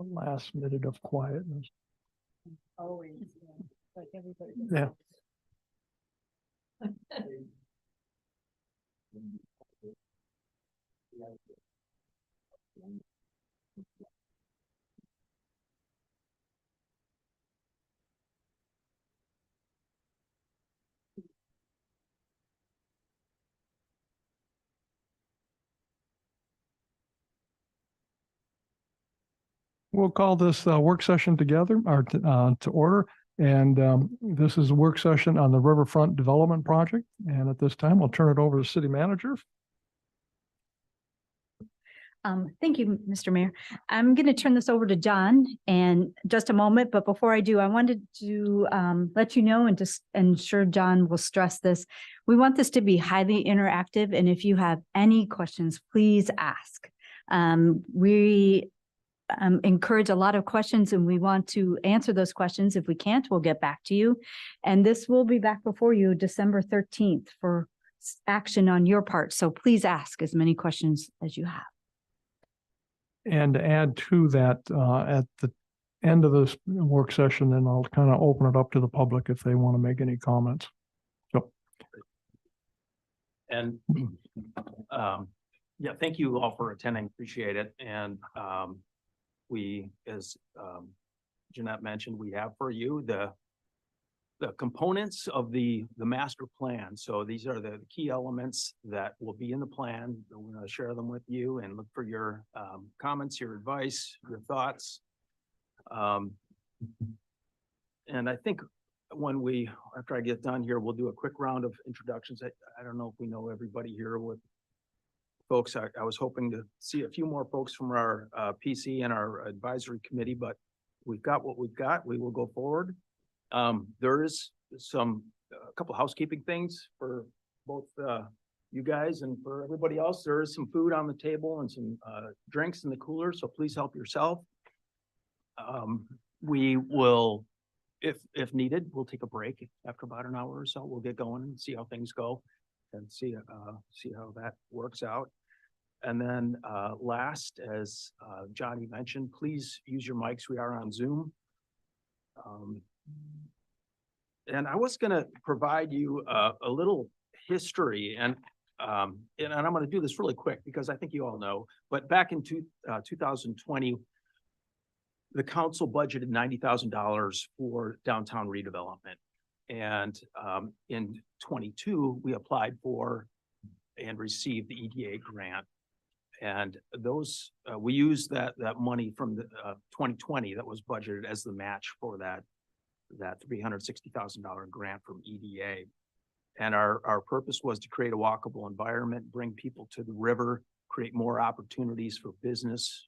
The last minute of quietness. Always, yeah. Like everybody. Yeah. We'll call this work session together or to order. And this is a work session on the Riverfront Development Project. And at this time, we'll turn it over to City Manager. Thank you, Mr. Mayor. I'm going to turn this over to John in just a moment, but before I do, I wanted to let you know and just ensure John will stress this. We want this to be highly interactive, and if you have any questions, please ask. We encourage a lot of questions, and we want to answer those questions. If we can't, we'll get back to you. And this will be back before you December 13th for action on your part. So please ask as many questions as you have. And to add to that, at the end of this work session, then I'll kind of open it up to the public if they want to make any comments. So. And yeah, thank you all for attending. Appreciate it. And we, as Jeanette mentioned, we have for you the components of the master plan. So these are the key elements that will be in the plan. We're going to share them with you and look for your comments, your advice, your thoughts. And I think after I get done here, we'll do a quick round of introductions. I don't know if we know everybody here with folks. I was hoping to see a few more folks from our PC and our advisory committee, but we've got what we've got. We will go forward. There is a couple housekeeping things for both you guys and for everybody else. There is some food on the table and some drinks in the cooler, so please help yourself. We will, if needed, we'll take a break after about an hour or so. We'll get going and see how things go and see how that works out. And then last, as Johnny mentioned, please use your mics. We are on Zoom. And I was going to provide you a little history, and I'm going to do this really quick because I think you all know, but back in 2020, the council budgeted $90,000 for downtown redevelopment. And in 22, we applied for and received the EDA grant. And those, we used that money from the 2020 that was budgeted as the match for that $360,000 grant from EDA. And our purpose was to create a walkable environment, bring people to the river, create more opportunities for business,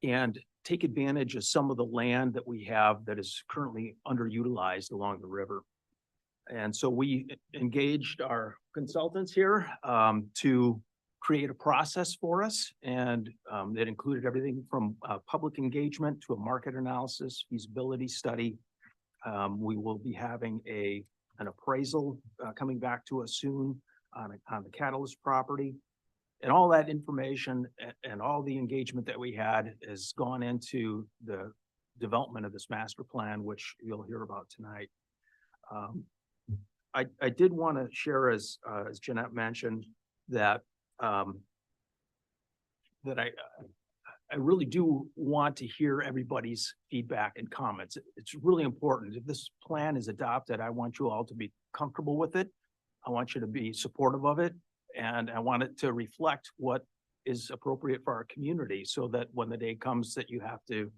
and take advantage of some of the land that we have that is currently underutilized along the river. And so we engaged our consultants here to create a process for us, and that included everything from public engagement to a market analysis, feasibility study. We will be having an appraisal coming back to us soon on the Catalyst property. And all that information and all the engagement that we had has gone into the development of this master plan, which you'll hear about tonight. I did want to share, as Jeanette mentioned, that I really do want to hear everybody's feedback and comments. It's really important. If this plan is adopted, I want you all to be comfortable with it. I want you to be supportive of it. And I want it to reflect what is appropriate for our community, so that when the day comes that you have to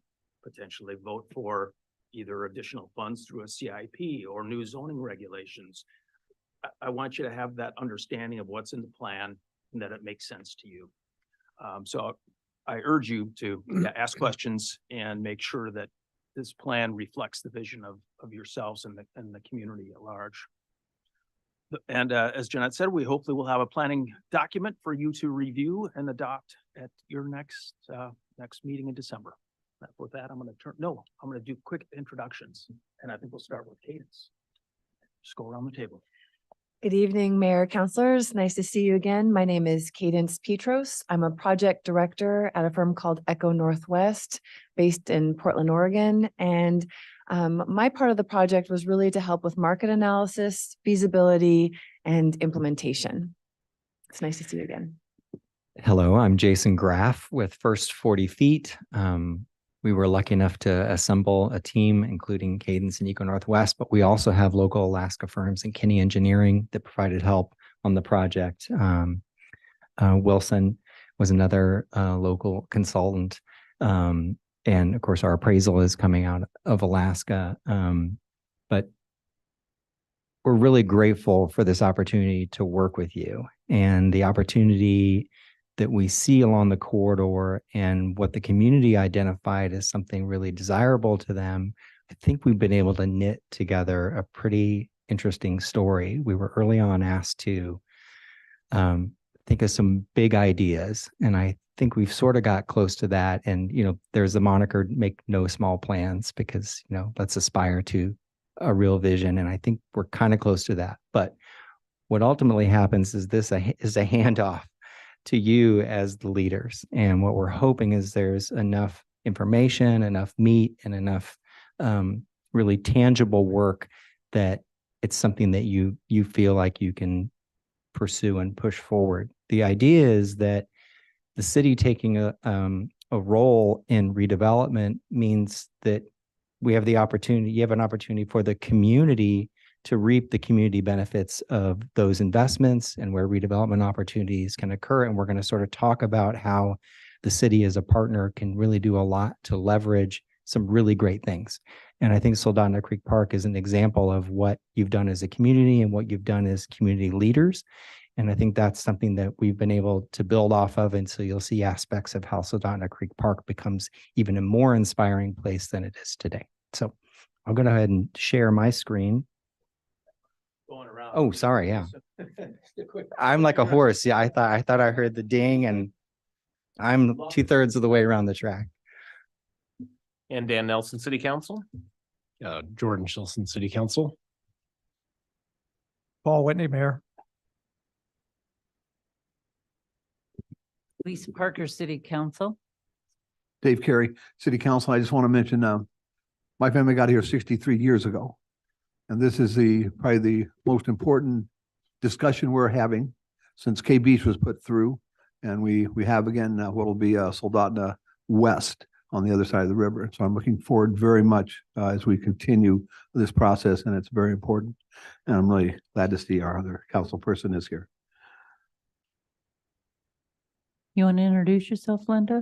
potentially vote for either additional funds through a CIP or new zoning regulations, I want you to have that understanding of what's in the plan and that it makes sense to you. So I urge you to ask questions and make sure that this plan reflects the vision of yourselves and the community at large. And as Jeanette said, we hopefully will have a planning document for you to review and adopt at your next meeting in December. With that, I'm going to do quick introductions, and I think we'll start with Cadence. Just go around the table. Good evening, Mayor, Councilors. Nice to see you again. My name is Cadence Petros. I'm a project director at a firm called Echo Northwest based in Portland, Oregon. And my part of the project was really to help with market analysis, feasibility, and implementation. It's nice to see you again. Hello, I'm Jason Graff with First 40 Feet. We were lucky enough to assemble a team, including Cadence and Eco Northwest, but we also have local Alaska firms and Kinney Engineering that provided help on the project. Wilson was another local consultant. And of course, our appraisal is coming out of Alaska. But we're really grateful for this opportunity to work with you and the opportunity that we see along the corridor and what the community identified as something really desirable to them. I think we've been able to knit together a pretty interesting story. We were early on asked to think of some big ideas, and I think we've sort of got close to that. And, you know, there's the moniker, make no small plans, because, you know, let's aspire to a real vision. And I think we're kind of close to that. But what ultimately happens is this is a handoff to you as the leaders. And what we're hoping is there's enough information, enough meat, and enough really tangible work that it's something that you feel like you can pursue and push forward. The idea is that the city taking a role in redevelopment means that you have an opportunity for the community to reap the community benefits of those investments and where redevelopment opportunities can occur. And we're going to sort of talk about how the city as a partner can really do a lot to leverage some really great things. And I think Soldotna Creek Park is an example of what you've done as a community and what you've done as community leaders. And I think that's something that we've been able to build off of. And so you'll see aspects of how Soldotna Creek Park becomes even a more inspiring place than it is today. So I'll go ahead and share my screen. Going around. Oh, sorry. Yeah. I'm like a horse. Yeah. I thought I heard the ding, and I'm 2/3 of the way around the track. And Dan Nelson, City Council. Jordan Shilson, City Council. Paul Whitney, Mayor. Lisa Parker, City Council. Dave Carey, City Council. I just want to mention, my family got here 63 years ago. And this is probably the most important discussion we're having since K Beach was put through. And we have again, what will be Soldotna West on the other side of the river. So I'm looking forward very much as we continue this process, and it's very important. And I'm really glad to see our other council person is here. You want to introduce yourself, Linda?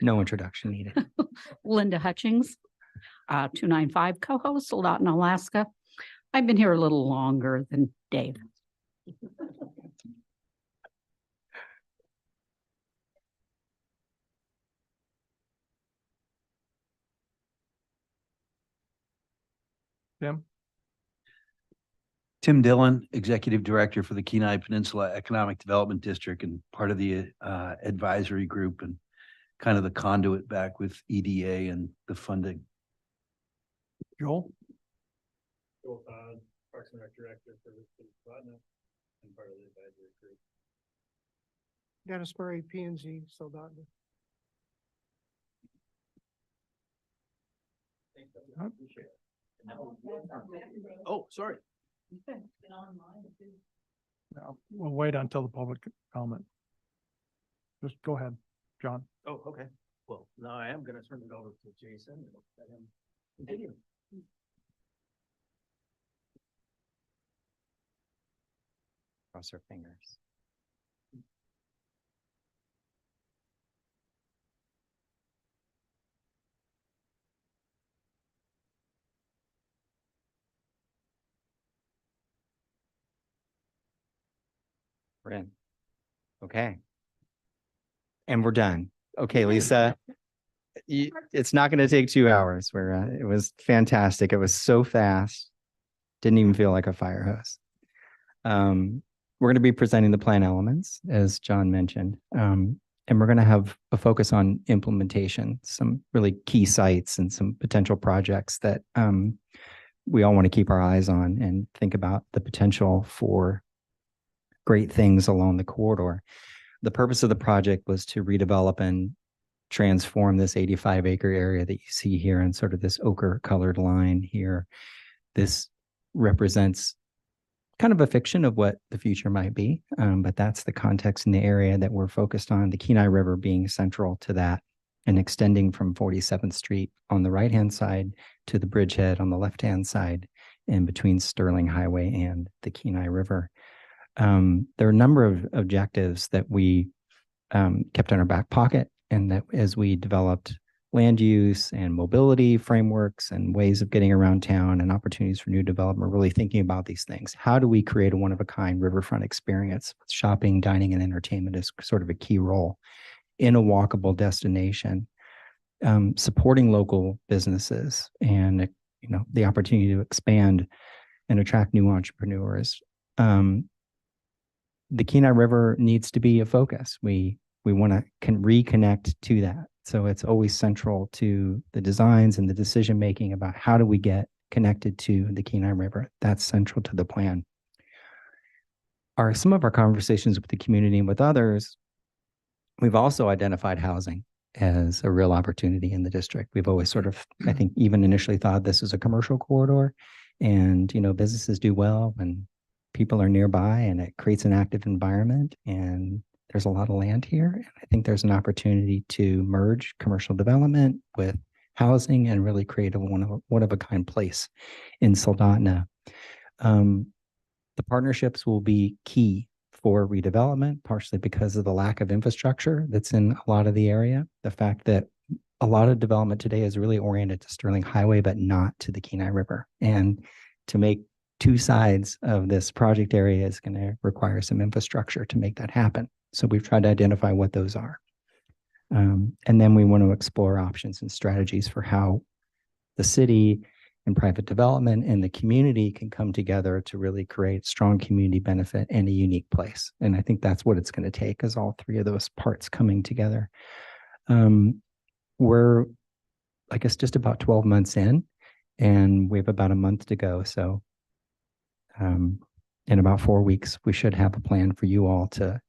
No introduction needed. Linda Hutchings, 295 co-host, Soldotna, Alaska. I've been here a little longer than Dave. Tim Dillon, Executive Director for the Kenai Peninsula Economic Development District and part of the advisory group and kind of the conduit back with EDA and the funding. Joel? Joel Todd, Parks and Rec Director for the City of Soldotna and part of the advisory group. Dennis Murray, P&Z, Soldotna. Oh, sorry. No, we'll wait until the public comment. Just go ahead, John. Oh, okay. Well, now I am going to turn it over to Jason. And let him continue. Cross our fingers. We're in. Okay. And we're done. Okay, Lisa. It's not going to take 2 hours. It was fantastic. It was so fast. Didn't even feel like a fire hose. We're going to be presenting the plan elements, as John mentioned. And we're going to have a focus on implementation, some really key sites and some potential projects that we all want to keep our eyes on and think about the potential for great things along the corridor. The purpose of the project was to redevelop and transform this 85-acre area that you see here in sort of this ochre colored line here. This represents kind of a fiction of what the future might be, but that's the context in the area that we're focused on, the Kenai River being central to that and extending from 47th Street on the right-hand side to the bridgehead on the left-hand side in between Sterling Highway and the Kenai River. There are a number of objectives that we kept in our back pocket, and that as we developed land use and mobility frameworks and ways of getting around town and opportunities for new development, really thinking about these things. How do we create a one-of-a-kind riverfront experience with shopping, dining, and entertainment as sort of a key role in a walkable destination, supporting local businesses and the opportunity to expand and attract new entrepreneurs. The Kenai River needs to be a focus. We want to reconnect to that. So it's always central to the designs and the decision-making about how do we get connected to the Kenai River. That's central to the plan. Some of our conversations with the community and with others, we've also identified housing as a real opportunity in the district. We've always sort of, I think, even initially thought this was a commercial corridor, and, businesses do well when people are nearby, and it creates an active environment, and there's a lot of land here. And I think there's an opportunity to merge commercial development with housing and really create a one-of-a-kind place in Soldotna. The partnerships will be key for redevelopment, partially because of the lack of infrastructure that's in a lot of the area. The fact that a lot of development today is really oriented to Sterling Highway, but not to the Kenai River. And to make two sides of this project area is going to require some infrastructure to make that happen. So we've tried to identify what those are. And then we want to explore options and strategies for how the city and private development and the community can come together to really create strong community benefit and a unique place. And I think that's what it's going to take, is all three of those parts coming together. We're, I guess, just about 12 months in, and we have about a month to go. So in about 4 weeks, we should have a plan for you all to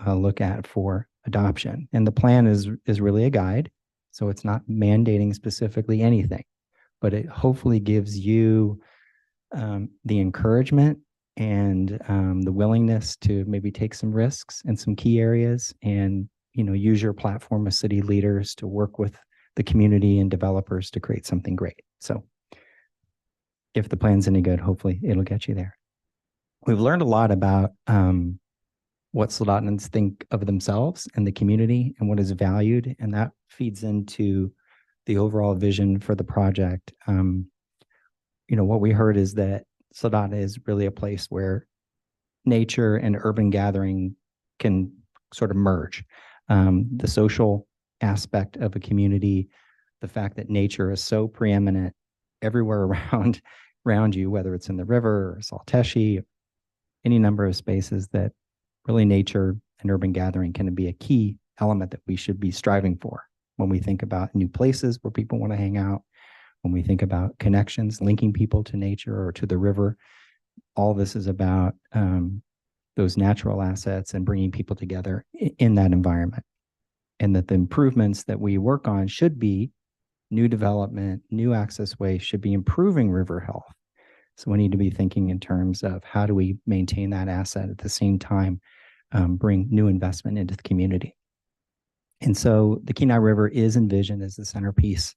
look at for adoption. And the plan is really a guide. So it's not mandating specifically anything, but it hopefully gives you the encouragement and the willingness to maybe take some risks in some key areas and, use your platform as city leaders to work with the community and developers to create something great. So if the plan's any good, hopefully it'll get you there. We've learned a lot about what Soldotnans think of themselves and the community and what is valued, and that feeds into the overall vision for the project. What we heard is that Soldotna is really a place where nature and urban gathering can sort of merge. The social aspect of a community, the fact that nature is so preeminent everywhere around you, whether it's in the river or Salteshi, any number of spaces, that really nature and urban gathering can be a key element that we should be striving for when we think about new places where people want to hang out, when we think about connections, linking people to nature or to the river. All this is about those natural assets and bringing people together in that environment. And that the improvements that we work on should be new development, new access ways, should be improving river health. So we need to be thinking in terms of how do we maintain that asset at the same time, bring new investment into the community. And so the Kenai River is envisioned as the centerpiece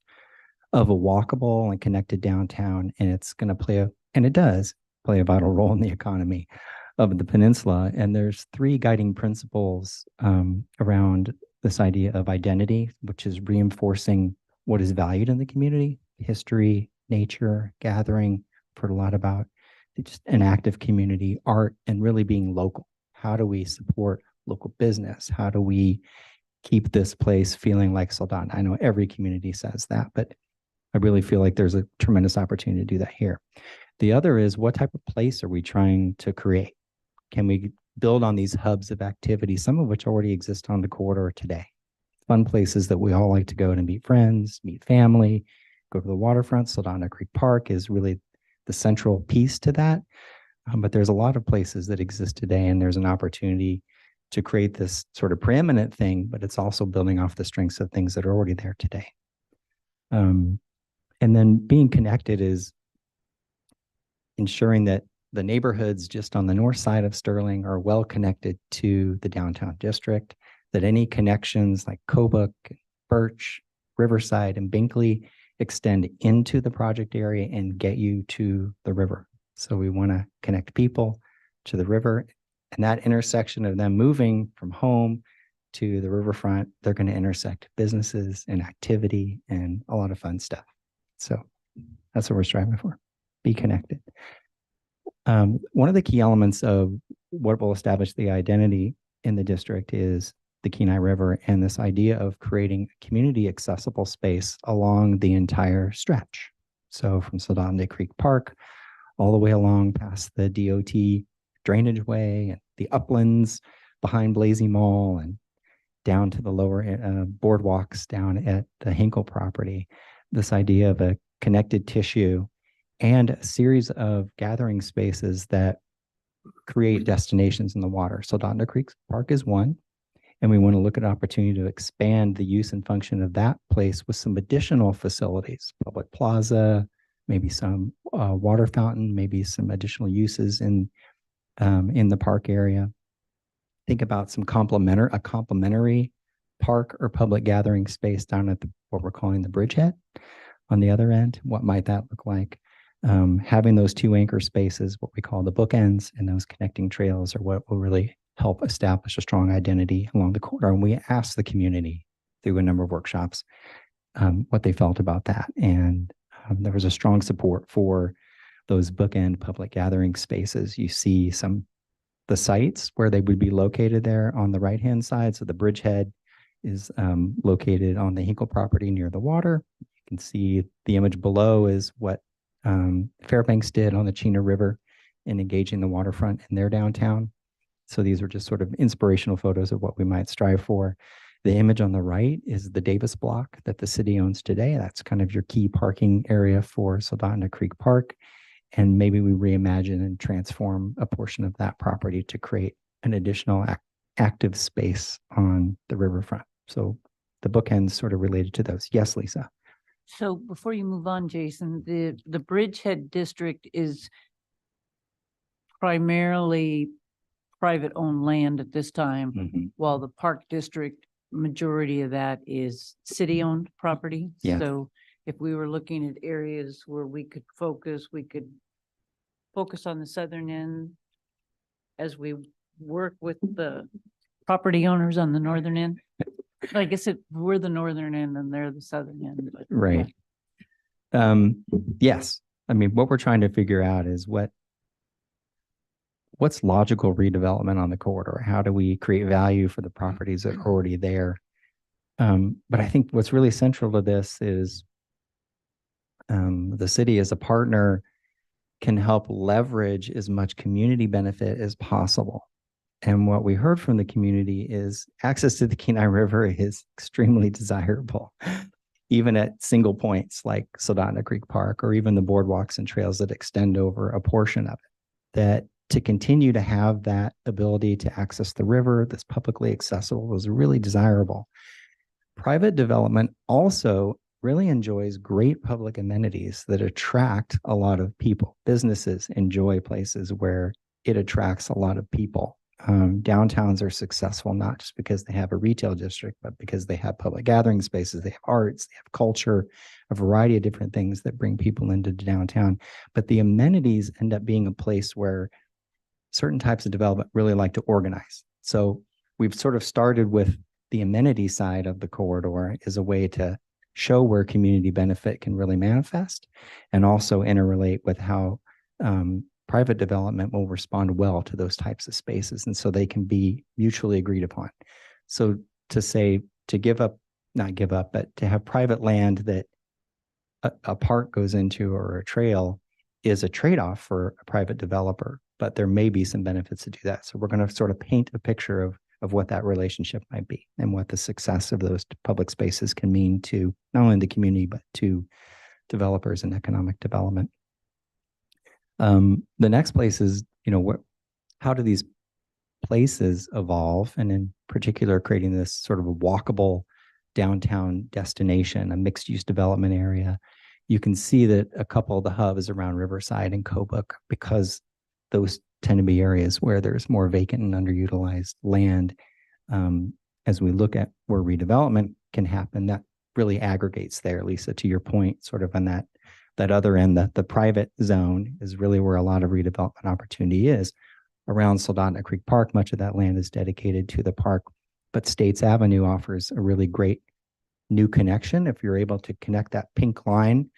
of a walkable and connected downtown, and it's going to it does play a vital role in the economy of the peninsula. And there's three guiding principles around this idea of identity, which is reinforcing what is valued in the community: history, nature, gathering. I've heard a lot about just an active community, art, and really being local. How do we support local business? How do we keep this place feeling like Soldotna? I know every community says that, but I really feel like there's a tremendous opportunity to do that here. The other is, what type of place are we trying to create? Can we build on these hubs of activity, some of which already exist on the corridor today? Fun places that we all like to go to meet friends, meet family, go to the waterfront. Soldotna Creek Park is really the central piece to that. But there's a lot of places that exist today, and there's an opportunity to create this sort of preeminent thing, but it's also building off the strengths of things that are already there today. And then being connected is ensuring that the neighborhoods just on the north side of Sterling are well connected to the downtown district, that any connections like Kobuk, Birch, Riverside, and Binkley extend into the project area and get you to the river. So we want to connect people to the river, and that intersection of them moving from home to the riverfront, they're going to intersect businesses and activity and a lot of fun stuff. So that's what we're striving for. Be connected. One of the key elements of what will establish the identity in the district is the Kenai River and this idea of creating a community accessible space along the entire stretch. So from Soldotna Creek Park all the way along past the DOT drainage way and the uplands behind Blasey Mall and down to the lower boardwalks down at the Hinkle property. This idea of a connected tissue and a series of gathering spaces that create destinations in the water. Soldotna Creek Park is one, and we want to look at opportunity to expand the use and function of that place with some additional facilities, public plaza, maybe some water fountain, maybe some additional uses in the park area. Think about some complementary park or public gathering space down at what we're calling the bridgehead on the other end. What might that look like? Having those two anchor spaces, what we call the bookends, and those connecting trails are what will really help establish a strong identity along the corridor. And we asked the community through a number of workshops what they felt about that. And there was a strong support for those bookend public gathering spaces. You see the sites where they would be located there on the right-hand side. So the bridgehead is located on the Hinkle property near the water. You can see the image below is what Fairbanks did on the Chena River in engaging the waterfront in their downtown. So these are just sort of inspirational photos of what we might strive for. The image on the right is the Davis block that the city owns today. That's kind of your key parking area for Soldotna Creek Park. And maybe we reimagine and transform a portion of that property to create an additional active space on the riverfront. So the bookends sort of related to those. Yes, Lisa. So before you move on, Jason, the Bridgehead District is primarily private-owned land at this time, while the Park District, majority of that is city-owned property. Yeah. So if we were looking at areas where we could focus on the southern end as we work with the property owners on the northern end. I guess we're the northern end and they're the southern end. But Right. Yes. I mean, what we're trying to figure out is what's logical redevelopment on the corridor? How do we create value for the properties that are already there? But I think what's really central to this is the city as a partner can help leverage as much community benefit as possible. And what we heard from the community is access to the Kenai River is extremely desirable, even at single points like Soldotna Creek Park, or even the boardwalks and trails that extend over a portion of it. That to continue to have that ability to access the river that's publicly accessible is really desirable. Private development also really enjoys great public amenities that attract a lot of people. Businesses enjoy places where it attracts a lot of people. Downtowns are successful not just because they have a retail district, but because they have public gathering spaces, they have arts, they have culture, a variety of different things that bring people into downtown. But the amenities end up being a place where certain types of development really like to organize. So we've sort of started with the amenity side of the corridor as a way to show where community benefit can really manifest, and also interrelate with how private development will respond well to those types of spaces. And so they can be mutually agreed upon. So to give up, not give up, but to have private land that a park goes into or a trail is a trade-off for a private developer, but there may be some benefits to do that. So we're going to sort of paint a picture of what that relationship might be and what the success of those public spaces can mean to not only the community, but to developers and economic development. The next place is, how do these places evolve? And in particular, creating this sort of a walkable downtown destination, a mixed use development area. You can see that a couple of the hubs around Riverside and Kobuk, because those tend to be areas where there's more vacant and underutilized land. As we look at where redevelopment can happen, that really aggregates there, Lisa, to your point, sort of on that other end, that the private zone is really where a lot of redevelopment opportunity is. Around Soldotna Creek Park, much of that land is dedicated to the park, but States Avenue offers a really great new connection. If you're able to connect that pink line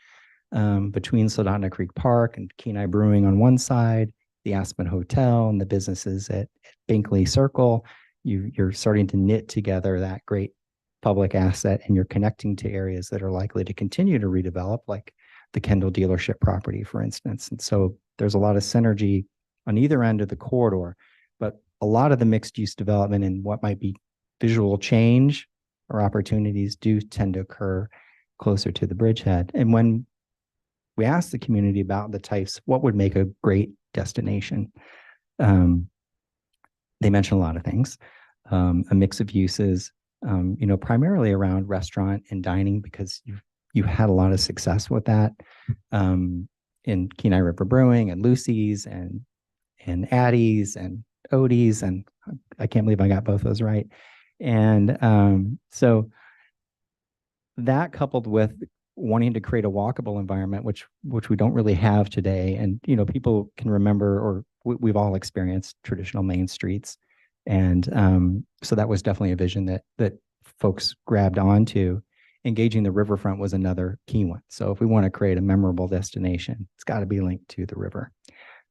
between Soldotna Creek Park and Kenai Brewing on one side, the Aspen Hotel and the businesses at Binkley Circle, you're starting to knit together that great public asset, and you're connecting to areas that are likely to continue to redevelop, like the Kendall dealership property, for instance. And so there's a lot of synergy on either end of the corridor, but a lot of the mixed use development and what might be visual change or opportunities do tend to occur closer to the bridgehead. And when we asked the community about the types, what would make a great destination, they mentioned a lot of things, a mix of uses, primarily around restaurant and dining, because you had a lot of success with that in Kenai River Brewing and Lucy's and Addie's and Odie's, and I can't believe I got both those right. And so that, coupled with wanting to create a walkable environment, which we don't really have today, and people can remember, or we've all experienced traditional main streets, and so that was definitely a vision that folks grabbed onto. Engaging the riverfront was another key one. So if we want to create a memorable destination, it's got to be linked to the river.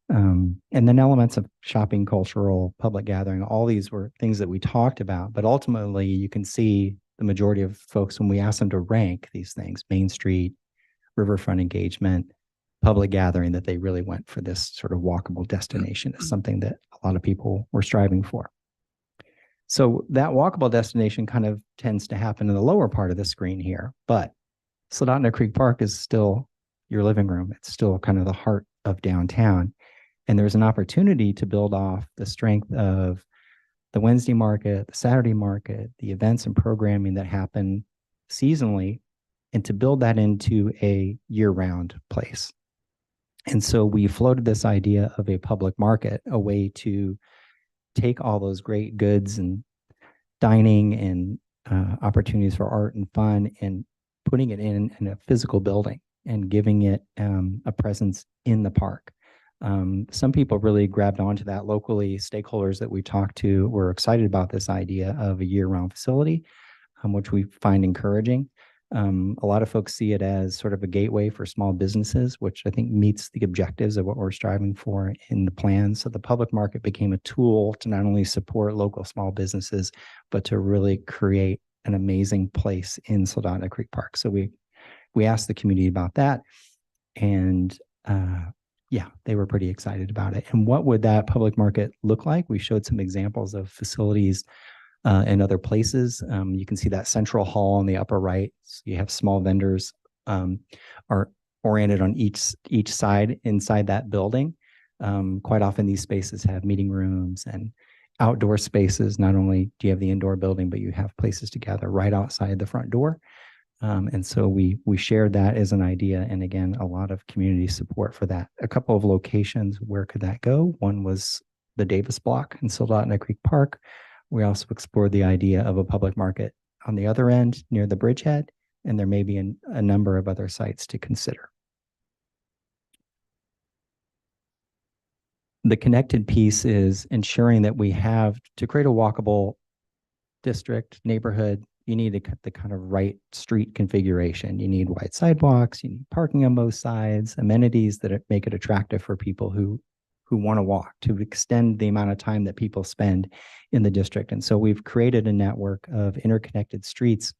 And then elements of shopping, cultural, public gathering, all these were things that we talked about. But ultimately, you can see the majority of folks, when we ask them to rank these things, Main Street, riverfront engagement, public gathering, that they really went for this sort of walkable destination is something that a lot of people were striving for. So that walkable destination kind of tends to happen in the lower part of the screen here, but Soldotna Creek Park is still your living room. It's still kind of the heart of downtown. And there's an opportunity to build off the strength of the Wednesday market, the Saturday market, the events and programming that happen seasonally, and to build that into a year-round place. And so we floated this idea of a public market, a way to take all those great goods and dining and opportunities for art and fun and putting it in a physical building and giving it a presence in the park. Some people really grabbed onto that locally. Stakeholders that we talked to were excited about this idea of a year-round facility, which we find encouraging. A lot of folks see it as sort of a gateway for small businesses, which I think meets the objectives of what we're striving for in the plan. So the public market became a tool to not only support local small businesses, but to really create an amazing place in Soldotna Creek Park. So we asked the community about that, and they were pretty excited about it. And what would that public market look like? We showed some examples of facilities in other places. You can see that central hall on the upper right. So you have small vendors are oriented on each side inside that building. Quite often these spaces have meeting rooms and outdoor spaces. Not only do you have the indoor building, but you have places to gather right outside the front door. And so we shared that as an idea. And again, a lot of community support for that. A couple of locations, where could that go? One was the Davis Block in Soldotna Creek Park. We also explored the idea of a public market on the other end near the bridgehead, and there may be a number of other sites to consider. The connected piece is ensuring that we have, to create a walkable district, neighborhood, you need the kind of right street configuration. You need wide sidewalks, you need parking on both sides, amenities that make it attractive for people who want to walk, to extend the amount of time that people spend in the district. And so we've created a network of interconnected streets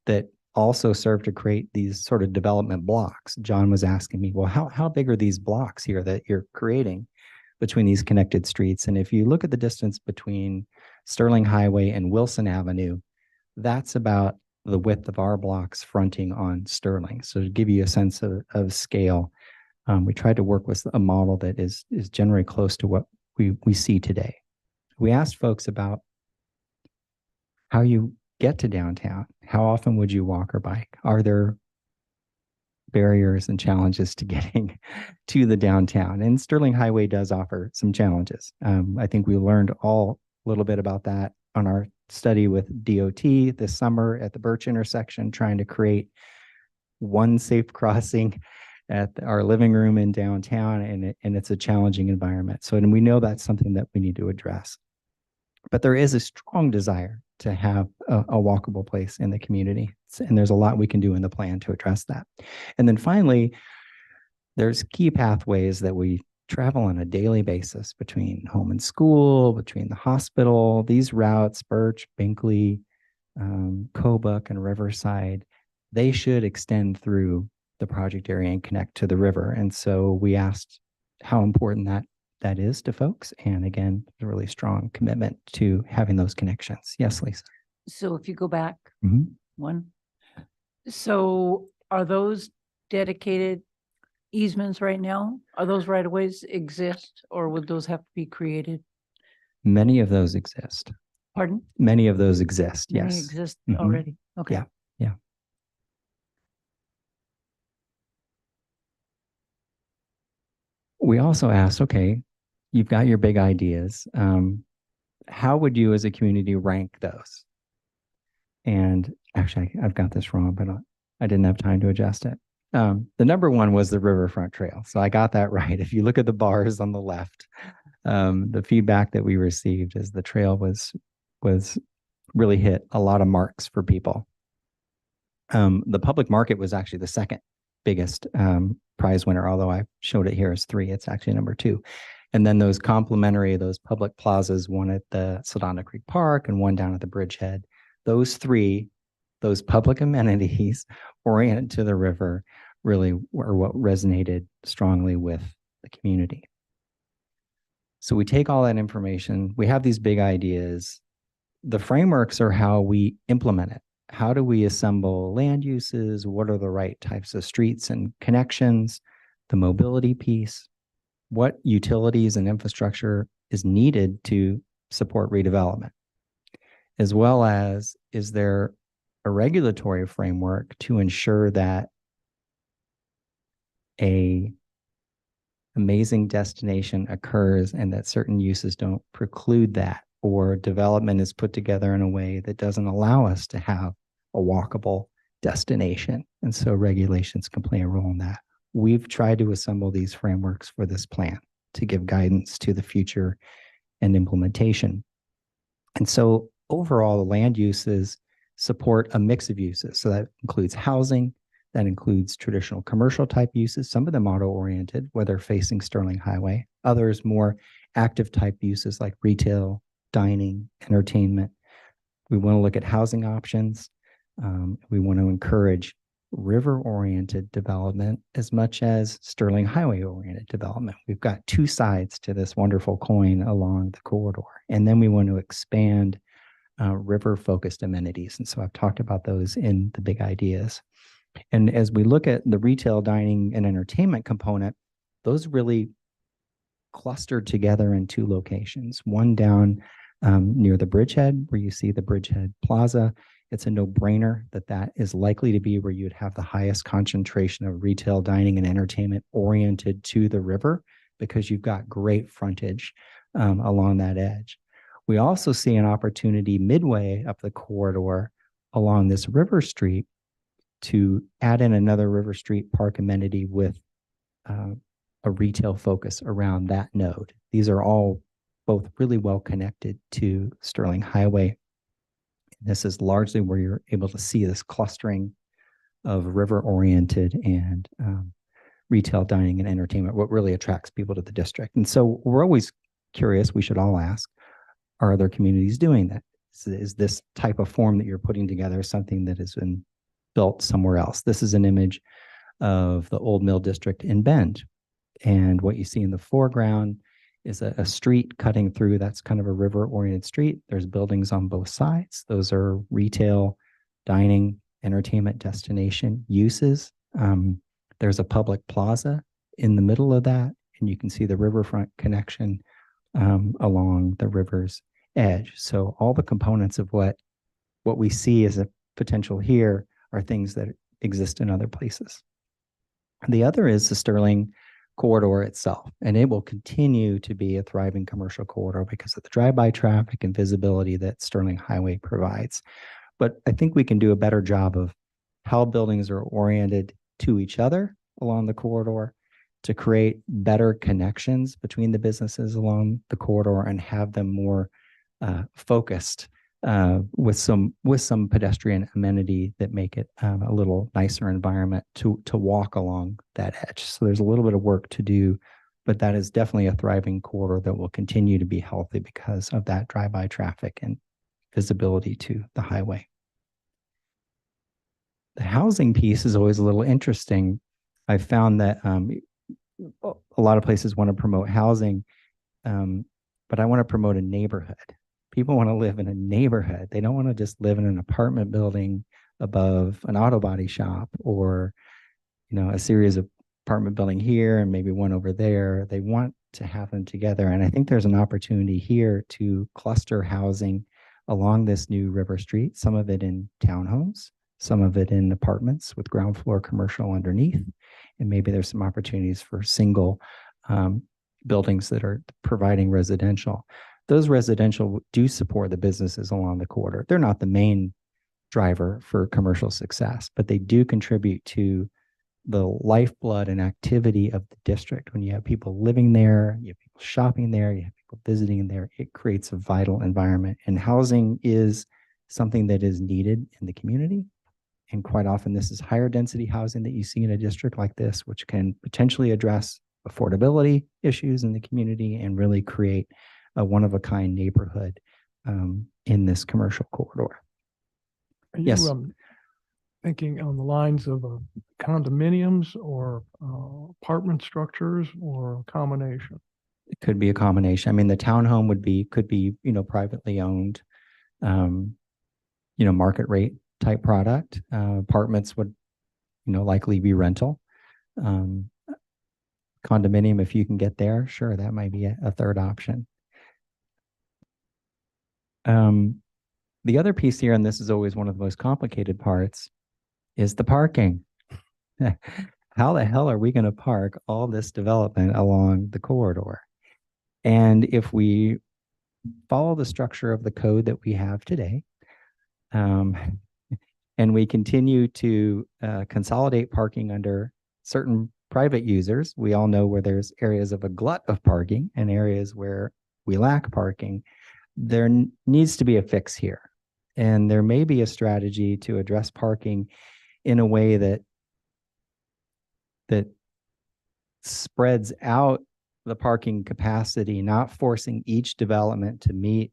that also serve to create these sort of development blocks. John was asking me, well, how big are these blocks here that you're creating between these connected streets? And if you look at the distance between Sterling Highway and Wilson Avenue, that's about the width of our blocks fronting on Sterling. So to give you a sense of scale, we tried to work with a model that is generally close to what we see today. We asked folks about how you get to downtown. How often would you walk or bike? Are there barriers and challenges to getting to the downtown? And Sterling Highway does offer some challenges. I think we learned all a little bit about that on our study with DOT this summer at the Birch intersection, trying to create one safe crossing at our living room in downtown, and it's a challenging environment. So, and we know that's something that we need to address. But there is a strong desire to have a walkable place in the community. And there's a lot we can do in the plan to address that. And then finally, there's key pathways that we travel on a daily basis between home and school, between the hospital. These routes, Birch, Binkley, Kobuk, and Riverside, they should extend through the project area and connect to the river. And so we asked how important that is to folks. And again, a really strong commitment to having those connections. Yes, Lisa. So if you go back Mhm. one, so are those dedicated easements right now? Are those right of ways exist, or would those have to be created? Many of those exist. Pardon? Many of those exist. Many Yes. exist Mhm. already. Okay. Yeah. Yeah. We also asked, okay, you've got your big ideas. How would you as a community rank those? And actually, I've got this wrong, but I didn't have time to adjust it. The number one was the Riverfront Trail. So I got that right. If you look at the bars on the left, the feedback that we received is the trail was really hit a lot of marks for people. The public market was actually the second biggest prize winner, although I showed it here as 3. It's actually number 2. And then those public plazas, one at the Saldana Creek Park and one down at the Bridgehead. Those 3, those public amenities oriented to the river, really were what resonated strongly with the community. So we take all that information, we have these big ideas. The frameworks are how we implement it. How do we assemble land uses? What are the right types of streets and connections? The mobility piece. What utilities and infrastructure is needed to support redevelopment? As well as, is there a regulatory framework to ensure that a amazing destination occurs and that certain uses don't preclude that, or development is put together in a way that doesn't allow us to have a walkable destination? And so regulations can play a role in that. We've tried to assemble these frameworks for this plan to give guidance to the future and implementation. And so overall, the land uses support a mix of uses. So that includes housing, that includes traditional commercial type uses, some of them auto-oriented, whether facing Sterling Highway, others more active type uses like retail, dining, entertainment. We want to look at housing options. We want to encourage river-oriented development as much as Sterling Highway-oriented development. We've got 2 sides to this wonderful coin along the corridor. And then we want to expand river-focused amenities. And so I've talked about those in the big ideas. And as we look at the retail, dining, and entertainment component, those really clustered together in 2 locations. One down near the Bridgehead, where you see the Bridgehead Plaza. It's a no-brainer that is likely to be where you'd have the highest concentration of retail, dining, and entertainment oriented to the river, because you've got great frontage along that edge. We also see an opportunity midway up the corridor along this river street to add in another River Street Park amenity with a retail focus around that node. These are all both really well connected to Sterling Highway. This is largely where you're able to see this clustering of river-oriented and retail, dining, and entertainment, what really attracts people to the district. And so we're always curious, we should all ask, are other communities doing that? Is this type of form that you're putting together something that has been built somewhere else? This is an image of the Old Mill District in Bend. And what you see in the foreground is a street cutting through. That's kind of a river-oriented street. There's buildings on both sides. Those are retail dining, entertainment destination uses. There's a public plaza in the middle of that, and you can see the riverfront connection along the river's edge. So all the components of what we see as a potential here are things that exist in other places. The other is the Sterling corridor itself, and it will continue to be a thriving commercial corridor because of the drive-by traffic and visibility that Sterling Highway provides. But I think we can do a better job of how buildings are oriented to each other along the corridor to create better connections between the businesses along the corridor and have them more focused with some pedestrian amenity that make it a little nicer environment to walk along that edge. So there's a little bit of work to do, but that is definitely a thriving corridor that will continue to be healthy because of that drive-by traffic and visibility to the highway. The housing piece is always a little interesting. I found that a lot of places want to promote housing, but I want to promote a neighborhood. People want to live in a neighborhood. They don't want to just live in an apartment building above an auto body shop or, a series of apartment building here and maybe one over there. They want to have them together. And I think there's an opportunity here to cluster housing along this new River Street, some of it in townhomes, some of it in apartments with ground floor commercial underneath. And maybe there's some opportunities for single buildings that are providing residential. Those residential do support the businesses along the corridor. They're not the main driver for commercial success, but they do contribute to the lifeblood and activity of the district. When you have people living there, you have people shopping there, you have people visiting there, it creates a vital environment. And housing is something that is needed in the community. And quite often this is higher density housing that you see in a district like this, which can potentially address affordability issues in the community and really create a one-of-a-kind neighborhood in this commercial corridor. Are you, Yes. Thinking on the lines of condominiums or apartment structures or a combination? It could be a combination. I mean, the townhome could be, privately owned, market rate type product. Apartments would, likely be rental. Condominium, if you can get there, sure, that might be a third option. The other piece here, and this is always one of the most complicated parts, is the parking. How the hell are we going to park all this development along the corridor? And if we follow the structure of the code that we have today, and we continue to consolidate parking under certain private users, we all know where there's areas of a glut of parking and areas where we lack parking. There needs to be a fix here. And there may be a strategy to address parking in a way that spreads out the parking capacity, not forcing each development to meet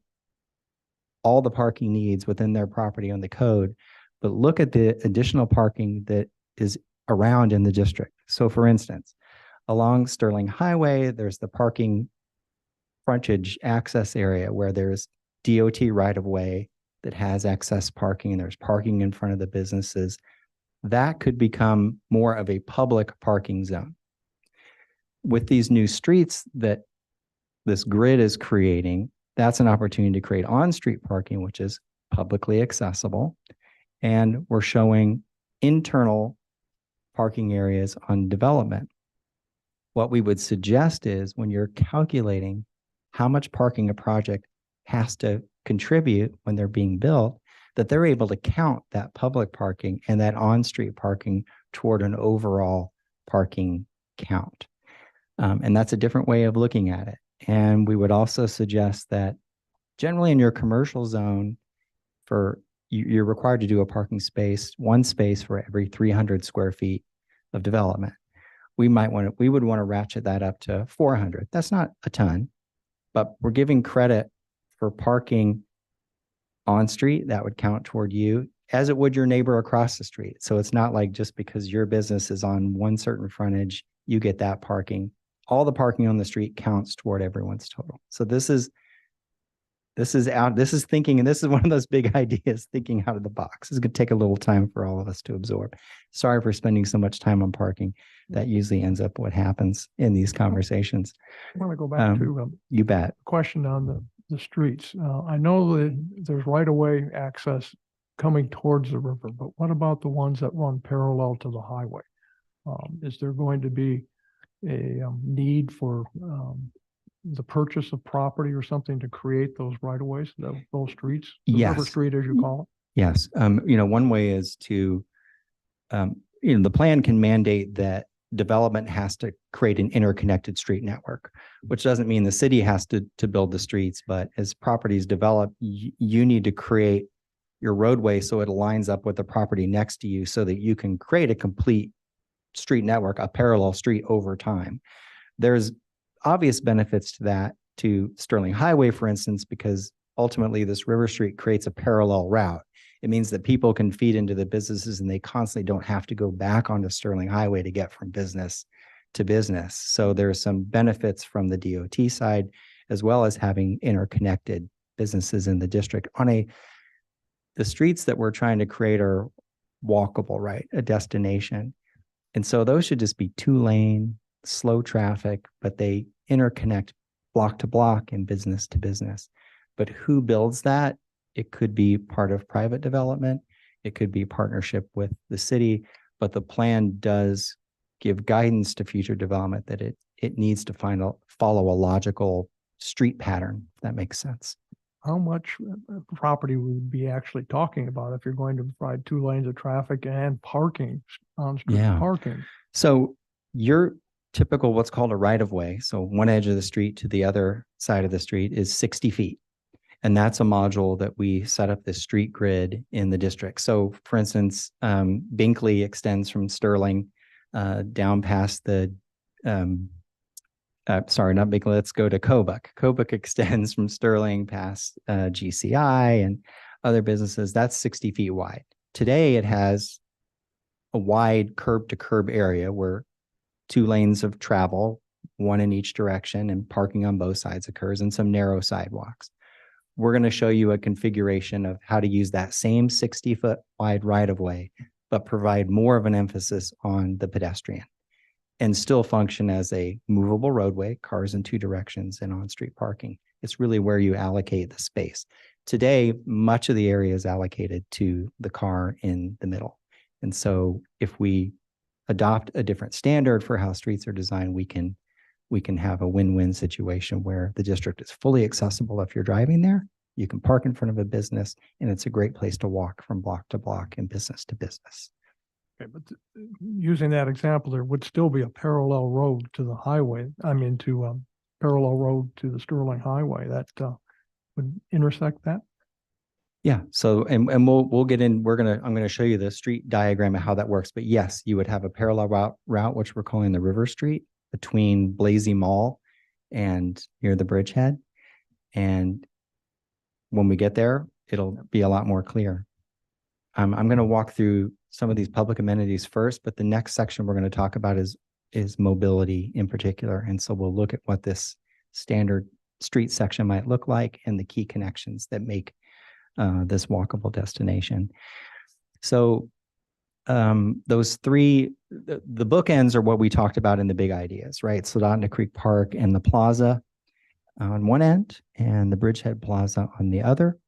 all the parking needs within their property on the code, but look at the additional parking that is around in the district. So for instance, along Sterling Highway, there's the parking frontage access area where there's DOT right-of-way that has excess parking and there's parking in front of the businesses. That could become more of a public parking zone. With these new streets that this grid is creating, that's an opportunity to create on-street parking, which is publicly accessible. And we're showing internal parking areas on development. What we would suggest is when you're calculating how much parking a project has to contribute when they're being built, that they're able to count that public parking and that on-street parking toward an overall parking count. And that's a different way of looking at it. And we would also suggest that generally in your commercial zone, you're required to do a parking space, one space for every 300 square feet of development. We would want to ratchet that up to 400. That's not a ton, but we're giving credit for parking on street that would count toward you as it would your neighbor across the street. So it's not like just because your business is on one certain frontage, you get that parking. All the parking on the street counts toward everyone's total. So this is This is thinking, and this is one of those big ideas, thinking out of the box. It's going to take a little time for all of us to absorb. Sorry for spending so much time on parking. That usually ends up what happens in these conversations. I want to go back to You bet. question on the streets. I know that there's right-of-way access coming towards the river, but what about the ones that run parallel to the highway? Is there going to be a need for the purchase of property or something to create those right-of-ways, those streets? The River Yes. Street, as you call it? Yes. One way is to, the plan can mandate that development has to create an interconnected street network, which doesn't mean the city has to build the streets, but as properties develop, you need to create your roadway so it aligns up with the property next to you so that you can create a complete street network, a parallel street over time. There's obvious benefits to that, to Sterling Highway, for instance, because ultimately this River Street creates a parallel route. It means that people can feed into the businesses and they constantly don't have to go back onto Sterling Highway to get from business to business. So there's some benefits from the DOT side, as well as having interconnected businesses in the district. The streets that we're trying to create are walkable, right? A destination. And so those should just be 2-lane, slow traffic, but they interconnect block to block and business to business. But who builds that? It could be part of private development. It could be partnership with the city, but the plan does give guidance to future development that it needs to follow a logical street pattern, if that makes sense. How much property would we be actually talking about if you're going to provide 2 lanes of traffic and parking, on-street parking? So your typical, what's called a right-of-way, so one edge of the street to the other side of the street is 60 feet. And that's a module that we set up this street grid in the district. So for instance, Binkley extends from Sterling down past the, sorry, not Binkley, let's go to Kobuk. Kobuk extends from Sterling past GCI and other businesses. That's 60 feet wide. Today, it has a wide curb to curb area where 2 lanes of travel, 1 in each direction, and parking on both sides occurs, and some narrow sidewalks. We're going to show you a configuration of how to use that same 60-foot wide right-of-way, but provide more of an emphasis on the pedestrian and still function as a movable roadway, cars in 2 directions, and on-street parking. It's really where you allocate the space. Today, much of the area is allocated to the car in the middle. And so if we adopt a different standard for how streets are designed, we can have a win-win situation where the district is fully accessible. If you're driving there, you can park in front of a business, and it's a great place to walk from block to block and business to business. Okay, but using that example, there would still be a parallel road to the highway. Parallel road to the Sterling Highway that would intersect that. Yeah. So, and we'll get in, I'm going to show you the street diagram of how that works. But yes, you would have a parallel route, which we're calling the River Street, between Blasey Mall and near the bridgehead. And when we get there, it'll be a lot more clear. I'm going to walk through some of these public amenities first, but the next section we're going to talk about is mobility in particular. And so we'll look at what this standard street section might look like and the key connections that make this walkable destination. So those 3, the bookends are what we talked about in the big ideas, right? Soldotna Creek Park and the plaza on one end and the Bridgehead Plaza on the other.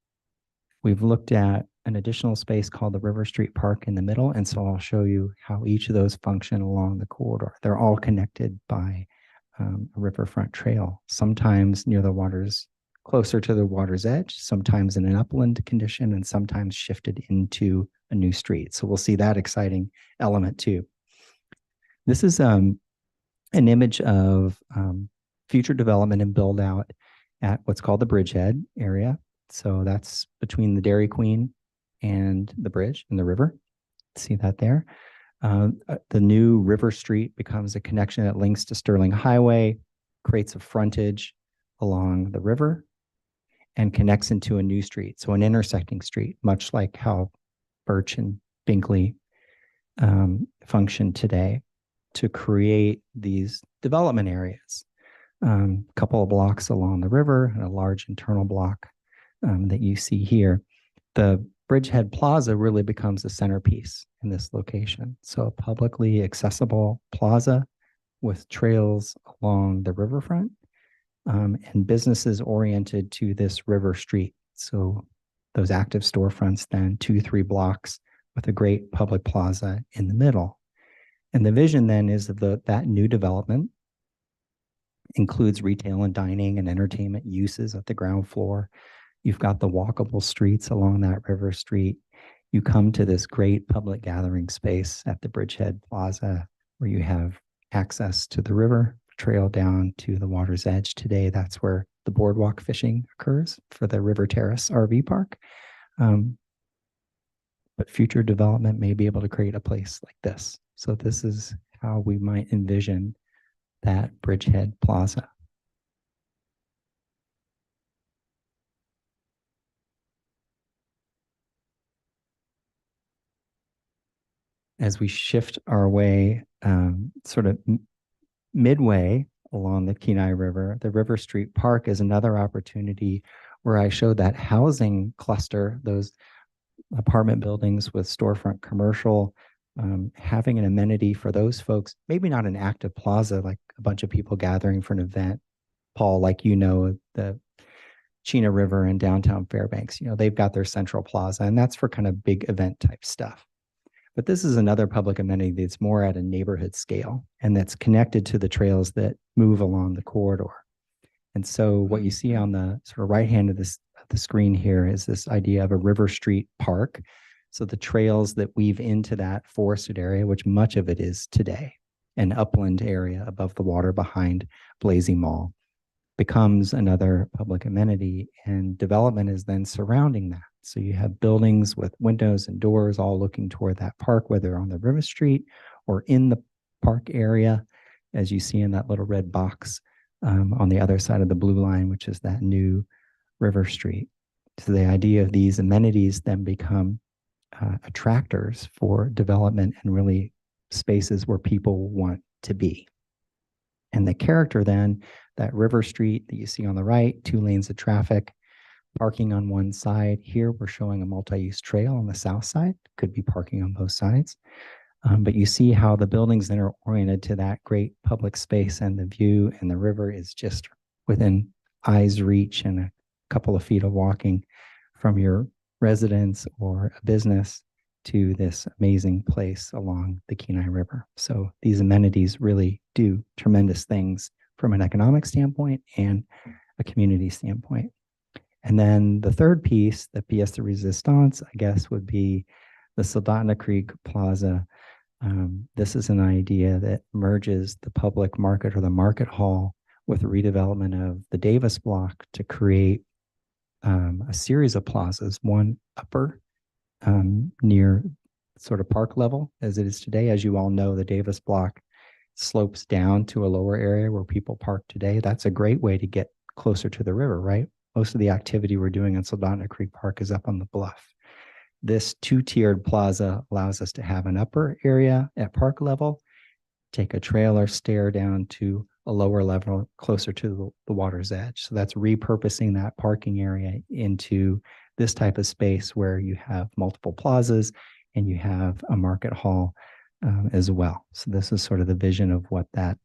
We've looked at an additional space called the River Street Park in the middle. And so I'll show you how each of those function along the corridor. They're all connected by a riverfront trail, sometimes near the water's, closer to the water's edge, sometimes in an upland condition, and sometimes shifted into a new street. So we'll see that exciting element too. This is an image of future development and build out at what's called the Bridgehead area. So that's between the Dairy Queen and the bridge and the river. See that there? The new River Street becomes a connection that links to Sterling Highway, creates a frontage along the river, and connects into a new street. So an intersecting street, much like how Birch and Binkley function today to create these development areas. A couple of blocks along the river and a large internal block that you see here. The Bridgehead Plaza really becomes a centerpiece in this location. So a publicly accessible plaza with trails along the riverfront, and businesses oriented to this river street. So those active storefronts then 2-3 blocks with a great public plaza in the middle. And the vision then is that new development includes retail and dining and entertainment uses at the ground floor. You've got the walkable streets along that river street. You come to this great public gathering space at the Bridgehead Plaza where you have access to the river, trail down to the water's edge. Today, that's where the boardwalk fishing occurs for the River Terrace RV park. But future development may be able to create a place like this. So this is how we might envision that Bridgehead Plaza. As we shift our way sort of midway along the Kenai River, the River Street Park is another opportunity where I showed that housing cluster, those apartment buildings with storefront commercial, having an amenity for those folks, maybe not an active plaza, like a bunch of people gathering for an event. Paul, like the Chena River in downtown Fairbanks, they've got their central plaza, and that's for kind of big event type stuff. But this is another public amenity that's more at a neighborhood scale and that's connected to the trails that move along the corridor. And so what you see on the sort of right hand of the screen here is this idea of a River Street Park. So the trails that weave into that forested area, which much of it is today, an upland area above the water behind Blasey Mall, becomes another public amenity, and development is then surrounding that. So you have buildings with windows and doors all looking toward that park, whether on the River Street or in the park area, as you see in that little red box on the other side of the blue line, which is that new River Street. So the idea of these amenities then become attractors for development and really spaces where people want to be. And the character then, that River Street that you see on the right, 2 lanes of traffic, parking on one side. Here we're showing a multi-use trail on the south side, could be parking on both sides. But you see how the buildings then are oriented to that great public space, and the view and the river is just within eyes reach and a couple of feet of walking from your residence or a business to this amazing place along the Kenai River. So these amenities really do tremendous things from an economic standpoint and a community standpoint. And then the third piece, the pièce de résistance, I guess, would be the Soldotna Creek Plaza. This is an idea that merges the public market or the market hall with the redevelopment of the Davis block to create a series of plazas, one upper near sort of park level as it is today. As you all know, the Davis block slopes down to a lower area where people park today. That's a great way to get closer to the river, right? Most of the activity we're doing in Soldotna Creek Park is up on the bluff. This 2-tiered plaza allows us to have an upper area at park level, take a trail or stair down to a lower level closer to the water's edge. So that's repurposing that parking area into this type of space where you have multiple plazas and you have a market hall as well. So this is sort of the vision of what that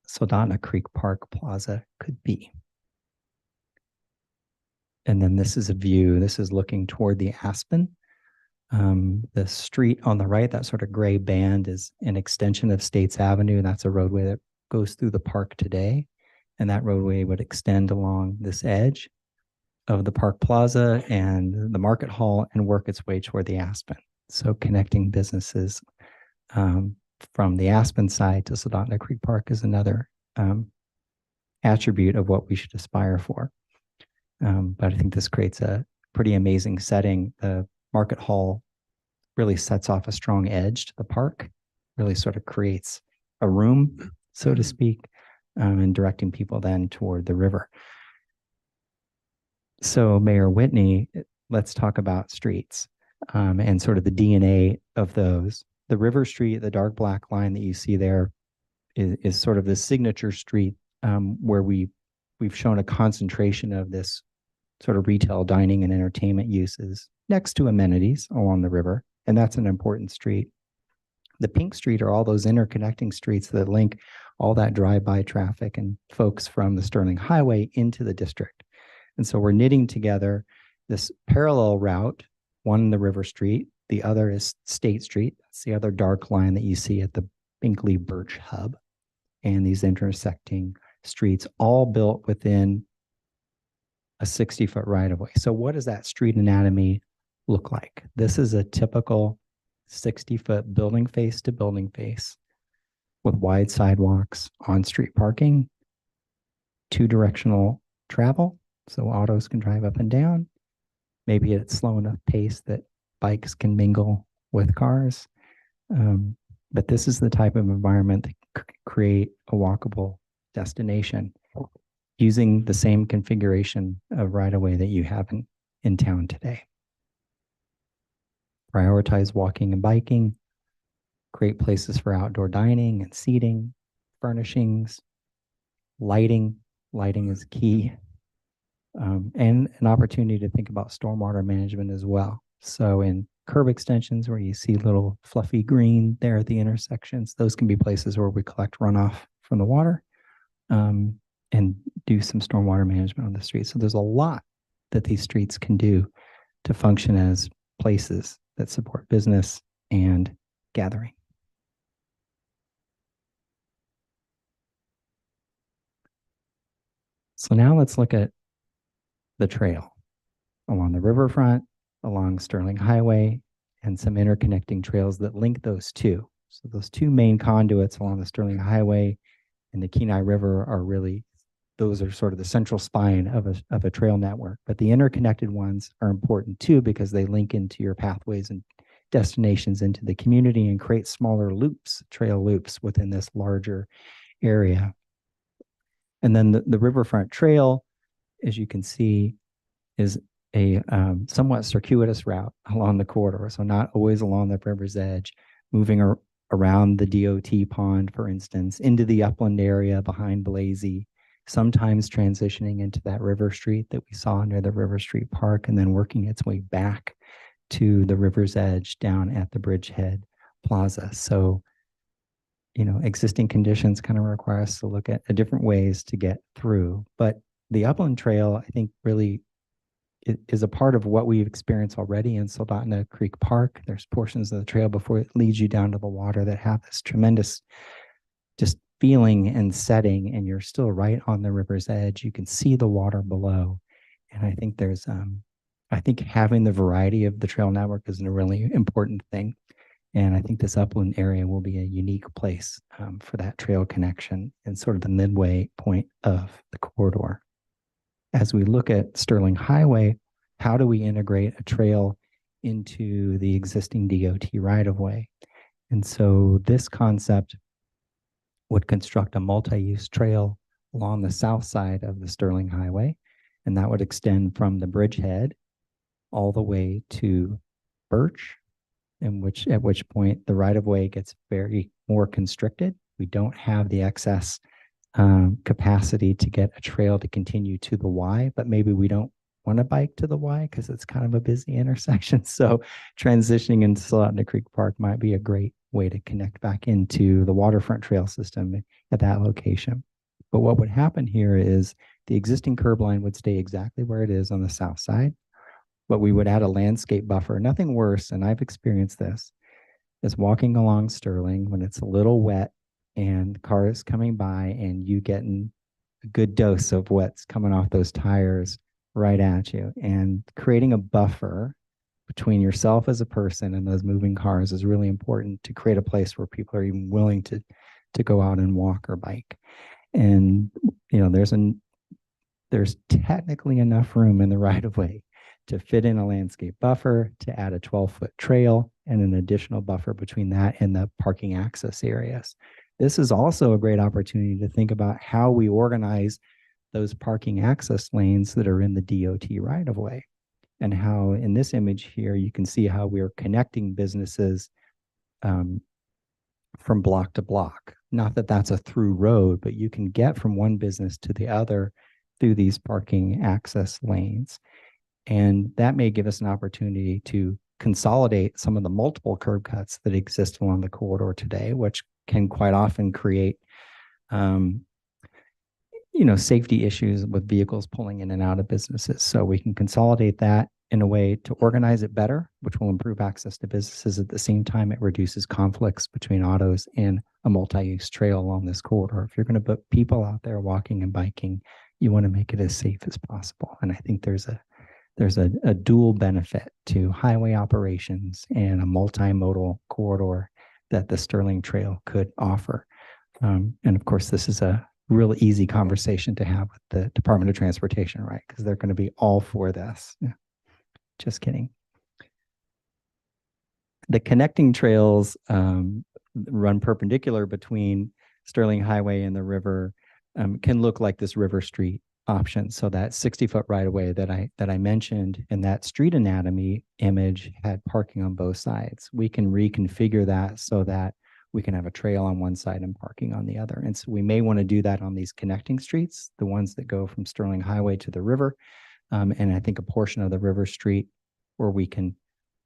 Soldotna Creek Park Plaza could be. And then this is a view. This is looking toward the Aspen. The street on the right, that sort of gray band, is an extension of States Avenue. That's a roadway that goes through the park today. And that roadway would extend along this edge of the Park Plaza and the Market Hall and work its way toward the Aspen. So connecting businesses from the Aspen side to Soldotna Creek Park is another attribute of what we should aspire for. But I think this creates a pretty amazing setting. The Market Hall really sets off a strong edge to the park, really sort of creates a room, so to speak, and directing people then toward the river. So Mayor Whitney, let's talk about streets and sort of the DNA of those. The River Street, the dark black line that you see there is sort of the signature street where we've shown a concentration of this sort of retail, dining, and entertainment uses next to amenities along the river. And that's an important street. The pink street are all those interconnecting streets that link all that drive-by traffic and folks from the Sterling Highway into the district. And so we're knitting together this parallel route, one the River Street, the other is State Street. That's the other dark line that you see at the Binkley Birch Hub. And these intersecting streets all built within a 60-foot right-of-way. So what does that street anatomy look like? This is a typical 60-foot building face to building face with wide sidewalks, on-street parking, two-directional travel, so autos can drive up and down. Maybe it's slow enough pace that bikes can mingle with cars. But this is the type of environment that could create a walkable destination using the same configuration of right-of-way that you have in town today. Prioritize walking and biking, create places for outdoor dining and seating, furnishings, lighting. Lighting is key. And an opportunity to think about stormwater management as well. So in curb extensions where you see little fluffy green there at the intersections, those can be places where we collect runoff from the water and do some stormwater management on the street. So there's a lot that these streets can do to function as places that support business and gathering. So now let's look at the trail along the riverfront, along Sterling Highway, and some interconnecting trails that link those two. So those two main conduits along the Sterling Highway and the Kenai River are really, those are sort of the central spine of a trail network. But the interconnected ones are important too, because they link into your pathways and destinations into the community and create smaller loops, trail loops within this larger area. And then the Riverfront Trail, as you can see, is a somewhat circuitous route along the corridor. So not always along the river's edge, moving around the DOT pond, for instance, into the upland area behind Blasey, sometimes transitioning into that River Street that we saw near the River Street Park, and then working its way back to the river's edge down at the Bridgehead Plaza. So, you know, existing conditions kind of require us to look at different ways to get through. But the upland trail, I think, really is a part of what we've experienced already in Soldotna Creek Park. There's portions of the trail before it leads you down to the water that have this tremendous just feeling and setting, and you're still right on the river's edge. You can see the water below. And I think there's, I think having the variety of the trail network is a really important thing. And I think this upland area will be a unique place for that trail connection and sort of the midway point of the corridor. As we look at Sterling Highway, how do we integrate a trail into the existing DOT right-of-way? And so this concept would construct a multi-use trail along the south side of the Sterling Highway, and that would extend from the bridgehead all the way to Birch, at which point the right-of-way gets very more constricted. We don't have the excess capacity to get a trail to continue to the Y, but maybe we don't want to bike to the Y because it's kind of a busy intersection. So transitioning into Soldotna Creek Park might be a great way to connect back into the waterfront trail system at that location. But what would happen here is the existing curb line would stay exactly where it is on the south side, but we would add a landscape buffer. Nothing worse, and I've experienced this, is walking along Sterling when it's a little wet and cars coming by and you getting a good dose of what's coming off those tires right at you. And creating a buffer between yourself as a person and those moving cars is really important to create a place where people are even willing to go out and walk or bike. And, you know, there's technically enough room in the right-of-way to fit in a landscape buffer, to add a 12-foot trail and an additional buffer between that and the parking access areas. This is also a great opportunity to think about how we organize those parking access lanes that are in the DOT right-of-way, and how in this image here, you can see how we are connecting businesses from block to block. Not that that's a through road, but you can get from one business to the other through these parking access lanes. And that may give us an opportunity to consolidate some of the multiple curb cuts that exist along the corridor today, which can quite often create safety issues with vehicles pulling in and out of businesses. So we can consolidate that in a way to organize it better, which will improve access to businesses. At the same time, it reduces conflicts between autos and a multi-use trail along this corridor. If you're going to put people out there walking and biking, you want to make it as safe as possible. And I think there's a dual benefit to highway operations and a multimodal corridor that the Sterling Trail could offer. And of course, this is a real easy conversation to have with the Department of Transportation, right? Because they're going to be all for this. Yeah. Just kidding. The connecting trails run perpendicular between Sterling Highway and the river can look like this River Street option. So that 60-foot right of way that I mentioned in that street anatomy image had parking on both sides. We can reconfigure that so that we can have a trail on one side and parking on the other. And so we may want to do that on these connecting streets, the ones that go from Sterling Highway to the river. And I think a portion of the River Street where we can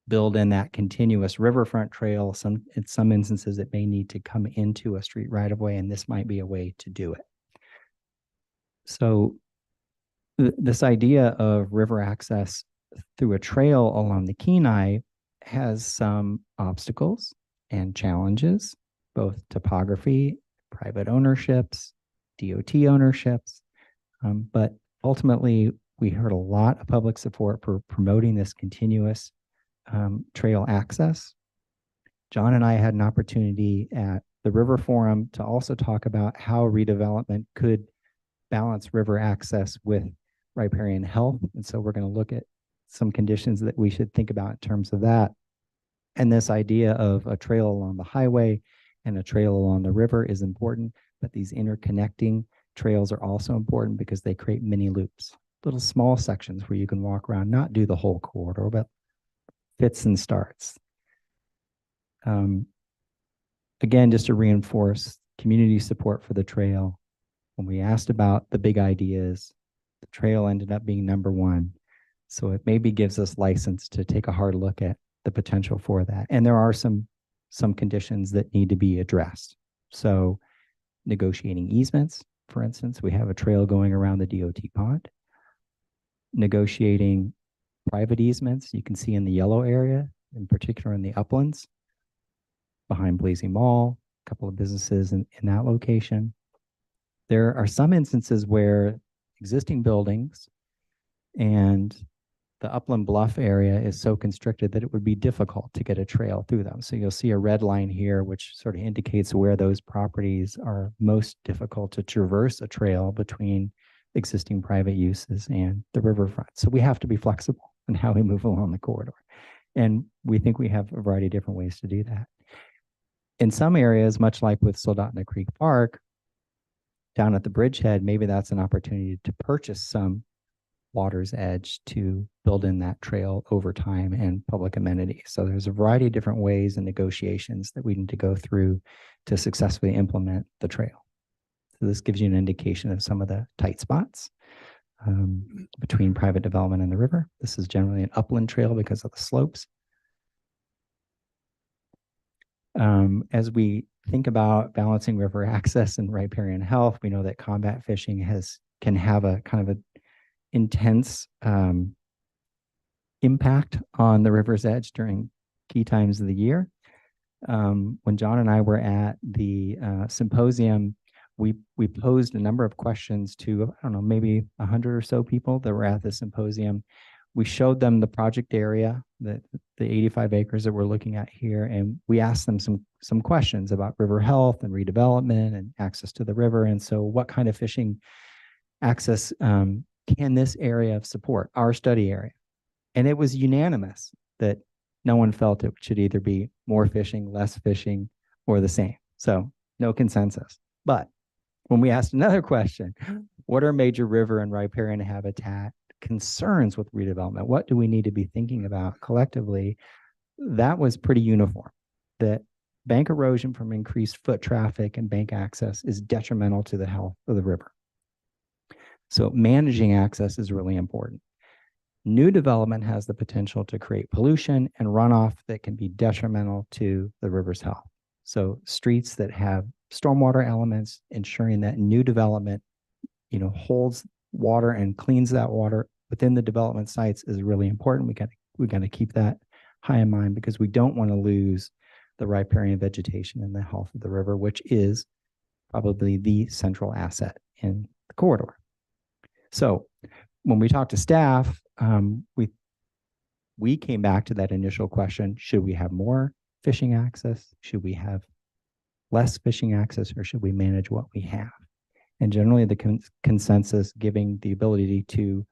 build in that continuous riverfront trail. In some instances, it may need to come into a street right of way, and this might be a way to do it. So this idea of river access through a trail along the Kenai has some obstacles and challenges, both topography, private ownerships, DOT ownerships. But ultimately, we heard a lot of public support for promoting this continuous trail access. John and I had an opportunity at the River Forum to also talk about how redevelopment could balance river access with riparian health. And so we're going to look at some conditions that we should think about in terms of that. And this idea of a trail along the highway and a trail along the river is important, but these interconnecting trails are also important because they create mini loops, little small sections where you can walk around, not do the whole corridor, but fits and starts. Again, just to reinforce community support for the trail. When we asked about the big ideas, the trail ended up being number one. So it maybe gives us license to take a hard look at the potential for that. And there are some conditions that need to be addressed. So negotiating easements, for instance, we have a trail going around the DOT pond. Negotiating private easements, you can see in the yellow area, in particular in the uplands, behind Blazing Mall, a couple of businesses in that location. There are some instances where existing buildings and the Upland Bluff area is so constricted that it would be difficult to get a trail through them. So you'll see a red line here, which sort of indicates where those properties are most difficult to traverse a trail between existing private uses and the riverfront. So we have to be flexible in how we move along the corridor. And we think we have a variety of different ways to do that. In some areas, much like with Soldotna Creek Park, down at the bridgehead, maybe that's an opportunity to purchase some water's edge to build in that trail over time and public amenities. So there's a variety of different ways and negotiations that we need to go through to successfully implement the trail. So this gives you an indication of some of the tight spots between private development and the river. This is generally an upland trail because of the slopes. As we think about balancing river access and riparian health, we know that combat fishing can have a kind of a intense impact on the river's edge during key times of the year. When John and I were at the symposium, we posed a number of questions to, I don't know, maybe 100 or so people that were at the symposium. We showed them the project area, the 85 acres that we're looking at here, and we asked them some questions about river health and redevelopment and access to the river. And so what kind of fishing access can this area support, our study area? And it was unanimous that no one felt it should either be more fishing, less fishing, or the same. So no consensus. But when we asked another question, what are major river and riparian habitat concerns with redevelopment? What do we need to be thinking about collectively? That was pretty uniform, that bank erosion from increased foot traffic and bank access is detrimental to the health of the river. So managing access is really important. New development has the potential to create pollution and runoff that can be detrimental to the river's health. So streets that have stormwater elements, ensuring that new development, holds water and cleans that water within the development sites is really important. We got to keep that high in mind because we don't want to lose the riparian vegetation and the health of the river, which is probably the central asset in the corridor. So when we talked to staff, we came back to that initial question: should we have more fishing access? Should we have less fishing access, or should we manage what we have? And generally, the consensus giving the ability to,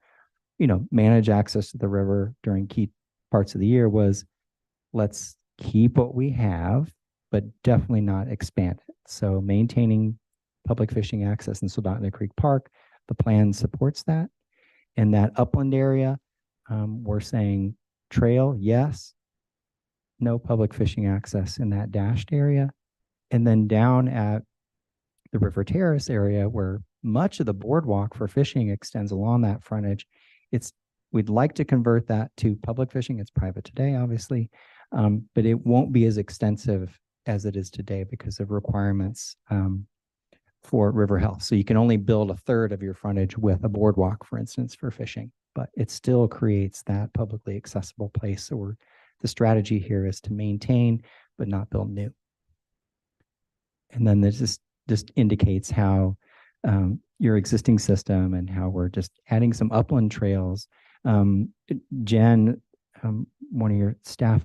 manage access to the river during key parts of the year was, let's keep what we have, but definitely not expand it. So maintaining public fishing access in Soldotna Creek Park, the plan supports that. In that upland area, we're saying trail, yes, no public fishing access in that dashed area. And then down at the River Terrace area, where much of the boardwalk for fishing extends along that frontage, we'd like to convert that to public fishing. It's private today, obviously, but it won't be as extensive as it is today because of requirements for river health. So you can only build a third of your frontage with a boardwalk, for instance, for fishing, but it still creates that publicly accessible place. So the strategy here is to maintain, but not build new. And then this just indicates how your existing system and how we're just adding some upland trails. Jen, one of your staff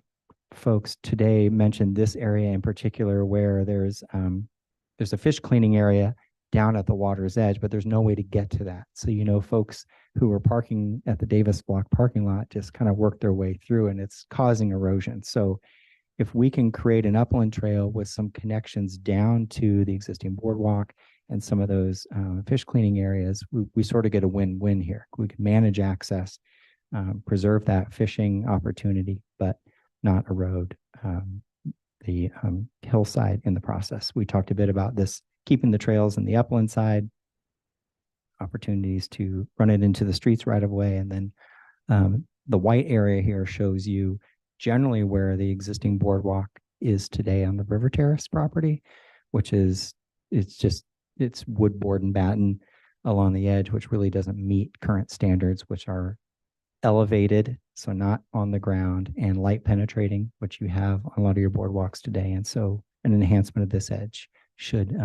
folks today mentioned this area in particular where there's a fish cleaning area down at the water's edge, but there's no way to get to that. So, folks who are parking at the Davis Block parking lot just kind of work their way through, and it's causing erosion. So if we can create an upland trail with some connections down to the existing boardwalk and some of those fish cleaning areas, we sort of get a win-win here. We can manage access, preserve that fishing opportunity, but not erode the hillside in the process. We talked a bit about this, keeping the trails in the upland side, opportunities to run it into the streets right away. And then the white area here shows you generally where the existing boardwalk is today on the River Terrace property, which is, it's wood, board, and batten along the edge, which really doesn't meet current standards, which are elevated, so not on the ground, and light penetrating, which you have on a lot of your boardwalks today. And so an enhancement of this edge should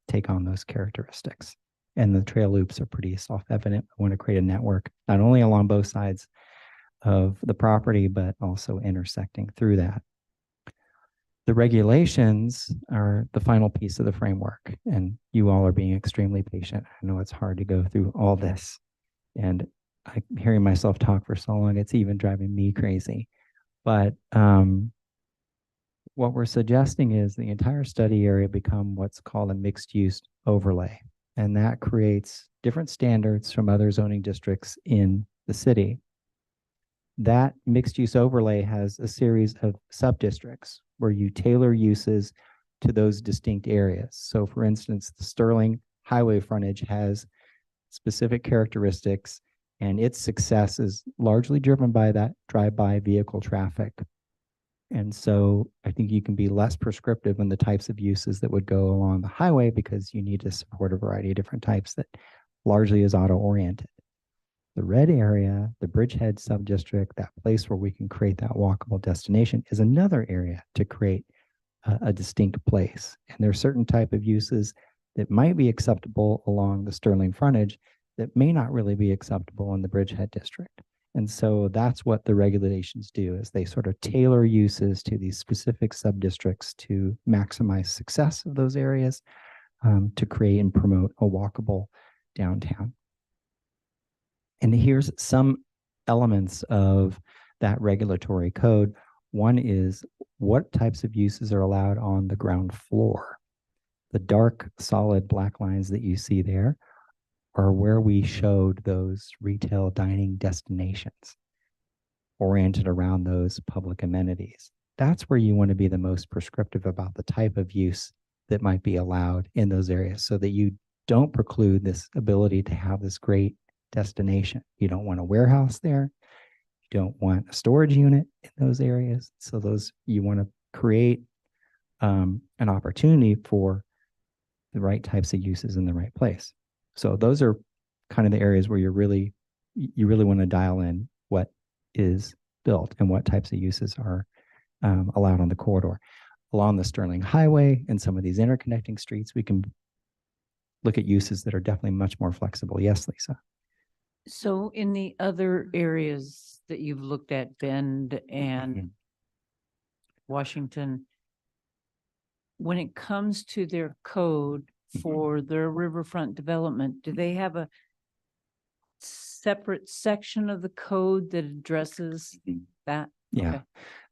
take on those characteristics. And the trail loops are pretty self-evident. We want to create a network, not only along both sides of the property, but also intersecting through that. The regulations are the final piece of the framework, and you all are being extremely patient. I know it's hard to go through all this, and I'm hearing myself talk for so long, it's even driving me crazy. But what we're suggesting is the entire study area become what's called a mixed-use overlay, and that creates different standards from other zoning districts in the city. That mixed-use overlay has a series of sub-districts where you tailor uses to those distinct areas. So for instance, the Sterling highway frontage has specific characteristics, and its success is largely driven by that drive-by vehicle traffic. And so I think you can be less prescriptive in the types of uses that would go along the highway because you need to support a variety of different types that largely is auto-oriented. The red area, the Bridgehead sub-district, that place where we can create that walkable destination, is another area to create a distinct place. And there are certain type of uses that might be acceptable along the Sterling frontage that may not really be acceptable in the Bridgehead district. And so that's what the regulations do, is they sort of tailor uses to these specific sub-districts to maximize success of those areas, to create and promote a walkable downtown. And here's some elements of that regulatory code. One is what types of uses are allowed on the ground floor. The dark, solid black lines that you see there are where we showed those retail dining destinations oriented around those public amenities. That's where you want to be the most prescriptive about the type of use that might be allowed in those areas, so that you don't preclude this ability to have this great destination. You don't want a warehouse there. You don't want a storage unit in those areas. So those, you want to create an opportunity for the right types of uses in the right place. So those are kind of the areas where you really want to dial in what is built and what types of uses are allowed on the corridor. Along the Sterling Highway and some of these interconnecting streets, we can look at uses that are definitely much more flexible. Yes, Lisa. So in the other areas that you've looked at, Bend and Washington, when it comes to their code for their riverfront development, do they have a separate section of the code that addresses that? Yeah.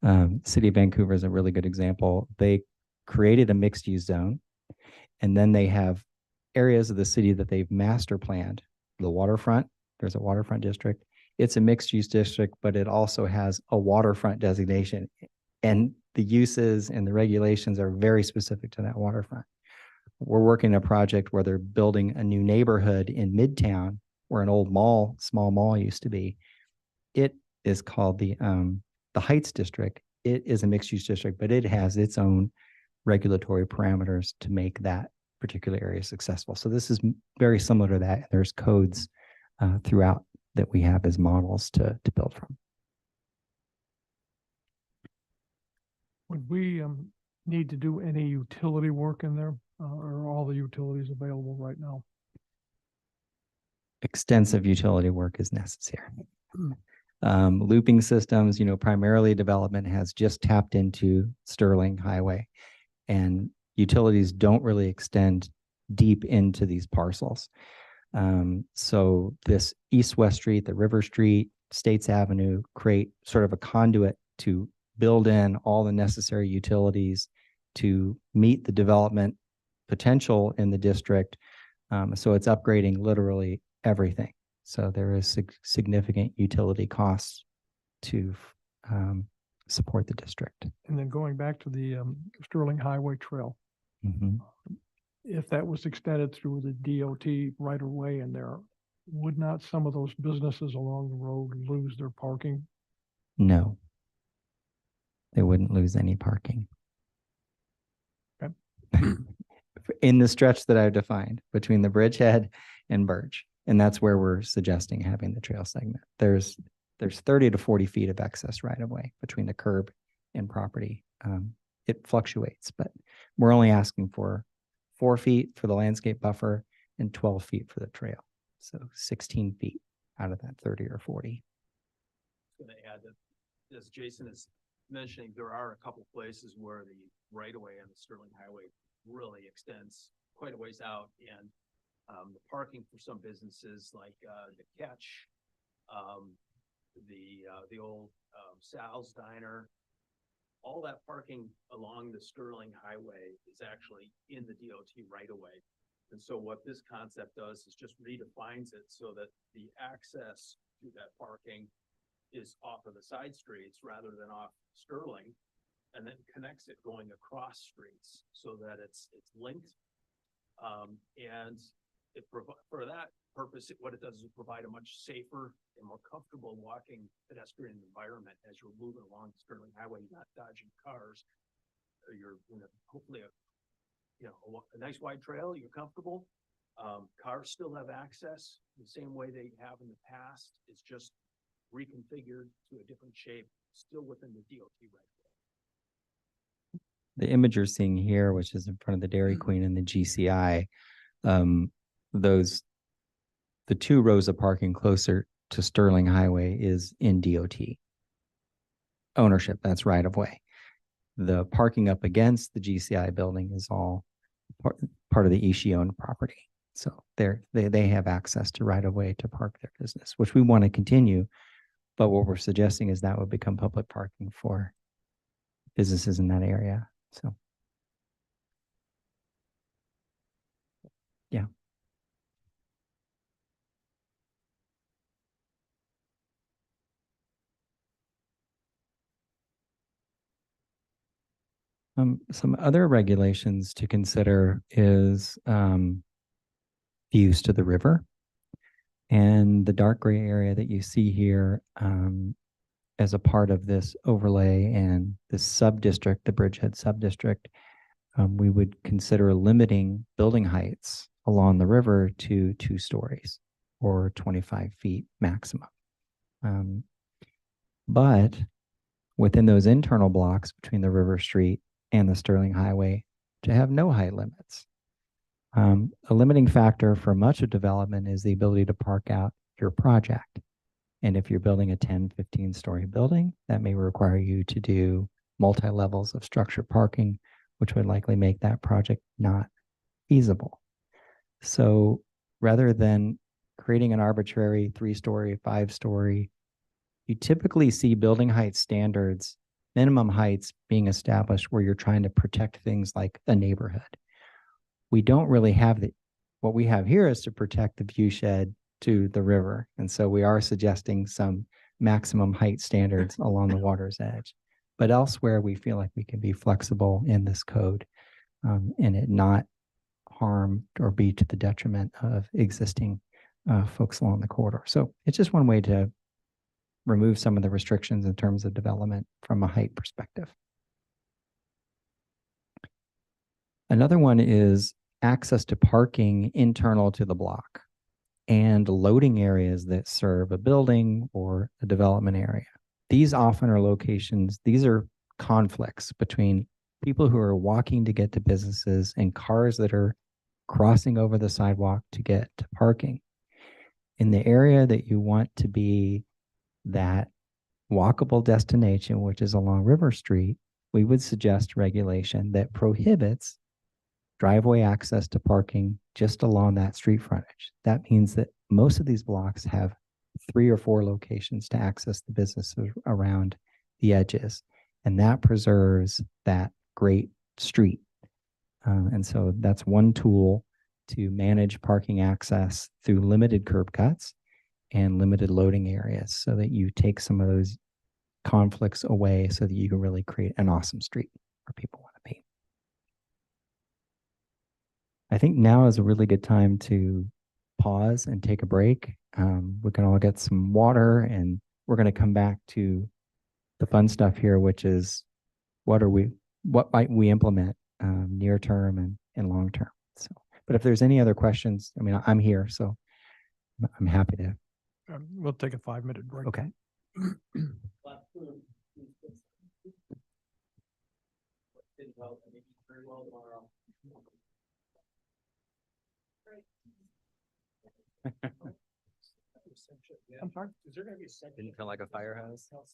Okay. City of Vancouver is a really good example. They created a mixed use zone, and then they have areas of the city that they've master planned. The waterfront, there's a waterfront district. It's a mixed use district, but it also has a waterfront designation. And the uses and the regulations are very specific to that waterfront. We're working a project where they're building a new neighborhood in Midtown where an old mall, small mall used to be. It is called the Heights District. It is a mixed use district, but it has its own regulatory parameters to make that particular area successful. So this is very similar to that. There's codes throughout that we have as models to build from. Would we need to do any utility work in there? Or are all the utilities available right now? Extensive utility work is necessary. Looping systems, primarily development has just tapped into Sterling Highway, and utilities don't really extend deep into these parcels. So this east-west street, the River Street, States Avenue create sort of a conduit to build in all the necessary utilities to meet the development potential in the district. So it's upgrading literally everything. So there is significant utility costs to support the district. And then going back to the Sterling Highway Trail, if that was extended through the DOT right away in there, would not some of those businesses along the road lose their parking? No, they wouldn't lose any parking. Okay. In the stretch that I've defined between the bridgehead and Birch. And that's where we're suggesting having the trail segment. There's 30 to 40 feet of excess right of way between the curb and property. It fluctuates, but we're only asking for 4 feet for the landscape buffer and 12 feet for the trail. So 16 feet out of that 30 or 40. I'm going to add that, as Jason is mentioning, there are a couple places where the right of way on the Sterling Highway really extends quite a ways out, and the parking for some businesses like the Catch, the old Sal's Diner, all that parking along the Sterling Highway is actually in the DOT right away. And so what this concept does is just redefines it so that the access to that parking is off of the side streets rather than off Sterling, and then connects it going across streets so that it's linked. And it for that purpose, what it does is provide a much safer and more comfortable walking pedestrian environment as you're moving along the Sterling Highway. You're not dodging cars. You're in hopefully a nice wide trail. You're comfortable. Cars still have access the same way they have in the past. It's just reconfigured to a different shape, still within the DOT right away. The image you're seeing here, which is in front of the Dairy Queen and the GCI, the 2 rows of parking closer to Sterling Highway is in DOT ownership. That's right of way. The parking up against the GCI building is all part of the Ishii owned property. So they have access to right of way to park their business, which we want to continue. But what we're suggesting is that would become public parking for businesses in that area. So, yeah. Some other regulations to consider is views to the river. And the dark gray area that you see here as a part of this overlay and this sub-district, the Bridgehead sub-district, we would consider limiting building heights along the river to 2 stories or 25 feet maximum. But within those internal blocks between the River Street and the Sterling Highway, to have no height limits. A limiting factor for much of development is the ability to park out your project. And if you're building a 10, 15-story building, that may require you to do multi-levels of structured parking, which would likely make that project not feasible. So rather than creating an arbitrary 3-story, 5-story, you typically see building height standards, minimum heights being established where you're trying to protect things like a neighborhood. We don't really have what we have here is to protect the view shed to the river. And so we are suggesting some maximum height standards along the water's edge. But elsewhere, we feel like we can be flexible in this code and it not harm or be to the detriment of existing folks along the corridor. So it's just one way to remove some of the restrictions in terms of development from a height perspective. Another one is access to parking internal to the block and loading areas that serve a building or a development area. These often are locations, these are conflicts between people who are walking to get to businesses and cars that are crossing over the sidewalk to get to parking. In the area that you want to be that walkable destination, which is along River Street, we would suggest regulation that prohibits driveway access to parking just along that street frontage. That means that most of these blocks have 3 or 4 locations to access the businesses around the edges, and that preserves that great street. And so that's one tool to manage parking access through limited curb cuts and limited loading areas so that you take some of those conflicts away so that you can really create an awesome street where people want to be. I think now is a really good time to pause and take a break. We can all get some water and we're going to come back to the fun stuff here, which is what might we implement near term and long term. So, but if there's any other questions, I mean, I'm here, so I'm happy to. We'll take a 5-minute break. Okay. I'm sorry. Is there gonna be a second? Didn't feel like a firehouse. Oh,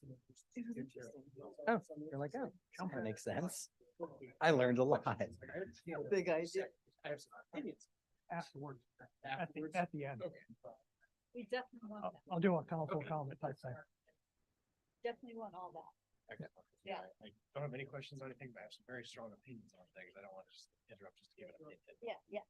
you're like, oh, that makes sense. I learned a lot. Big idea. I have some opinions. Afterwards, Afterwards? at the end. We definitely want that. I'll do a council comment type thing. Definitely want all that. Okay. Yeah. I don't have any questions or anything, but I have some very strong opinions on things. I don't want to just interrupt just to give it an opinion. Yeah.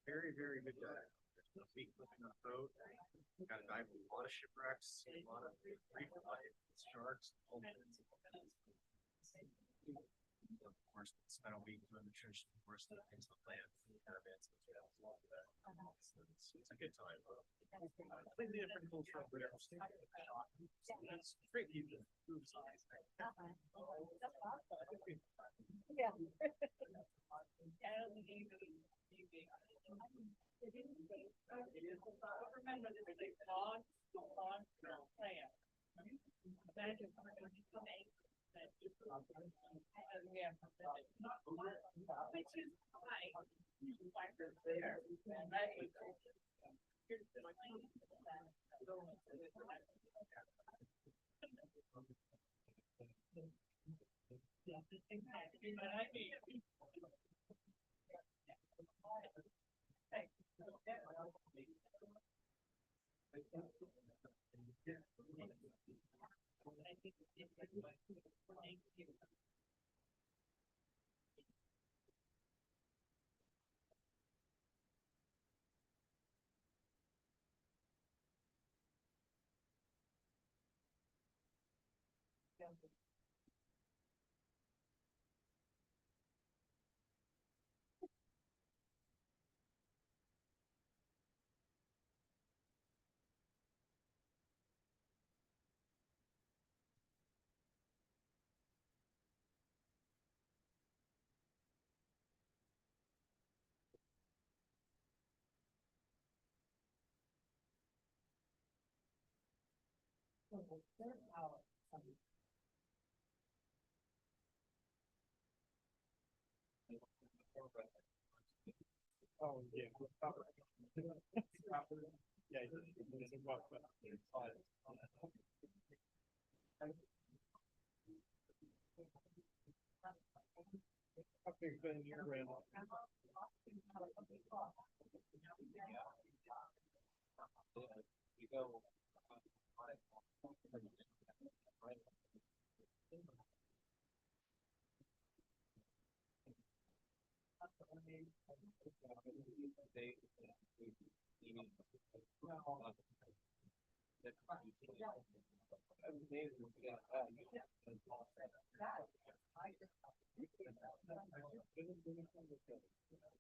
Very, very good guy. There's no feet flipping on the boat. Got a dive with a lot of shipwrecks, a lot of reef life, sharks. Of course, spent a week doing the church, of course, the things with land. Kind of answers that. It's a good time. Completely different culture. It's great people. Yeah. Remember, this is a long plan. Which is fine. Oh, yeah.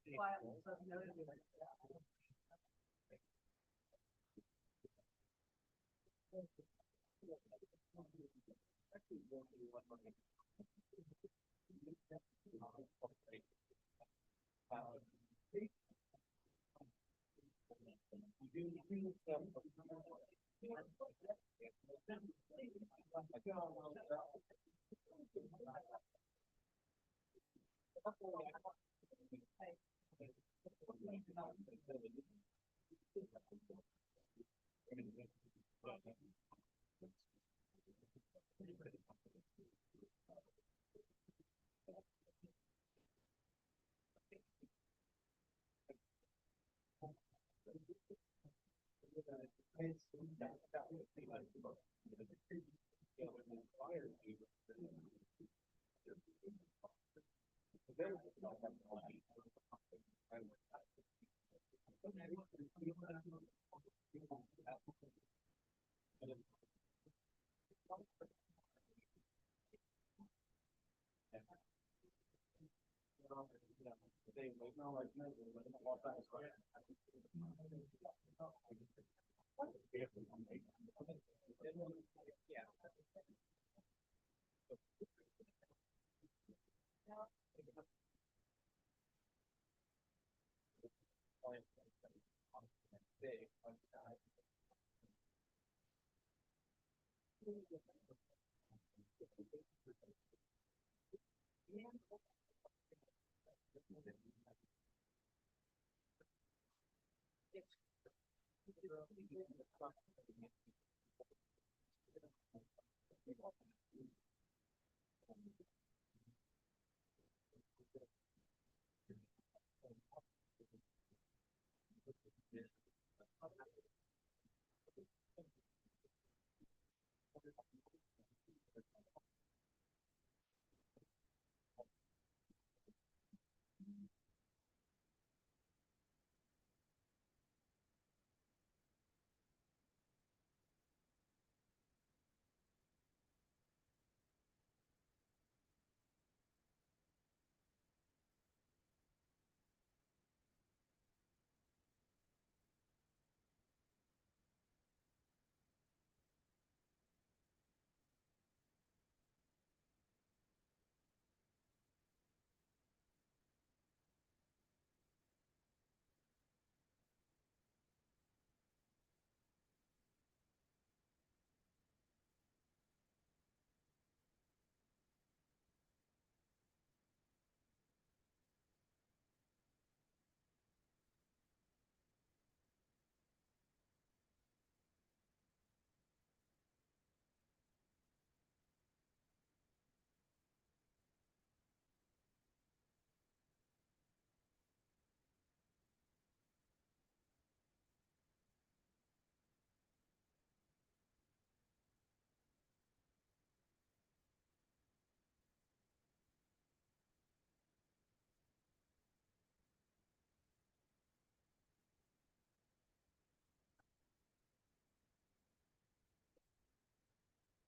Yeah.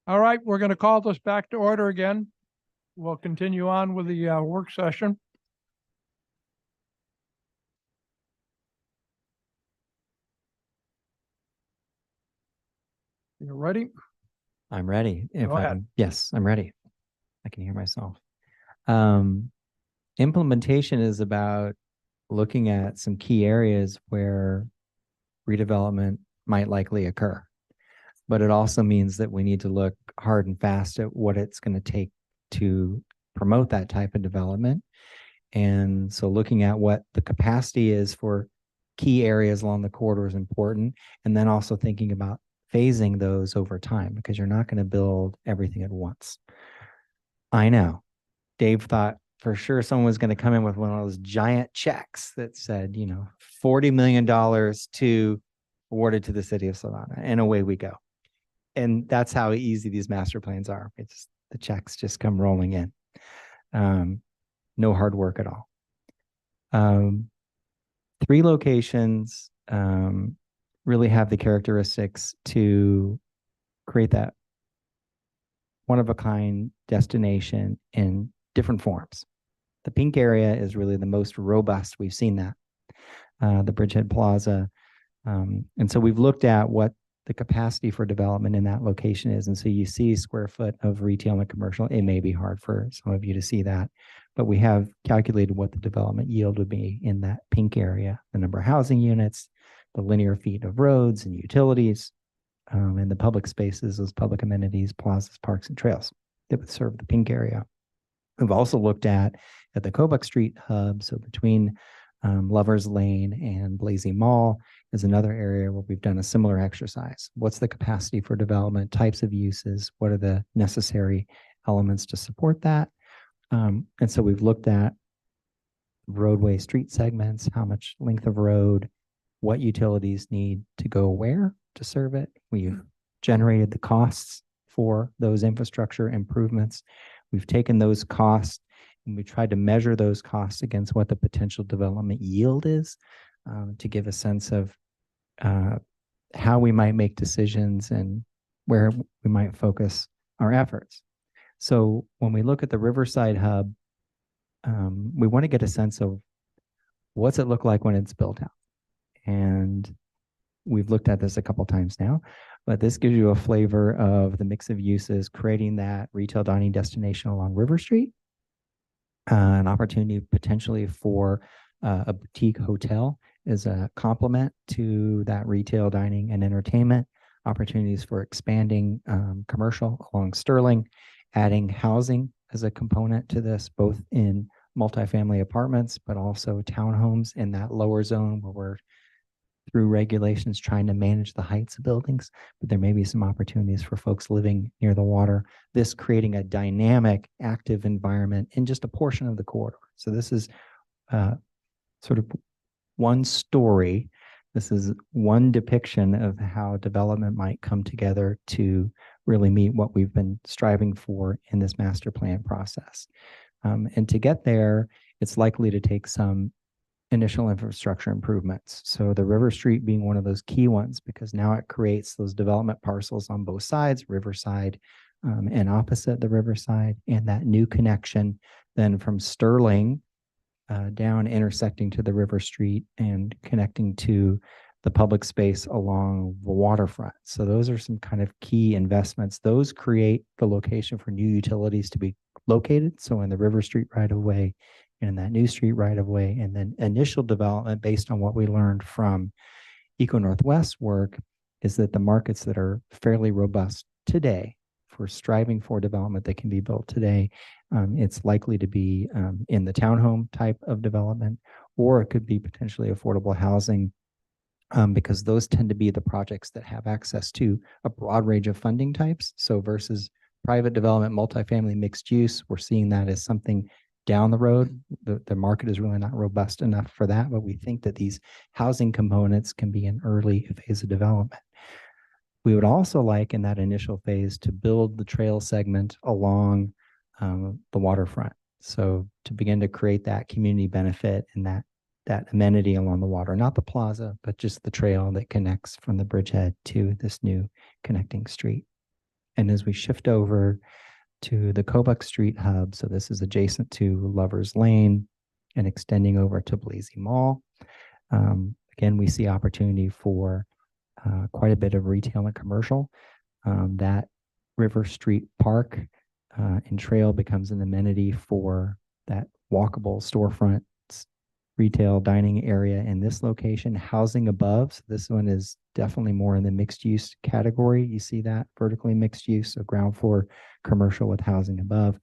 All right, we're going to call this back to order again. We'll continue on with the work session. You ready? I'm ready. If Go ahead. yes, I'm ready. I can hear myself. Implementation is about looking at some key areas where redevelopment might likely occur. But it also means that we need to look hard and fast at what it's going to take to promote that type of development. And so looking at what the capacity is for key areas along the corridor is important. And then also thinking about phasing those over time, because you're not going to build everything at once. I know Dave thought for sure someone was going to come in with one of those giant checks that said, you know, $40 million to awarded to the city of Savannah, and away we go. And that's how easy these master plans are. It's the checks just come rolling in. No hard work at all. 3 locations really have the characteristics to create that one-of-a-kind destination in different forms. The pink area is really the most robust. We've seen that. The Bridgehead Plaza. And so we've looked at what the capacity for development in that location is. And so you see square foot of retail and commercial. It may be hard for some of you to see that, but we have calculated what the development yield would be in that pink area, the number of housing units, the linear feet of roads and utilities, and the public spaces, those public amenities, plazas, parks, and trails that would serve the pink area. We've also looked at the Kobuk Street hub, so between Lovers Lane and Blasey Mall is another area where we've done a similar exercise. What's the capacity for development, types of uses, what are the necessary elements to support that? And so we've looked at roadway street segments, how much length of road, what utilities need to go where to serve it. We've generated the costs for those infrastructure improvements. We've taken those costs and we tried to measure those costs against what the potential development yield is, to give a sense of how we might make decisions and where we might focus our efforts. So when we look at the Riverside Hub, we want to get a sense of what's it look like when it's built out. And we've looked at this a couple times now, but this gives you a flavor of the mix of uses, creating that retail dining destination along River Street, an opportunity potentially for a boutique hotel as a complement to that retail dining and entertainment, opportunities for expanding commercial along Sterling, adding housing as a component to this, both in multifamily apartments, but also townhomes in that lower zone where we're through regulations trying to manage the heights of buildings, but there may be some opportunities for folks living near the water, this creating a dynamic, active environment in just a portion of the corridor. So this is sort of one story. This is one depiction of how development might come together to really meet what we've been striving for in this master plan process. And to get there, it's likely to take some initial infrastructure improvements. So the River Street being one of those key ones, because now it creates those development parcels on both sides, Riverside and opposite the Riverside, and that new connection then from Sterling down intersecting to the River Street and connecting to the public space along the waterfront. So those are some kind of key investments. Those create the location for new utilities to be located. So in the River Street right of way, and that new street right of way, and then initial development based on what we learned from Eco Northwest work is that the markets that are fairly robust today for striving for development that can be built today, it's likely to be in the townhome type of development, or it could be potentially affordable housing, because those tend to be the projects that have access to a broad range of funding types. So versus private development, multifamily, mixed use, we're seeing that as something down the road. The market is really not robust enough for that, but we think that these housing components can be an early phase of development. We would also like in that initial phase to build the trail segment along the waterfront. So to begin to create that community benefit and that amenity along the water, not the plaza, but just the trail that connects from the bridgehead to this new connecting street. And as we shift over to the Kobuk Street hub, so this is adjacent to Lover's Lane and extending over to Blasey Mall. Again, we see opportunity for quite a bit of retail and commercial. That River Street Park and trail becomes an amenity for that walkable storefront retail dining area in this location. Housing above, so this one is definitely more in the mixed use category. You see that vertically mixed use, so ground floor commercial with housing above,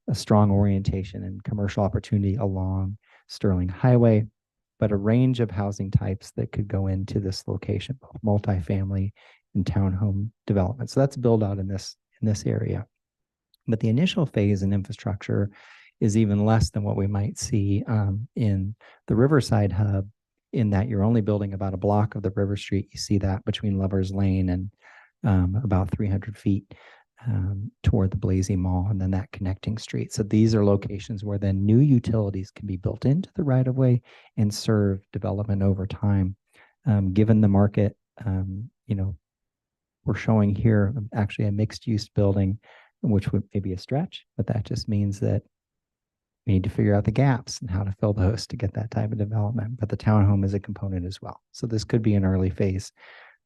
a strong orientation and commercial opportunity along Sterling Highway, but a range of housing types that could go into this location, both multifamily and townhome development. So that's build out in this area. But the initial phase in infrastructure is even less than what we might see in the Riverside hub, in that you're only building about a block of the River Street. You see that between Lover's Lane and about 300 feet toward the Blasey Mall, and then that connecting street. So these are locations where then new utilities can be built into the right of way and serve development over time. Given the market, we're showing here actually a mixed use building, which would maybe a stretch, but that just means that we need to figure out the gaps and how to fill those to get that type of development. But the townhome is a component as well. So this could be an early phase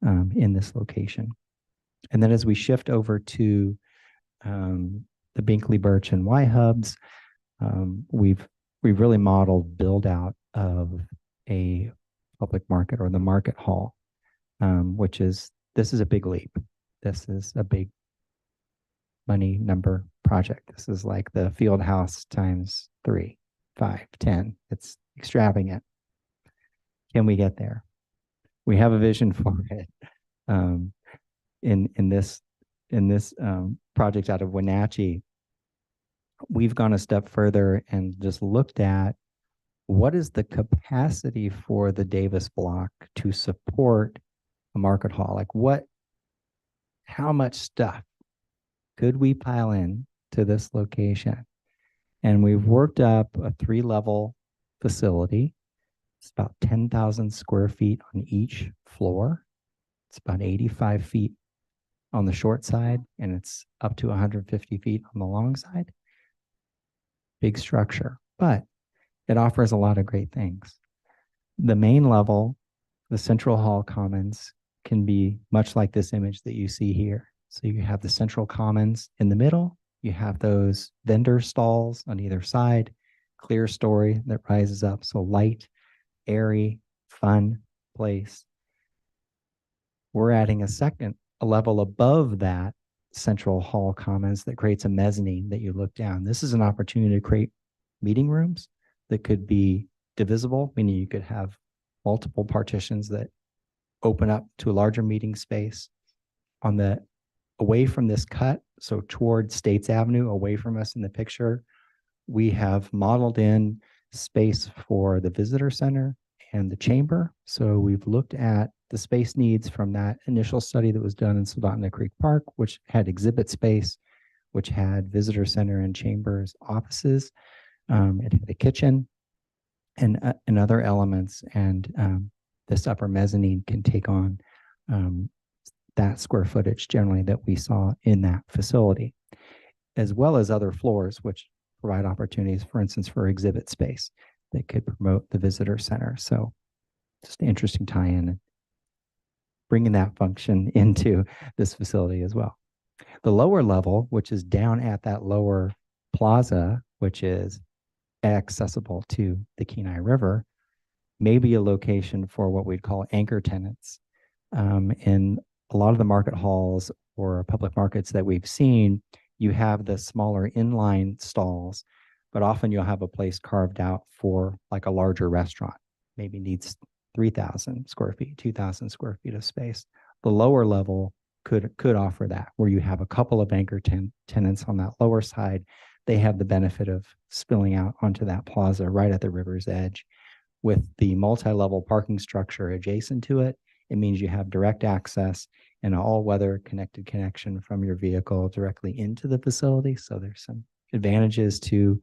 in this location. And then as we shift over to the Binkley, Birch, and Y hubs, we've really modeled build out of a public market or the market hall, this is a big leap. This is a big money number project. This is like the field house times 3, 5, 10. It's extravagant. Can we get there? We have a vision for it. In this project out of Wenatchee, we've gone a step further and just looked at what is the capacity for the Davis block to support a market hall. Like how much stuff could we pile in to this location? And we've worked up a 3-level facility. It's about 10,000 square feet on each floor. It's about 85 feet on the short side, and it's up to 150 feet on the long side. Big structure, but it offers a lot of great things. The main level, the Central Hall Commons, can be much like this image that you see here. So you have the Central Commons in the middle, you have those vendor stalls on either side, clear story that rises up. So light, airy, fun place. We're adding a level above that Central Hall Commons that creates a mezzanine that you look down. This is an opportunity to create meeting rooms that could be divisible, meaning you could have multiple partitions that open up to a larger meeting space. Away from this cut, so toward States Avenue, away from us in the picture, we have modeled in space for the visitor center and the chamber. So we've looked at the space needs from that initial study that was done in Soldotna Creek Park, which had exhibit space, which had visitor center and chambers offices. It had a kitchen and other elements. And this upper mezzanine can take on that square footage generally that we saw in that facility, as well as other floors, which provide opportunities, for instance, for exhibit space that could promote the visitor center. So just an interesting tie-in and bringing that function into this facility as well. The lower level, which is down at that lower plaza, which is accessible to the Kenai River, may be a location for what we'd call anchor tenants. In a lot of the market halls or public markets that we've seen, you have the smaller inline stalls, but often you'll have a place carved out for like a larger restaurant, maybe needs 3,000 square feet, 2,000 square feet of space. The lower level could offer that, where you have a couple of anchor tenants on that lower side. They have the benefit of spilling out onto that plaza right at the river's edge. With the multi-level parking structure adjacent to it, it means you have direct access and an all-weather connected connection from your vehicle directly into the facility. So there's some advantages to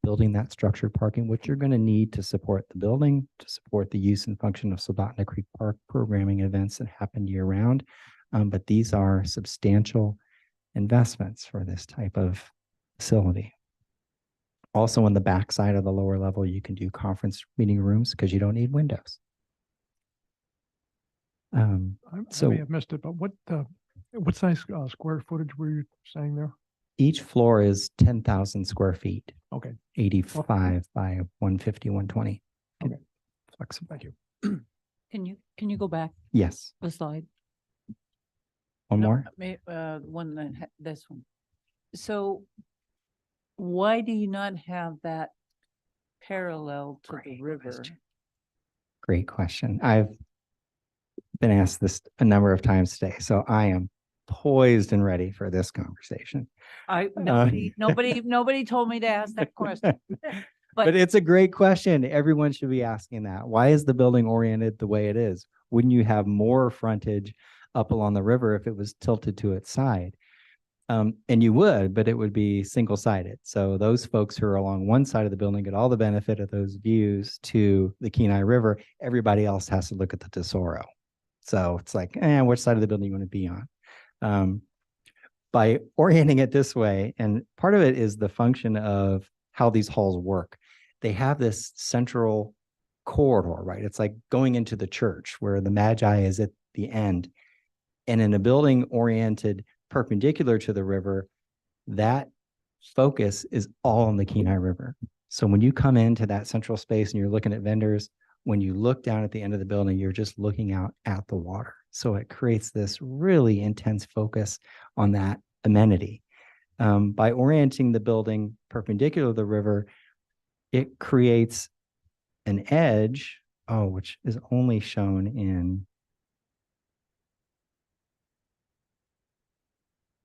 building that structured parking, which you're going to need to support the building, to support the use and function of Soldotna Creek Park programming events that happen year-round. But these are substantial investments for this type of facility. Also, on the back side of the lower level, you can do conference meeting rooms because you don't need windows. I So- may have missed it, but what size square footage were you saying there? Each floor is 10,000 square feet, Okay, 85 by 150, 120. Okay. Flexible. thank you. Can you go back Yes. the slide? One No, more? one that, this one. So why do you not have that parallel to the Great river? question. Great question. I've been asked this a number of times today, so I am poised and ready for this conversation. Nobody told me to ask that question. But it's a great question. Everyone should be asking that. Why is the building oriented the way it is? Wouldn't you have more frontage up along the river if it was tilted to its side? And you would, but it would be single-sided. So those folks who are along one side of the building get all the benefit of those views to the Kenai River. Everybody else has to look at the Tesoro. So it's like, which side of the building you want to be on? By orienting it this way, and part of it is the function of how these halls work. They have this central corridor, right? It's like going into the church where the Magi is at the end. And in a building oriented perpendicular to the river, that focus is all on the Kenai River. So when you come into that central space and you're looking at vendors, when you look down at the end of the building, you're just looking out at the water. So it creates this really intense focus on that amenity. By orienting the building perpendicular to the river, it creates an edge, which is only shown in,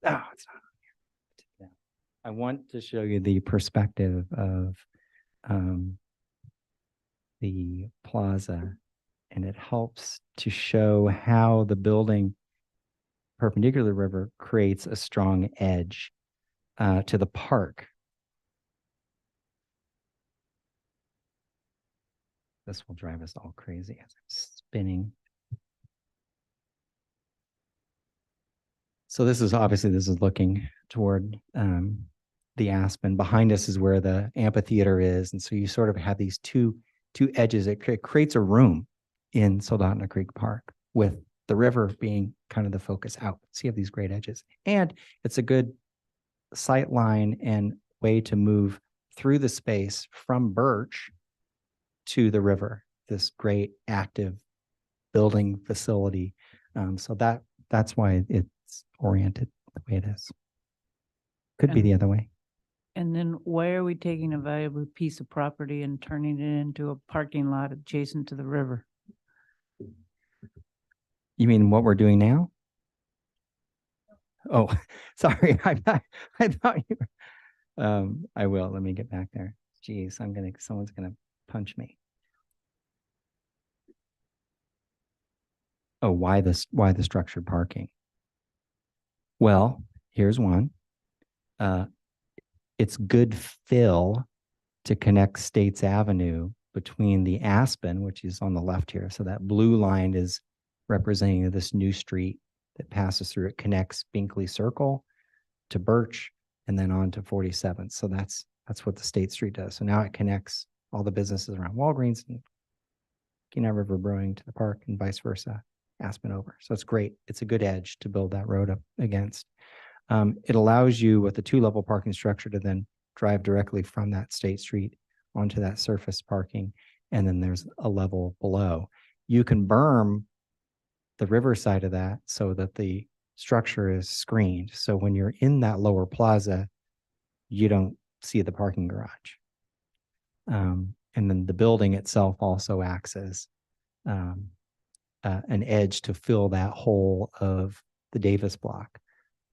it's not on here. I want to show you the perspective of the plaza, and it helps to show how the building perpendicular to the river creates a strong edge to the park. This will drive us all crazy as I'm spinning. So this is looking toward the Aspen. Behind us is where the amphitheater is. And so you sort of have these two edges. It creates a room in Soldotna Creek Park with the river being kind of the focus out. So you have these great edges. And it's a good sight line and way to move through the space from Birch to the river, this great active building facility. So that's why it's oriented the way it is. Could be the other way. And then why are we taking a valuable piece of property and turning it into a parking lot adjacent to the river? You mean what we're doing now? Oh, sorry. I thought you were, I will. Let me get back there. Geez, someone's gonna punch me. Oh, why the structured parking? Well, here's one. It's good fill to connect States Avenue between the Aspen, which is on the left here. So that blue line is representing this new street that passes through. It connects Binkley Circle to Birch and then on to 47th. So that's what the State Street does. So now it connects all the businesses around Walgreens and Kenai River Brewing to the park and vice versa, Aspen over. So it's great. It's a good edge to build that road up against. It allows you with the 2-level parking structure to then drive directly from that State Street onto that surface parking. And then there's a level below. You can berm the river side of that so that the structure is screened. So when you're in that lower plaza, you don't see the parking garage. And then the building itself also acts as an edge to fill that hole of the Davis block.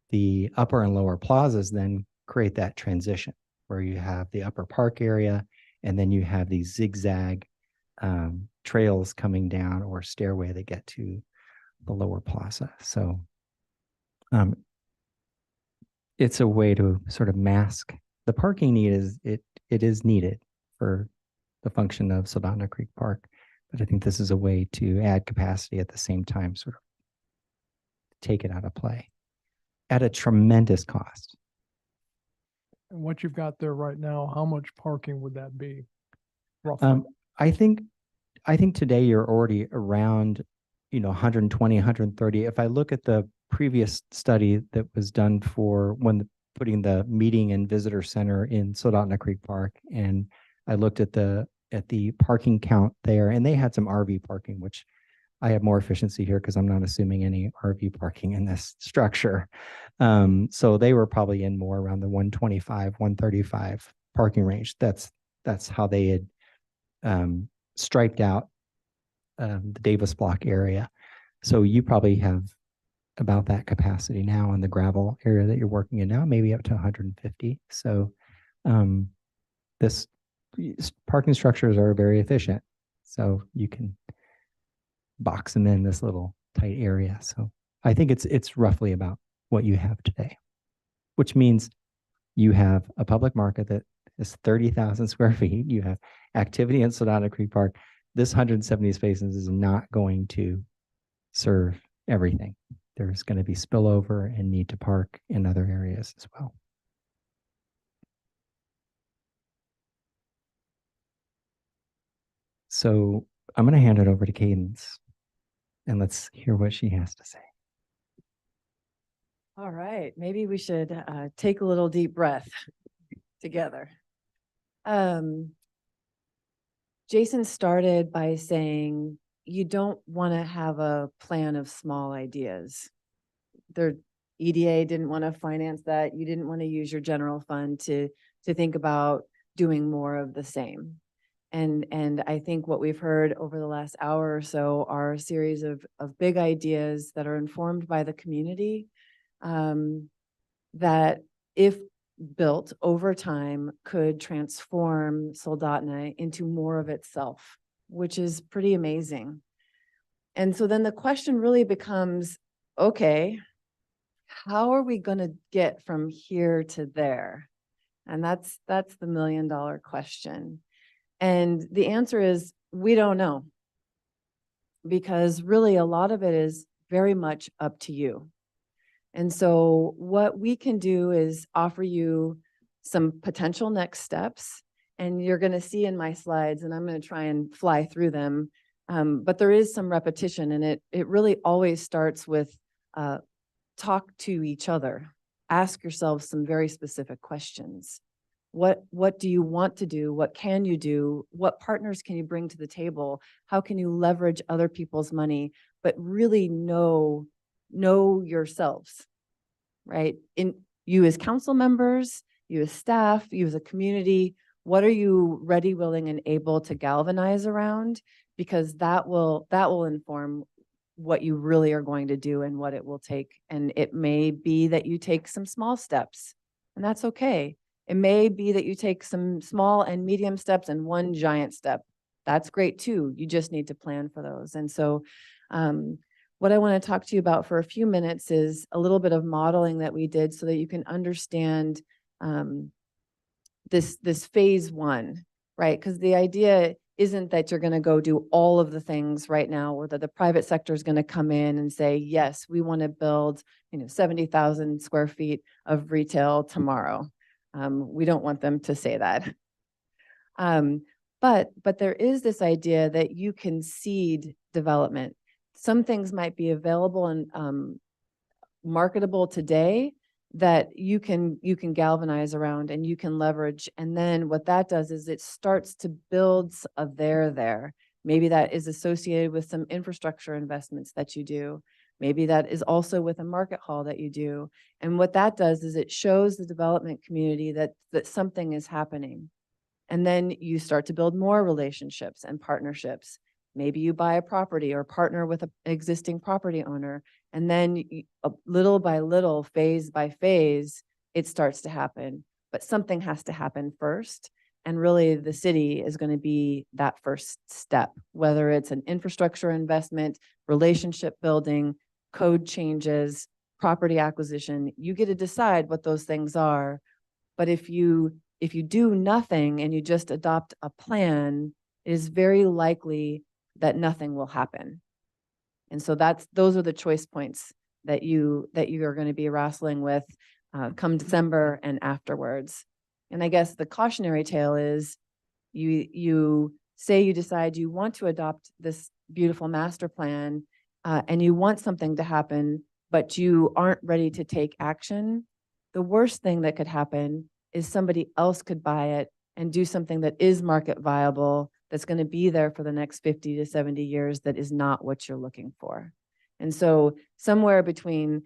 The upper and lower plazas then create that transition where you have the upper park area and then you have these zigzag trails coming down or stairway that get to the lower plaza. So it's a way to sort of mask the parking need. It is needed for the function of Soldotna Creek Park, but I think this is a way to add capacity at the same time, sort of take it out of play at a tremendous cost. And what you've got there right now, how much parking would that be? Roughly? I think today you're already around, 120, 130. If I look at the previous study that was done for putting the meeting and visitor center in Soldotna Creek Park, and I looked at the parking count there, and they had some RV parking, which I have more efficiency here because I'm not assuming any RV parking in this structure. So they were probably in more around the 125, 135 parking range. That's how they had striped out the Davis Block area. So you probably have about that capacity now in the gravel area that you're working in now, maybe up to 150. So these parking structures are very efficient. So you can box them in this little tight area. So I think it's roughly about what you have today, which means you have a public market that is 30,000 square feet. You have activity in Soldotna Creek Park. This 170 spaces is not going to serve everything. There's going to be spillover and need to park in other areas as well. So I'm going to hand it over to Cadence and let's hear what she has to say. All right, maybe we should take a little deep breath together. Jason started by saying you don't want to have a plan of small ideas. Their EDA didn't want to finance that. You didn't want to use your general fund to think about doing more of the same. And I think what we've heard over the last hour or so are a series of big ideas that are informed by the community, that if built over time could transform Soldotna into more of itself, which is pretty amazing. And so then the question really becomes, okay, how are we going to get from here to there? And that's the $1 million question. And the answer is, we don't know, because really a lot of it is very much up to you. And so what we can do is offer you some potential next steps, and you're going to see in my slides, and I'm going to try and fly through them. But there is some repetition, and it really always starts with talk to each other. Ask yourselves some very specific questions. What do you want to do? What can you do? What partners can you bring to the table? How can you leverage other people's money, but really know yourselves, right? In you as council members, you as staff, you as a community, what are you ready, willing, and able to galvanize around? Because that will inform what you really are going to do and what it will take. And it may be that you take some small steps, and that's okay. It may be that you take some small and medium steps and one giant step. That's great too. You just need to plan for those. And so what I want to talk to you about for a few minutes is a little bit of modeling that we did so that you can understand this phase one, right? Because the idea isn't that you're going to go do all of the things right now, or that the private sector is going to come in and say, yes, we want to build 70,000 square feet of retail tomorrow. We don't want them to say that. But there is this idea that you can seed development. Some things might be available and marketable today that you can galvanize around and you can leverage. And then what that does is it starts to build a there. Maybe that is associated with some infrastructure investments that you do. Maybe that is also with a market hall that you do. And what that does is it shows the development community that something is happening. And then you start to build more relationships and partnerships. Maybe you buy a property or partner with an existing property owner. And then little by little, phase by phase, it starts to happen. But something has to happen first. And really the city is going to be that first step, whether it's an infrastructure investment, relationship building, code changes, property acquisition. You get to decide what those things are. But if you do nothing and you just adopt a plan, it is very likely that nothing will happen. And so those are the choice points that you are going to be wrestling with come December and afterwards. And I guess the cautionary tale is you say you decide you want to adopt this beautiful master plan and you want something to happen, but you aren't ready to take action. The worst thing that could happen is somebody else could buy it and do something that is market viable, that's going to be there for the next 50 to 70 years, that is not what you're looking for. And so somewhere between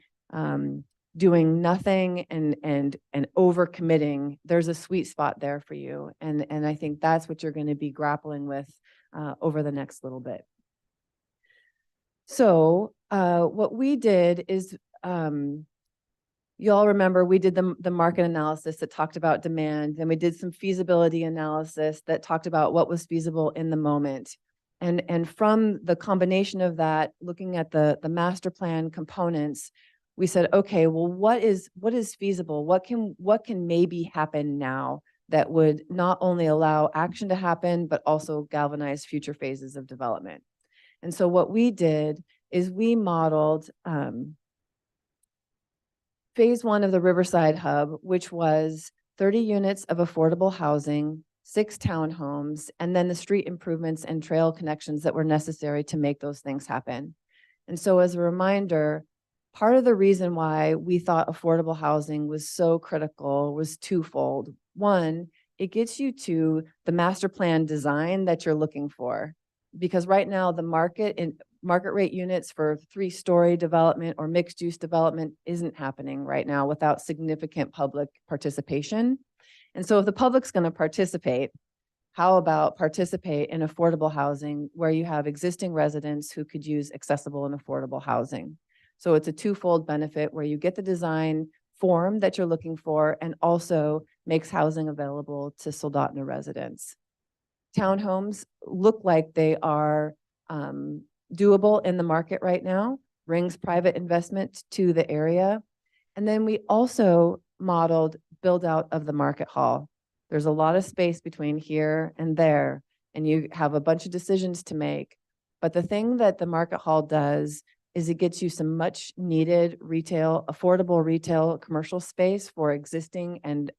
doing nothing and over committing, there's a sweet spot there for you. And I think that's what you're going to be grappling with over the next little bit. So what we did is, you all remember we did the market analysis that talked about demand, and we did some feasibility analysis that talked about what was feasible in the moment. And from the combination of that, looking at the master plan components, we said, okay, well, what is feasible? What can maybe happen now that would not only allow action to happen, but also galvanize future phases of development? And so what we did is we modeled phase 1 of the Riverside Hub, which was 30 units of affordable housing, 6 townhomes, and then the street improvements and trail connections that were necessary to make those things happen. And so as a reminder, part of the reason why we thought affordable housing was so critical was twofold. One, it gets you to the master plan design that you're looking for. Because right now the market rate units for 3-story development or mixed use development isn't happening right now without significant public participation. And so if the public's going to participate, how about participate in affordable housing where you have existing residents who could use accessible and affordable housing? So it's a twofold benefit where you get the design form that you're looking for and also makes housing available to Soldotna residents. Townhomes look like they are doable in the market right now, brings private investment to the area. And then we also modeled build out of the market hall. There's a lot of space between here and there, and you have a bunch of decisions to make. But the thing that the market hall does is it gets you some much needed retail, affordable retail commercial space for existing and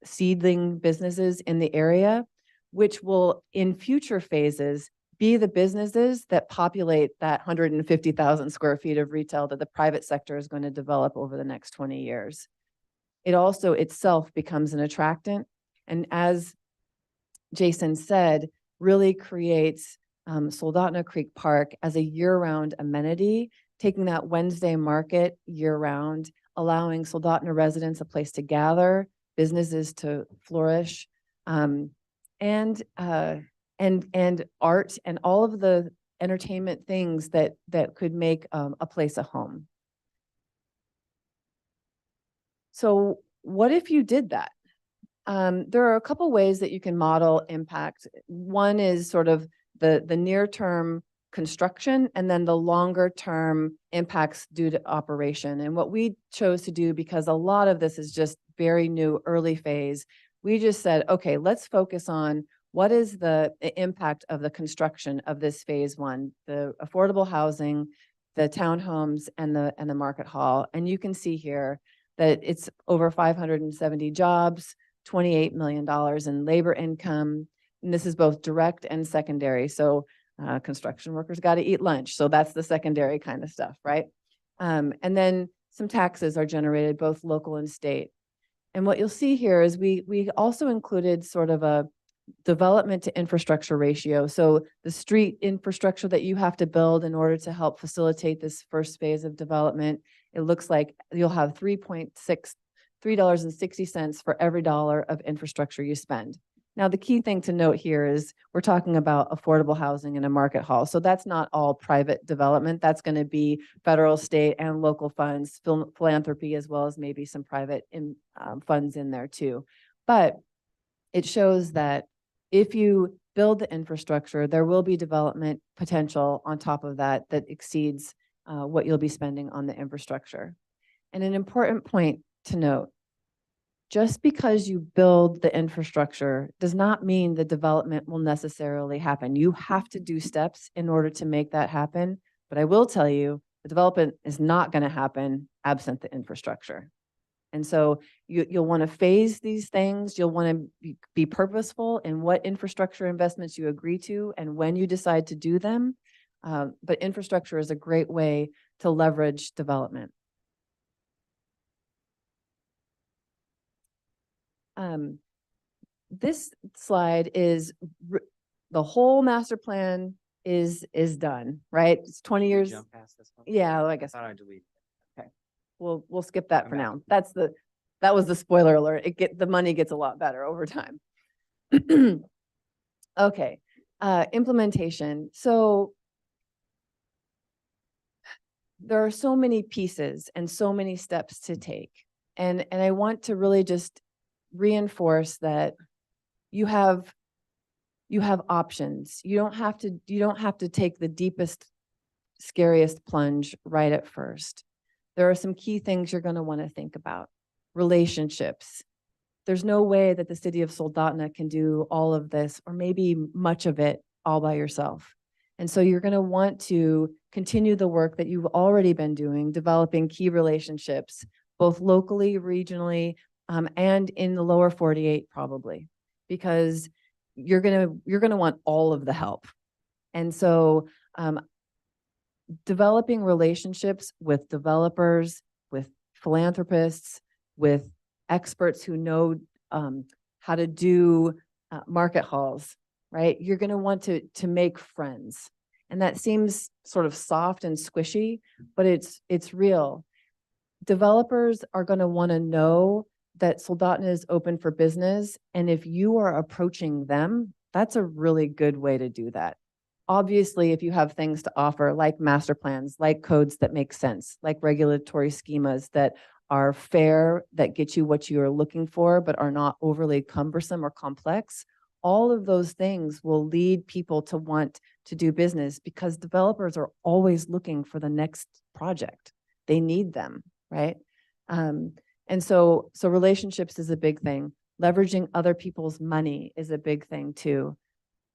seedling businesses in the area, which will in future phases be the businesses that populate that 150,000 square feet of retail that the private sector is going to develop over the next 20 years. It also itself becomes an attractant. And as Jason said, really creates Soldotna Creek Park as a year-round amenity, taking that Wednesday market year-round, allowing Soldotna residents a place to gather, businesses to flourish, and art and all of the entertainment things that could make a place a home. So what if you did that? There are a couple ways that you can model impact. One is sort of the near-term construction and then the longer-term impacts due to operation. And what we chose to do, because a lot of this is just very new early phase, we just said, okay, let's focus on what is the impact of the construction of this phase 1, the affordable housing, the townhomes, and the market hall. And you can see here that it's over 570 jobs, $28 million in labor income. And this is both direct and secondary. So construction workers got to eat lunch. So that's the secondary kind of stuff, right? And then some taxes are generated, both local and state. And what you'll see here is we also included sort of a development to infrastructure ratio. So the street infrastructure that you have to build in order to help facilitate this first phase of development, it looks like you'll have $3.60 for every dollar of infrastructure you spend. Now, the key thing to note here is we're talking about affordable housing in a market hall. So that's not all private development. That's going to be federal, state, and local funds, philanthropy, as well as maybe some private funds in there too. But it shows that if you build the infrastructure, there will be development potential on top of that that exceeds what you'll be spending on the infrastructure. And an important point to note, just because you build the infrastructure does not mean the development will necessarily happen. You have to do steps in order to make that happen. But I will tell you, The development is not going to happen absent the infrastructure. And so you'll want to phase these things. You'll want to be purposeful in what infrastructure investments you agree to and when you decide to do them. But infrastructure is a great way to leverage development. This slide is the whole master plan is done, right? It's 20 years. Jump past this one? Yeah, I guess. Thought I deleted. We'll skip that I'm for back. now. That was the spoiler alert. The money gets a lot better over time. Okay, implementation. So there are so many pieces and so many steps to take. And I want to really just reinforce that you have options. You don't have to take the deepest, scariest plunge right at first. There are some key things you're going to want to think about. Relationships. There's no way that the city of Soldotna can do all of this, or maybe much of it, all by yourself. And so you're going to want to continue the work that you've already been doing, developing key relationships, both locally, regionally, and in the lower 48 probably, because you're going to want all of the help. And so developing relationships with developers, with philanthropists, with experts who know how to do market halls, right? You're going to want to make friends. And that seems sort of soft and squishy, but it's real. Developers are going to want to know that Soldotna is open for business. And if you are approaching them, that's a really good way to do that. Obviously, if you have things to offer, like master plans, like codes that make sense, like regulatory schemas that are fair, that get you what you are looking for, but are not overly cumbersome or complex, all of those things will lead people to want to do business, because developers are always looking for the next project. They need them, right? And so relationships is a big thing. Leveraging other people's money is a big thing too.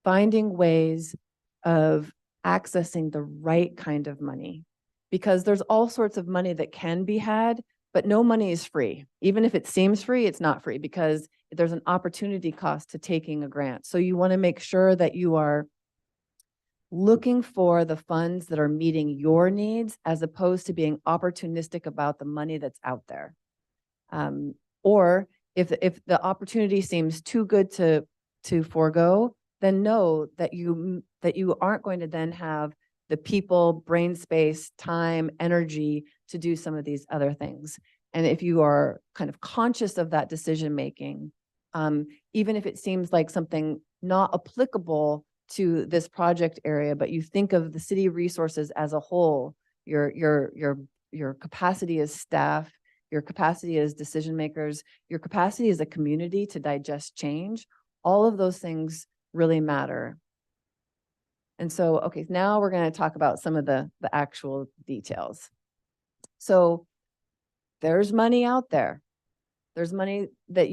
Finding ways of accessing the right kind of money, because there's all sorts of money that can be had, but no money is free. Even if it seems free, it's not free, because there's an opportunity cost to taking a grant. So you want to make sure that you are looking for the funds that are meeting your needs, as opposed to being opportunistic about the money that's out there. Or if the opportunity seems too good to forego, then know that you aren't going to then have the people, brain space, time, energy to do some of these other things. And if you are kind of conscious of that decision making, even if it seems like something not applicable to this project area, but you think of the city resources as a whole, your capacity as staff, your capacity as decision makers, your capacity as a community to digest change, all of those things really matter. And so, okay, now we're going to talk about some of the actual details. So there's money out there. There's money that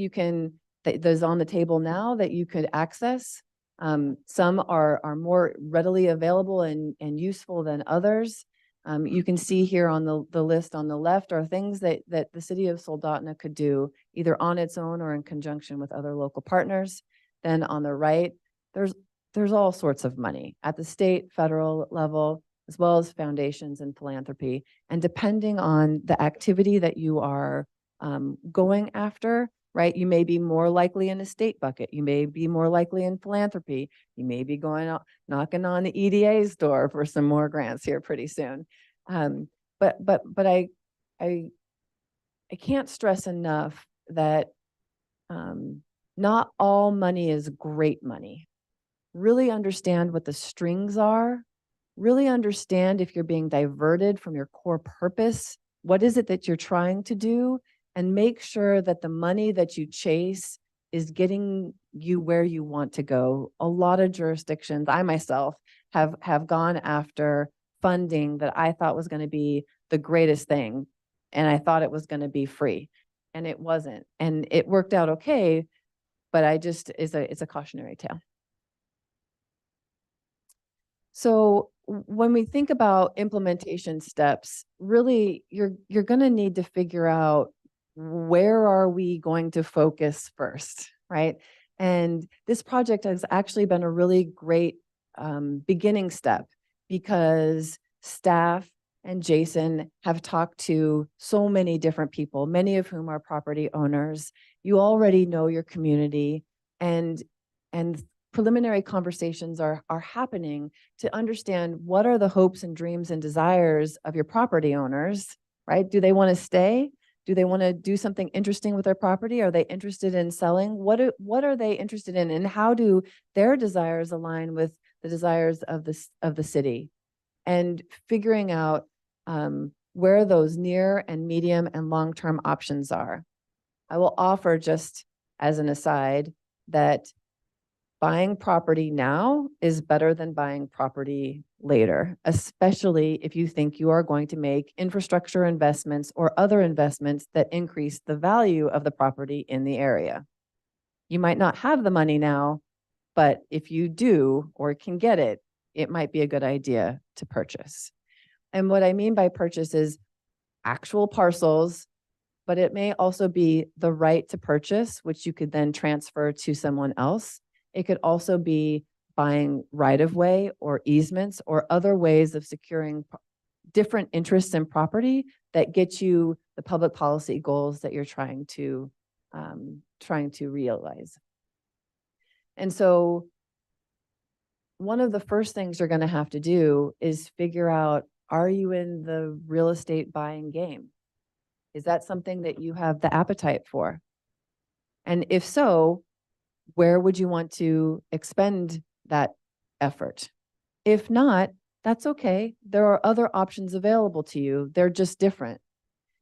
that's on the table now that you could access. Some are more readily available and useful than others. You can see here on the list on the left are things that the city of Soldotna could do either on its own or in conjunction with other local partners. Then on the right, there's all sorts of money at the state, federal level, as well as foundations and philanthropy. And depending on the activity that you are going after, right? You may be more likely in a state bucket. You may be more likely in philanthropy. You may be going out, knocking on the EDA's door for some more grants here pretty soon. But I can't stress enough that not all money is great money. Really understand what the strings are. Really understand if you're being diverted from your core purpose. What is it that you're trying to do? And make sure that the money that you chase is getting you where you want to go. A lot of jurisdictions, I myself have gone after funding that I thought was going to be the greatest thing. And I thought it was going to be free, and it wasn't. And it worked out okay, but it's a cautionary tale. So when we think about implementation steps, really, you're going to need to figure out where are we going to focus first, right? And this project has actually been a really great beginning step because staff and Jason have talked to so many different people, many of whom are property owners. You already know your community, and preliminary conversations are happening to understand what are the hopes and dreams and desires of your property owners, right? Do they want to stay? Do they want to do something interesting with their property? Are they interested in selling? What are they interested in, and how do their desires align with the desires of the city? And figuring out where those near and medium and long-term options are. I will offer, just as an aside, that buying property now is better than buying property later, especially if you think you are going to make infrastructure investments or other investments that increase the value of the property in the area. You might not have the money now, but if you do or can get it, it might be a good idea to purchase. And what I mean by purchase is actual parcels, but it may also be the right to purchase, which you could then transfer to someone else. It could also be buying right-of-way or easements or other ways of securing different interests in property that get you the public policy goals that you're trying to realize. And so one of the first things you're going to have to do is figure out, are you in the real estate buying game? Is that something that you have the appetite for? And if so, where would you want to expend that effort? If not, that's okay. There are other options available to you. They're just different.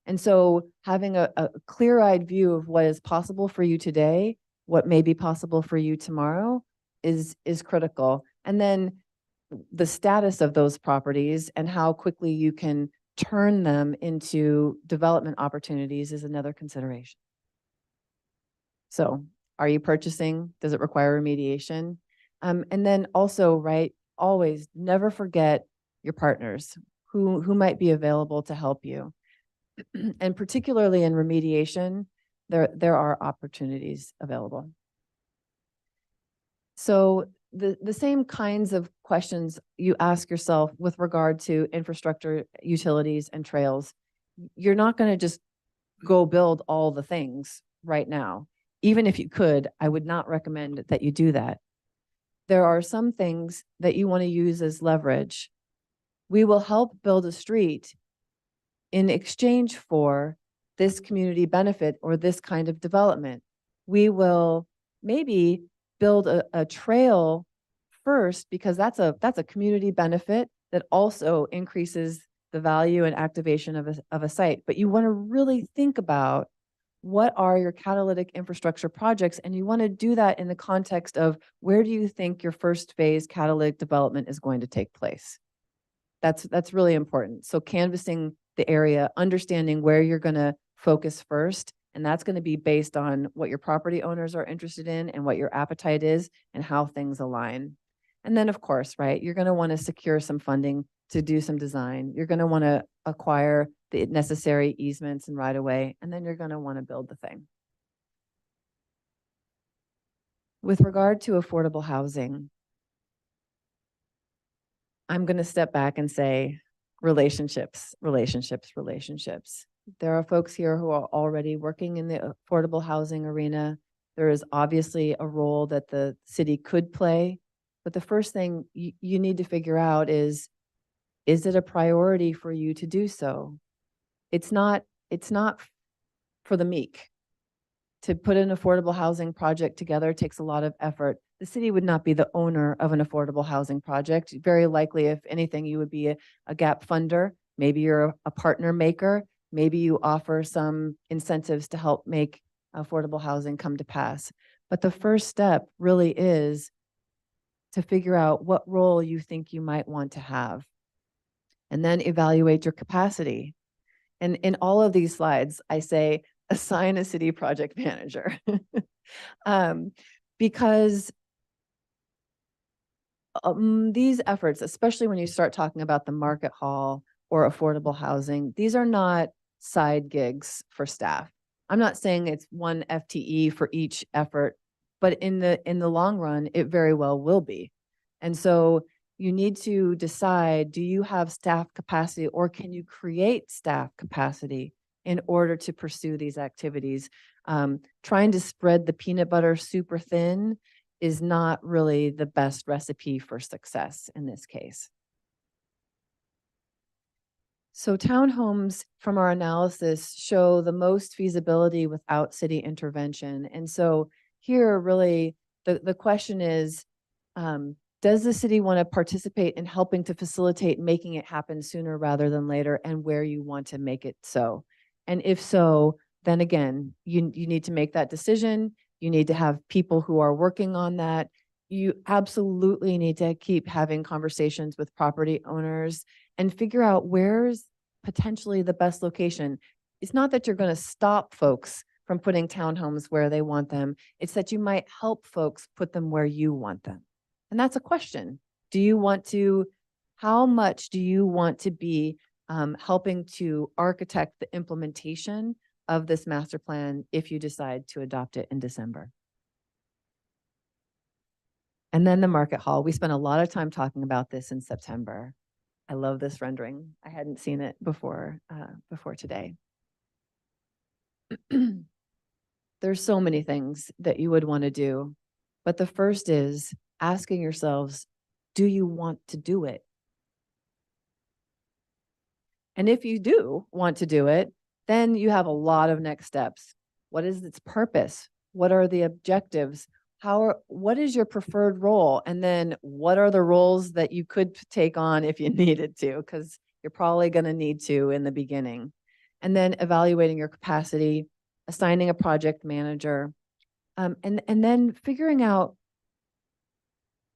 And so having a clear-eyed view of what is possible for you today, what may be possible for you tomorrow is critical. And then the status of those properties and how quickly you can turn them into development opportunities is another consideration. So, are you purchasing? Does it require remediation? And then also, right, always never forget your partners who might be available to help you. And particularly in remediation, there are opportunities available. So the same kinds of questions you ask yourself with regard to infrastructure, utilities, and trails, you're not going to just go build all the things right now. Even if you could, I would not recommend that you do that. There are some things that you want to use as leverage. We will help build a street in exchange for this community benefit or this kind of development. We will maybe build a trail first because that's a community benefit that also increases the value and activation of a site. But you want to really think about what are your catalytic infrastructure projects, and you want to do that in the context of where do you think your first phase catalytic development is going to take place. That's really important. So canvassing the area, understanding where you're going to focus first, and that's going to be based on what your property owners are interested in and what your appetite is and how things align. And then, of course, right, you're going to want to secure some funding to do some design. You're going to want to acquire the necessary easements and right-of-way, and then you're going to want to build the thing. With regard to affordable housing, I'm going to step back and say relationships, relationships, relationships. There are folks here who are already working in the affordable housing arena. There is obviously a role that the city could play, but the first thing you need to figure out is it a priority for you to do so? It's not for the meek. To put an affordable housing project together takes a lot of effort. The city would not be the owner of an affordable housing project. Very likely, if anything, you would be a gap funder. Maybe you're a partner maker. Maybe you offer some incentives to help make affordable housing come to pass. But the first step really is to figure out what role you think you might want to have, and then evaluate your capacity. And in all of these slides, I say, assign a city project manager. Because these efforts, especially when you start talking about the market hall or affordable housing, these are not side gigs for staff. I'm not saying it's one FTE for each effort, but in the long run, it very well will be. And so you need to decide, do you have staff capacity or can you create staff capacity in order to pursue these activities? Trying to spread the peanut butter super thin is not really the best recipe for success in this case. So townhomes from our analysis show the most feasibility without city intervention. And so here really the question is, does the city want to participate in helping to facilitate making it happen sooner rather than later, and where you want to make it so? And if so, then again, you need to make that decision. You need to have people who are working on that. You absolutely need to keep having conversations with property owners and figure out where's potentially the best location. It's not that you're going to stop folks from putting townhomes where they want them. It's that you might help folks put them where you want them. And that's a question. How much do you want to be helping to architect the implementation of this master plan if you decide to adopt it in December? And then the market hall. We spent a lot of time talking about this in September. I love this rendering. I hadn't seen it before today. There's so many things that you would want to do, but the first is asking yourselves, do you want to do it? And if you do want to do it, then you have a lot of next steps. What is its purpose? What are the objectives? What is your preferred role? And then what are the roles that you could take on if you needed to? Because you're probably going to need to in the beginning. And then evaluating your capacity, assigning a project manager, and then figuring out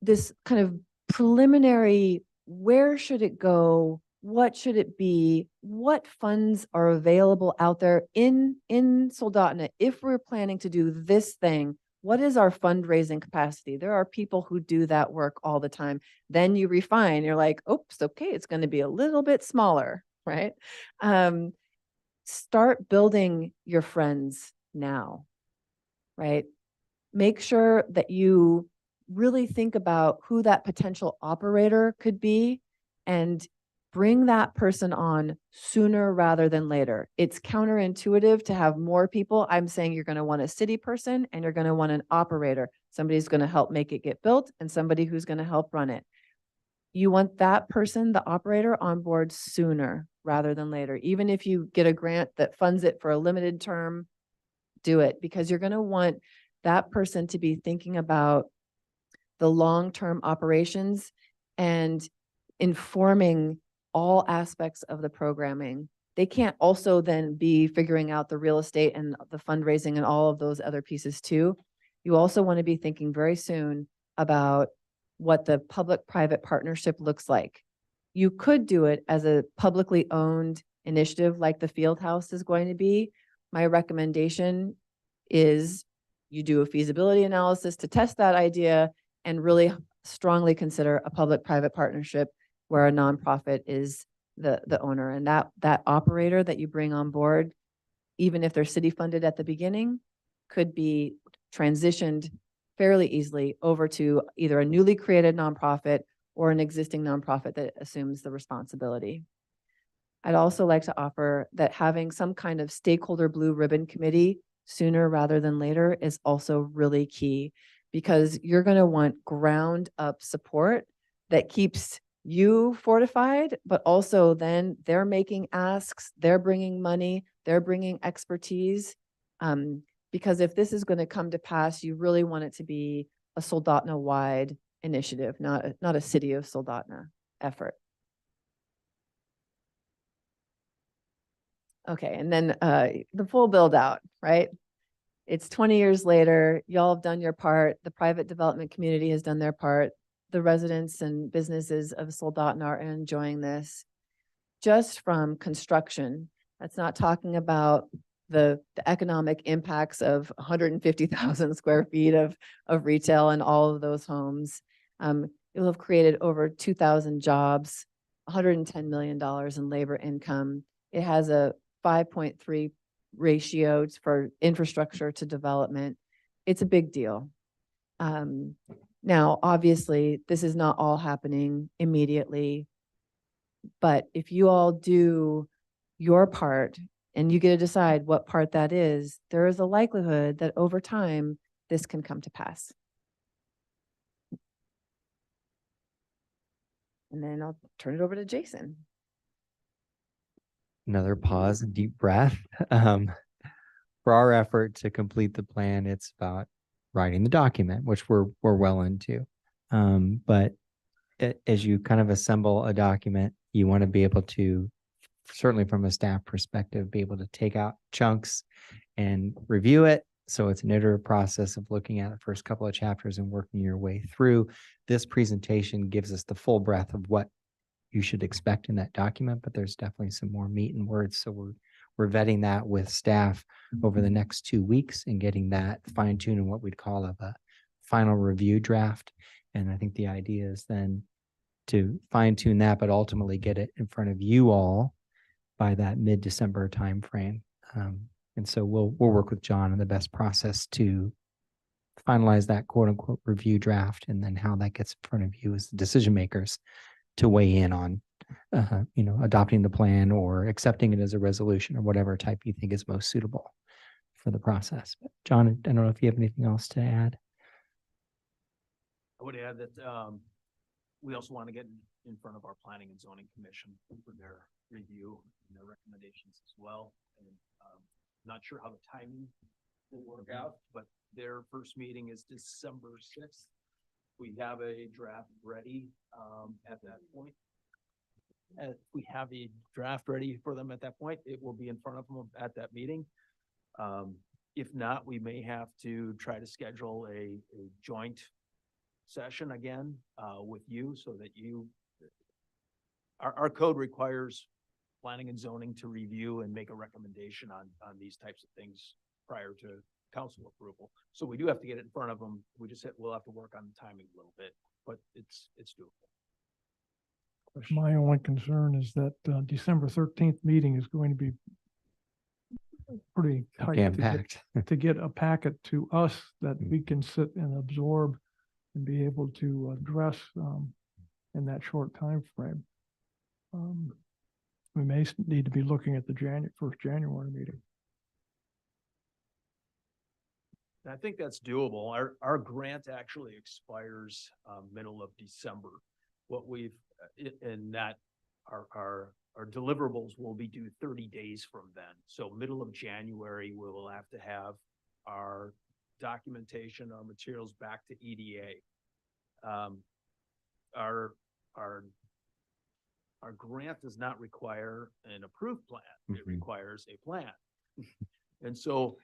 this kind of preliminary, where should it go? What should it be? What funds are available out there in Soldotna if we're planning to do this thing? What is our fundraising capacity? There are people who do that work all the time. Then you refine, you're like, oops, okay, it's going to be a little bit smaller, right? Start building your friends now, right? Make sure that you really think about who that potential operator could be and bring that person on sooner rather than later. It's counterintuitive to have more people. I'm saying you're going to want a city person and you're going to want an operator. Somebody's going to help make it get built and somebody who's going to help run it. You want that person, the operator, on board sooner rather than later. Even if you get a grant that funds it for a limited term, do it, because you're going to want that person to be thinking about the long-term operations and informing all aspects of the programming. They can't also then be figuring out the real estate and the fundraising and all of those other pieces too. You also want to be thinking very soon about what the public-private partnership looks like. You could do it as a publicly owned initiative like the Field House is going to be. My recommendation is you do a feasibility analysis to test that idea and really strongly consider a public-private partnership where a nonprofit is the owner, and that operator that you bring on board, even if they're city funded at the beginning, could be transitioned fairly easily over to either a newly created nonprofit or an existing nonprofit that assumes the responsibility. I'd also like to offer that having some kind of stakeholder blue ribbon committee sooner rather than later is also really key, because you're going to want ground up support that keeps you fortified, but also then they're making asks, they're bringing money, they're bringing expertise. Because if this is going to come to pass, you really want it to be a Soldotna-wide initiative, not a city of Soldotna effort. Okay, and then the full build out, right? It's 20 years later, y'all have done your part, the private development community has done their part, the residents and businesses of Soldotna are enjoying this. Just from construction, that's not talking about the economic impacts of 150,000 square feet of retail and all of those homes. It will have created over 2,000 jobs, $110 million in labor income. It has a 5.3 ratio for infrastructure to development. It's a big deal. Now, obviously, this is not all happening immediately, but if you all do your part and you get to decide what part that is, there is a likelihood that over time, this can come to pass. And then I'll turn it over to Jason. Another pause and deep breath. For our effort to complete the plan, it's about writing the document, which we're well into. But as you kind of assemble a document, you want to be able to, certainly from a staff perspective, be able to take out chunks and review it. So it's an iterative process of looking at the first couple of chapters and working your way through. This presentation gives us the full breadth of what you should expect in that document, but there's definitely some more meat and words. So we're vetting that with staff over the next 2 weeks and getting that fine-tuned in what we'd call a final review draft. And I think the idea is then to fine-tune that, but ultimately get it in front of you all by that mid-December timeframe. And so we'll work with John on the best process to finalize that quote unquote review draft, and then how that gets in front of you as the decision makers to weigh in on, adopting the plan or accepting it as a resolution or whatever type you think is most suitable for the process. But John, I don't know if you have anything else to add. I would add that we also want to get in front of our Planning and Zoning Commission for their review and their recommendations as well. And not sure how the timing will work out, but their first meeting is December 6th. We have a draft ready at that point. If we have a draft ready for them at that point, it will be in front of them at that meeting. If not, we may have to try to schedule a joint session again with you, so that our code requires planning and zoning to review and make a recommendation on these types of things prior to council approval. So we do have to get it in front of them. We'll have to work on the timing a little bit, but it's doable. My only concern is that December 13th meeting is going to be pretty tight Jam-packed. to get a packet to us that we can sit and absorb and be able to address in that short time frame. We may need to be looking at the first January meeting. I think that's doable. Our grant actually expires middle of December. What we've in that our deliverables will be due 30 days from then. So middle of January, we will have to have our documentation, our materials back to EDA. Our grant does not require an approved plan. It requires a plan. And so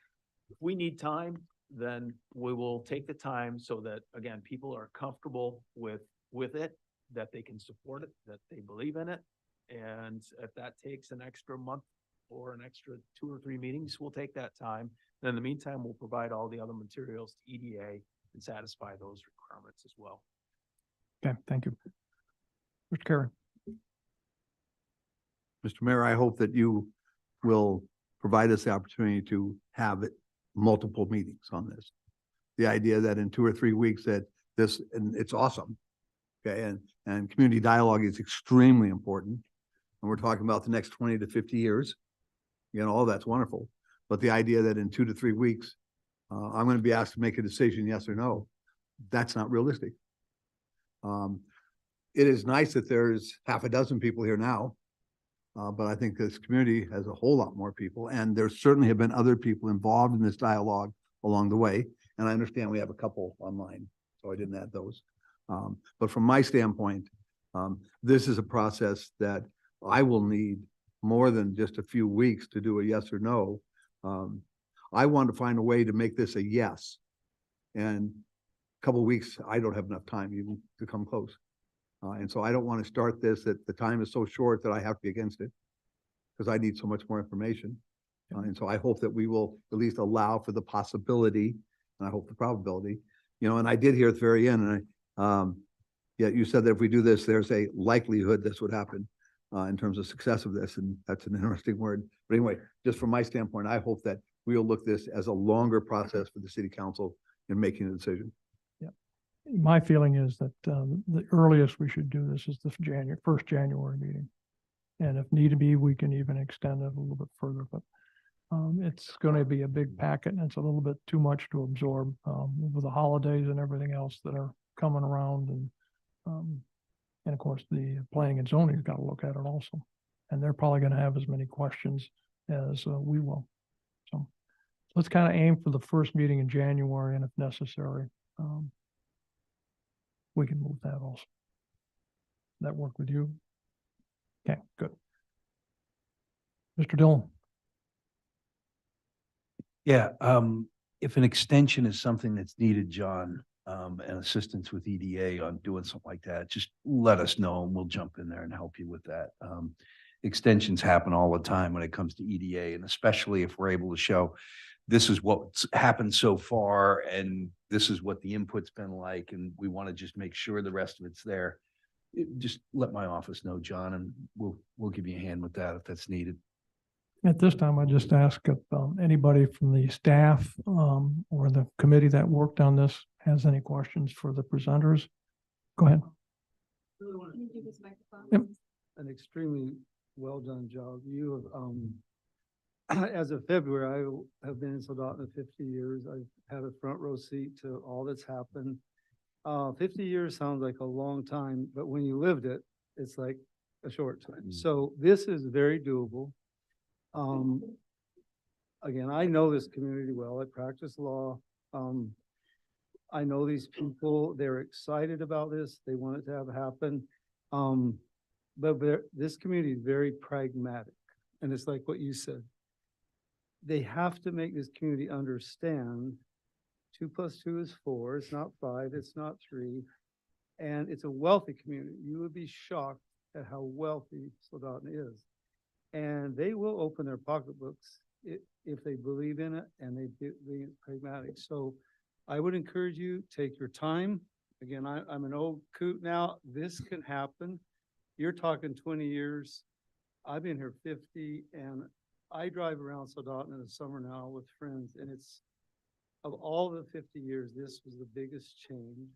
if we need time, then we will take the time so that, again, people are comfortable with it, that they can support it, that they believe in it. And if that takes an extra month or an extra 2 or 3 meetings, we'll take that time. And in the meantime, we'll provide all the other materials to EDA and satisfy those requirements as well. Okay, thank you. Mr. Carey. Mr. Mayor, I hope that you will provide us the opportunity to have multiple meetings on this. The idea that in 2 or 3 weeks that this, and it's awesome. Okay, and community dialogue is extremely important. And we're talking about the next 20 to 50 years. All that's wonderful. But the idea that in 2 to 3 weeks, I'm going to be asked to make a decision, yes or no, that's not realistic. It is nice that there's half a dozen people here now. But I think this community has a whole lot more people, and there certainly have been other people involved in this dialogue along the way. And I understand we have a couple online, so I didn't add those. But from my standpoint, this is a process that I will need more than just a few weeks to do a yes or no. I want to find a way to make this a yes. And a couple of weeks, I don't have enough time even to come close. And so I don't want to start this that the time is so short that I have to be against it, because I need so much more information. And so I hope that we will at least allow for the possibility, and I hope the probability, and I did hear at the very end, and Yet you said that if we do this, there's a likelihood this would happen in terms of success of this, and that's an interesting word. But anyway, just from my standpoint, I hope that we'll look this as a longer process for the city council in making a decision. My feeling is that the earliest we should do this is the first January meeting. And if need be, we can even extend it a little bit further, but it's going to be a big packet and it's a little bit too much to absorb with the holidays and everything else that are coming around. And of course, the planning and zoning has got to look at it also. And they're probably going to have as many questions as we will. So let's kind of aim for the first meeting in January, and if necessary, we can move that also. That work with you? Okay, good. Mr. Dillon. Yeah, if an extension is something that's needed, John, and assistance with EDA on doing something like that, just let us know and we'll jump in there and help you with that. Extensions happen all the time when it comes to EDA, and especially if we're able to show this is what's happened so far and this is what the input's been like, and we want to just make sure the rest of it's there. Just let my office know, John, and we'll give you a hand with that if that's needed. At this time, I just ask if anybody from the staff or the committee that worked on this has any questions for the presenters. Go ahead. Yep. An extremely well done job. You have, as of February, I have been in Soldotna 50 years. I've had a front row seat to all that's happened. 50 years sounds like a long time, but when you lived it, it's like a short time. So this is very doable. Again, I know this community well. I practice law. I know these people, they're excited about this. They want it to have happen. But this community is very pragmatic. And it's like what you said. They have to make this community understand 2 + 2 is 4. It's not 5. It's not 3. And it's a wealthy community. You would be shocked at how wealthy Soldotna is. And they will open their pocketbooks if they believe in it and they be pragmatic. So I would encourage you, take your time. Again, I'm an old coot now. This can happen. You're talking 20 years. I've been here 50, and I drive around Soldotna in the summer now with friends, and it's, of all the 50 years, this was the biggest change.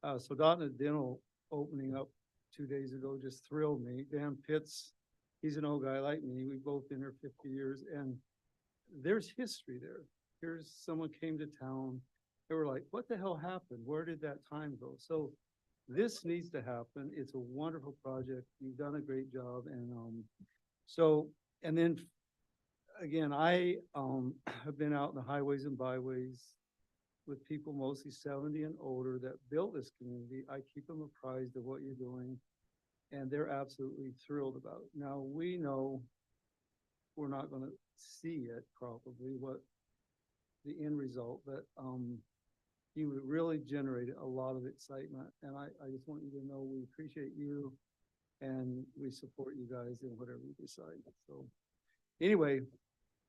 Soldotna Dental opening up 2 days ago just thrilled me. Dan Pitts, he's an old guy like me. We've both been here 50 years, and there's history there. Here's someone came to town. They were like, what the hell happened? Where did that time go? So this needs to happen. It's a wonderful project. You've done a great job. And and then again, I have been out in the highways and byways with people mostly 70 and older that built this community. I keep them apprised of what you're doing, and they're absolutely thrilled about it. Now, we know we're not going to see it probably, what the end result, but you would really generate a lot of excitement. And I just want you to know we appreciate you and we support you guys in whatever you decide. So anyway,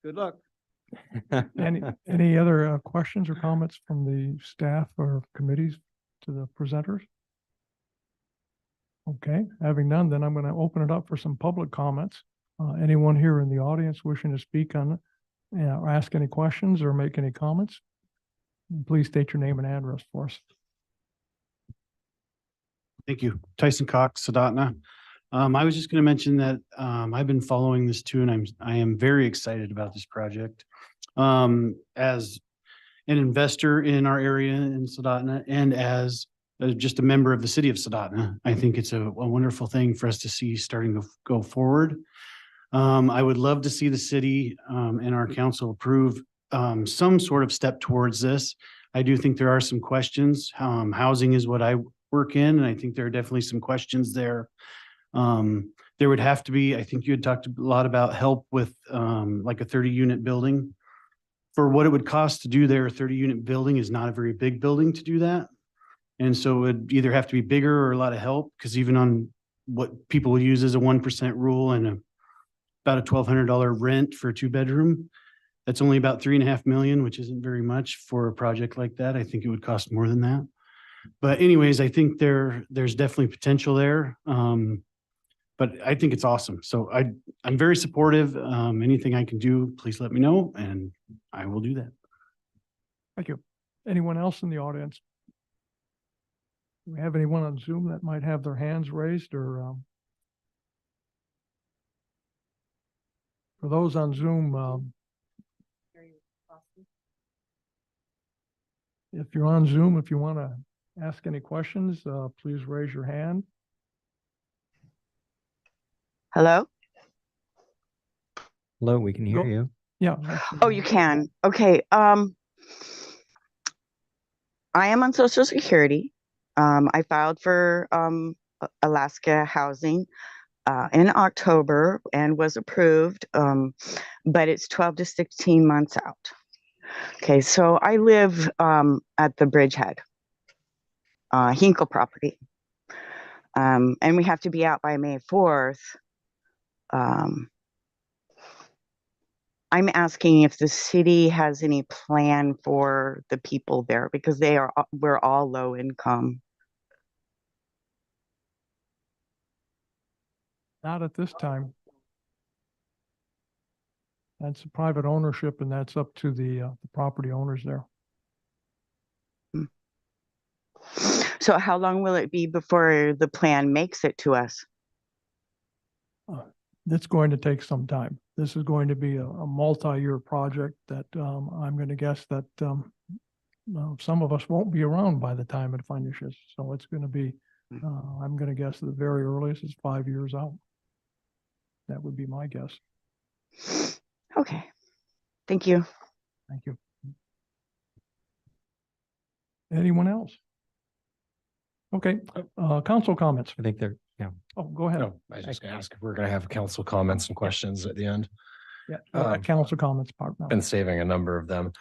good luck. Any other questions or comments from the staff or committees to the presenters? Okay, having none, then I'm going to open it up for some public comments. Anyone here in the audience wishing to speak on it, or ask any questions or make any comments? Please state your name and address for us. Thank you. Tyson Cox, Soldotna. I was just going to mention that I've been following this too, and I am very excited about this project. As an investor in our area in Soldotna, and as just a member of the city of Soldotna, I think it's a wonderful thing for us to see starting to go forward. I would love to see the city and our council approve some sort of step towards this. I do think there are some questions. Housing is what I work in, and I think there are definitely some questions there. There would have to be, I think you had talked a lot about help with like a 30-unit building. For what it would cost to do there, a 30-unit building is not a very big building to do that. And so it would either have to be bigger or a lot of help, because even on what people would use as a 1% rule and about a $1,200 rent for a 2-bedroom, that's only about $3.5 million, which isn't very much for a project like that. I think it would cost more than that. But anyways, I think there's definitely potential there. But I think it's awesome. So I'm very supportive. Anything I can do, please let me know and I will do that. Thank you. Anyone else in the audience? Do we have anyone on Zoom that might have their hands raised or, for those on Zoom, if you're on Zoom, if you want to ask any questions, please raise your hand. Hello? Hello, we can hear Go- you. Yeah. Oh, you can. Okay. I am on Social Security. I filed for Alaska housing in October and was approved, but it's 12 to 16 months out. Okay, so I live at the Bridgehead, Hinkle property. And we have to be out by May 4th. I'm asking if the city has any plan for the people there because we're all low income. Not at this time. That's a private ownership and that's up to the property owners there. So how long will it be before the plan makes it to us? It's going to take some time. This is going to be a multi-year project that I'm going to guess that some of us won't be around by the time it finishes. So it's going to be, I'm going to guess the very earliest is 5 years out. That would be my guess. Okay, thank you. Thank you. Anyone else? Okay, council comments. I think yeah. Oh, go ahead. No, I was just gonna ask if we're gonna have council comments and questions at the end. Yeah, council comments part now. Been saving a number of them.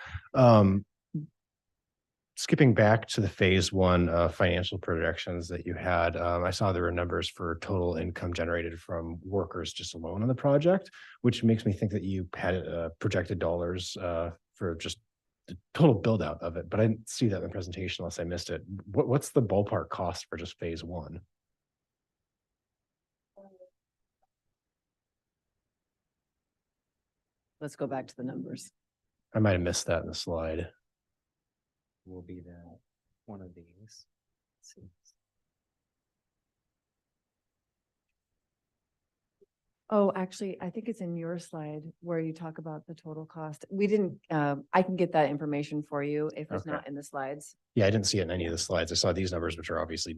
Skipping back to the phase one financial projections that you had, I saw there were numbers for total income generated from workers just alone on the project, which makes me think that you had projected dollars for just the total build out of it, but I didn't see that in the presentation unless I missed it. What's the ballpark cost for just phase one? Let's go back to the numbers. I might have missed that in the slide. Will be that one of these. Let's see. Oh, actually, I think it's in your slide where you talk about the total cost. We didn't, I can get that information for you if it's Okay. not in the slides. Yeah, I didn't see it in any of the slides. I saw these numbers, which are obviously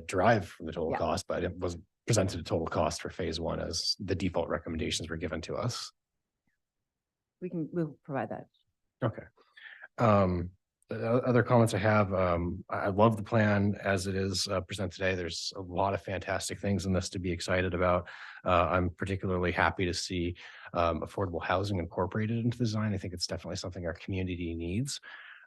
derived from the total Yeah. cost, but it wasn't presented a total cost for phase one as the default recommendations were given to us. We'll provide that. Okay. The other comments I have, I love the plan as it is presented today. There's a lot of fantastic things in this to be excited about. I'm particularly happy to see affordable housing incorporated into the design. I think it's definitely something our community needs.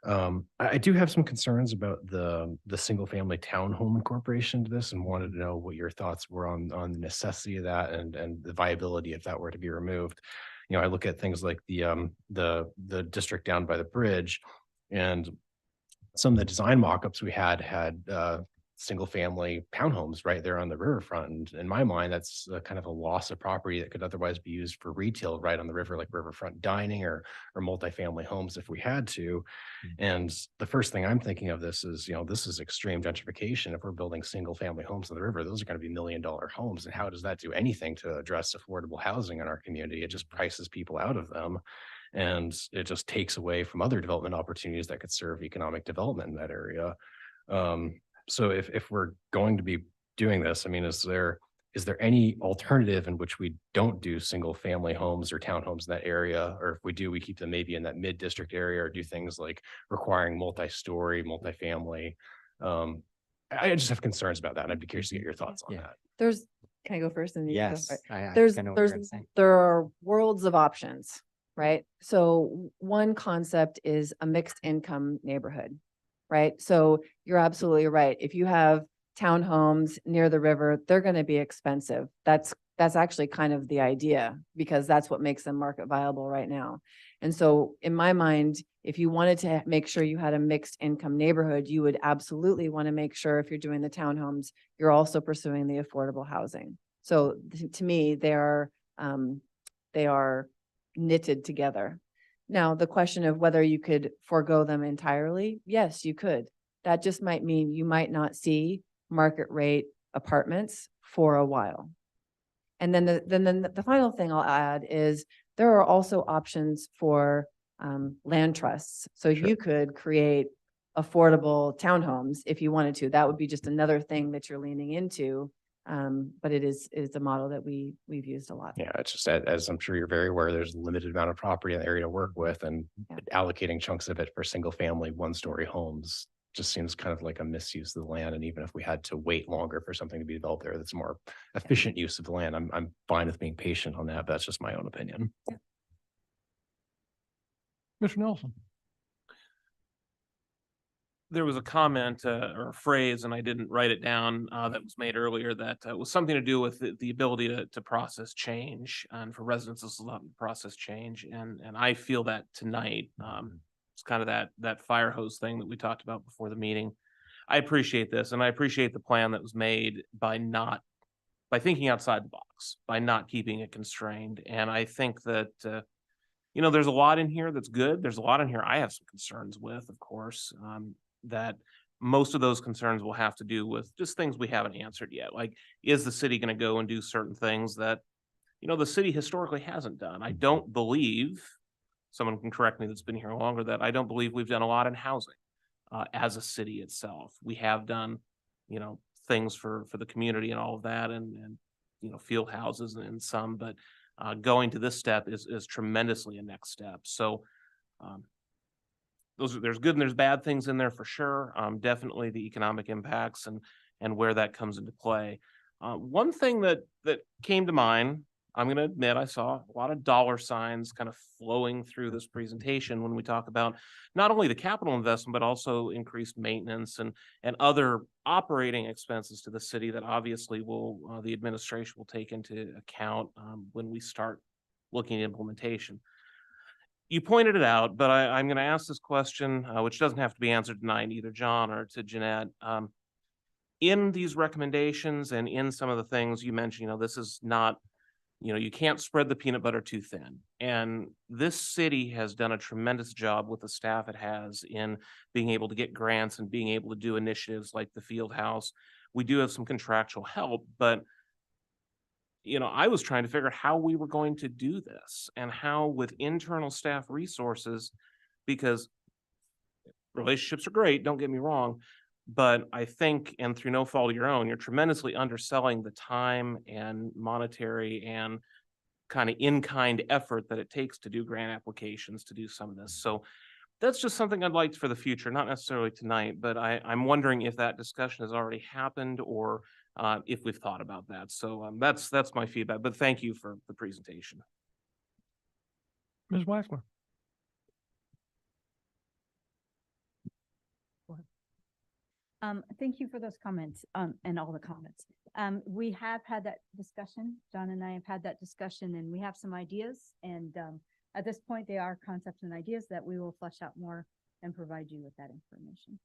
I do have some concerns about the single family townhome incorporation to this and wanted to know what your thoughts were on the necessity of that and the viability if that were to be removed. You know, I look at things like the district down by the bridge, and some of the design mock-ups we had single family townhomes right there on the riverfront. And in my mind, that's kind of a loss of property that could otherwise be used for retail right on the river, like riverfront dining or multifamily homes if we had to. And the first thing I'm thinking of this is, you know, this is extreme gentrification. If we're building single family homes on the river, those are going to be $1 million homes. And how does that do anything to address affordable housing in our community? It just prices people out of them. And it just takes away from other development opportunities that could serve economic development in that area. So if we're going to be doing this, I mean, is there any alternative in which we don't do single family homes or townhomes in that area? Or if we do, we keep them maybe in that mid district area or do things like requiring multi-story, multifamily. I just have concerns about that. And I'd be curious to get your thoughts on that. Can I go first? And you go? Yes. Right. I think I know what you're gonna say. There are worlds of options, right? So one concept is a mixed income neighborhood, right? So you're absolutely right. If you have townhomes near the river, they're going to be expensive. That's That's actually kind of the idea, because that's what makes them market viable right now. And so in my mind, if you wanted to make sure you had a mixed income neighborhood, you would absolutely want to make sure, if you're doing the townhomes, you're also pursuing the affordable housing. So to me, they are knitted together. Now, the question of whether you could forego them entirely, yes, you could. That just might mean you might not see market rate apartments for a while. And then the final thing I'll add is there are also options for land trusts. So you could create affordable townhomes if you wanted to. That would be just another thing that you're leaning into. But it is a model that we've used a lot. Yeah, it's just as I'm sure you're very aware, there's a limited amount of property in the area to work with, and allocating chunks of it for single family, one-story homes just seems kind of like a misuse of the land. And even if we had to wait longer for something to be developed there, that's more efficient use of the land. I'm fine with being patient on that, but that's just my own opinion. Mr. Nelson. There was a comment or a phrase, and I didn't write it down, that was made earlier that was something to do with the ability to process change and for residents to process change. And I feel that tonight, it's kind of that fire hose thing that we talked about before the meeting. I appreciate this, and I appreciate the plan that was made by thinking outside the box, by not keeping it constrained. And I think that, there's a lot in here that's good. There's a lot in here I have some concerns with, of course, that most of those concerns will have to do with just things we haven't answered yet. Like, is the city going to go and do certain things that, the city historically hasn't done? I don't believe, someone can correct me that's been here longer, that I don't believe we've done a lot in housing as a city itself. We have done, things for the community and all of that, and field houses and some, but going to this step is tremendously a next step. So there's good and there's bad things in there for sure. Definitely the economic impacts and where that comes into play. One thing that came to mind, I'm going to admit, I saw a lot of dollar signs kind of flowing through this presentation when we talk about not only the capital investment, but also increased maintenance and other operating expenses to the city that obviously the administration will take into account when we start looking at implementation. You pointed it out, but I'm going to ask this question, which doesn't have to be answered tonight, either John or to Jeanette. In these recommendations and in some of the things you mentioned, this is not, you can't spread the peanut butter too thin. And this city has done a tremendous job with the staff it has in being able to get grants and being able to do initiatives like the field house. We do have some contractual help, but I was trying to figure out how we were going to do this and how with internal staff resources, because relationships are great, don't get me wrong, but I think, and through no fault of your own, you're tremendously underselling the time and monetary and kind of in-kind effort that it takes to do grant applications, to do some of this. So that's just something I'd like for the future, not necessarily tonight, but I'm wondering if that discussion has already happened or if we've thought about that. So that's my feedback, but thank you for the presentation. Ms. Waxler. Thank you for those comments, and all the comments. We have had that discussion. John and I have had that discussion, and we have some ideas. And at this point, they are concepts and ideas that we will flesh out more and provide you with that information.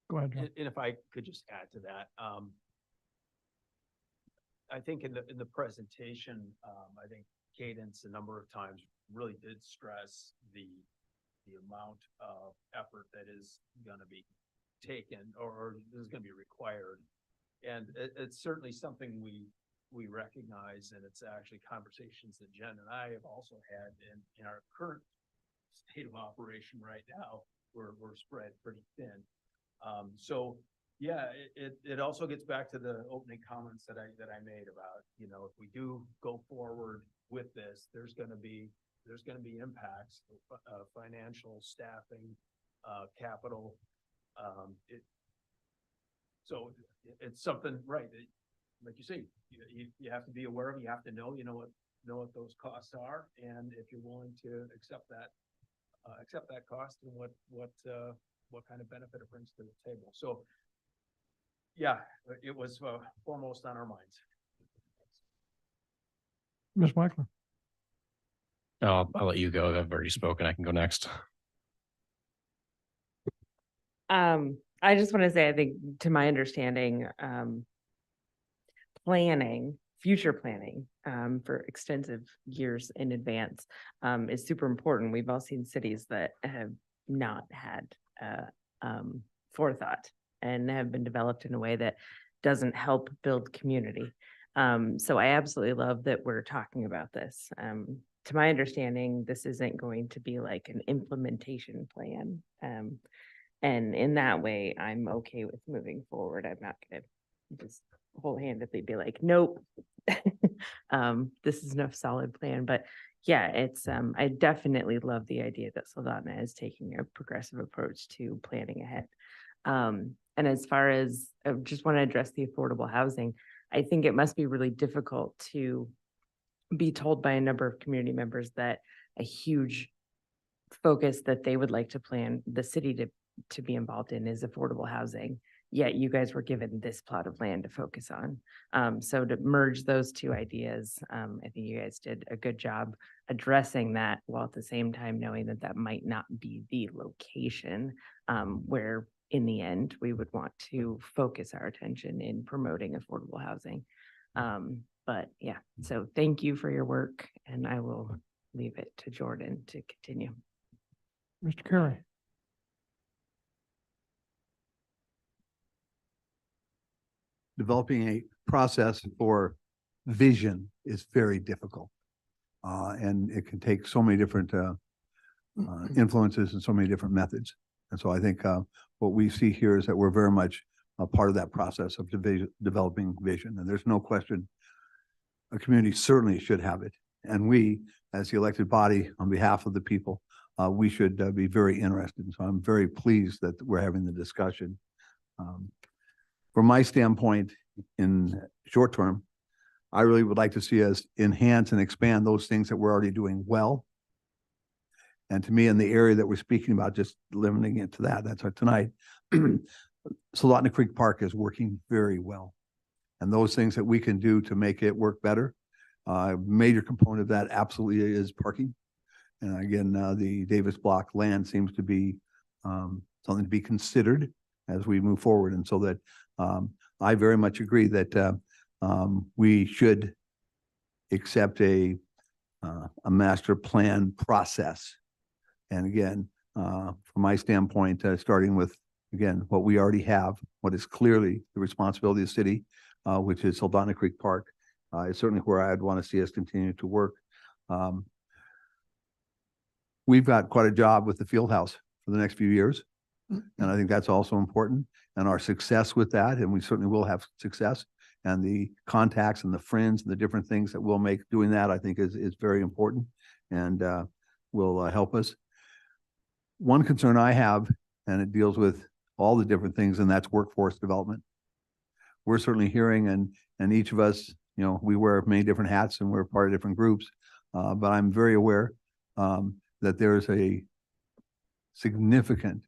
Go ahead, John. And if I could just add to that, I think in the presentation, I think Cadence a number of times really did stress the amount of effort that is going to be taken or is going to be required. And it's certainly something we recognize, and it's actually conversations that Jen and I have also had in our current state of operation right now. We're spread pretty thin. So yeah, it also gets back to the opening comments that I made about, if we do go forward with this, there's going to be impacts, financial, staffing, capital. So it's something, right? Like you say, you have to be aware of, you have to know what those costs are. And if you're willing to accept that cost and what kind of benefit it brings to the table. So yeah, it was foremost on our minds. Ms. Michael? I'll let you go. I've already spoken. I can go next. I just want to say, I think to my understanding, future planning, for extensive years in advance, is super important. We've all seen cities that have not had, forethought and have been developed in a way that doesn't help build community. So I absolutely love that we're talking about this. To my understanding, this isn't going to be like an implementation plan. And in that way, I'm okay with moving forward. I'm not gonna just wholeheartedly be like, nope. This is no solid plan, but yeah, it's, I definitely love the idea that Soldotna is taking a progressive approach to planning ahead. And as far as, I just want to address the affordable housing, I think it must be really difficult to be told by a number of community members that a huge focus that they would like to plan the city to be involved in is affordable housing. Yet you guys were given this plot of land to focus on. So to merge those two ideas, I think you guys did a good job addressing that, while at the same time knowing that that might not be the location where in the end we would want to focus our attention in promoting affordable housing. But yeah, so thank you for your work, and I will leave it to Jordan to continue. Mr. Carey? Developing a process for vision is very difficult. And it can take so many different influences and so many different methods. And so I think what we see here is that we're very much a part of that process of developing vision. And there's no question a community certainly should have it. And we, as the elected body on behalf of the people, we should be very interested. So I'm very pleased that we're having the discussion. From my standpoint, in short term, I really would like to see us enhance and expand those things that we're already doing well. And to me, in the area that we're speaking about, just limiting it to that, that's our tonight. Soldotna Creek Park is working very well. And those things that we can do to make it work better, a major component of that absolutely is parking. And again, the Davis Block land seems to be something to be considered as we move forward. And so that I very much agree that we should accept a master plan process. And again, from my standpoint, starting with, again, what we already have, what is clearly the responsibility of the city, which is Soldotna Creek Park, is certainly where I'd want to see us continue to work. We've got quite a job with the field house for the next few years. And I think that's also important, and our success with that, and we certainly will have success, and the contacts and the friends and the different things that we'll make doing that, I think is very important and will help us. One concern I have, and it deals with all the different things, and that's workforce development. We're certainly hearing, and each of us, you know, we wear many different hats and we're part of different groups, but I'm very aware that there's a significant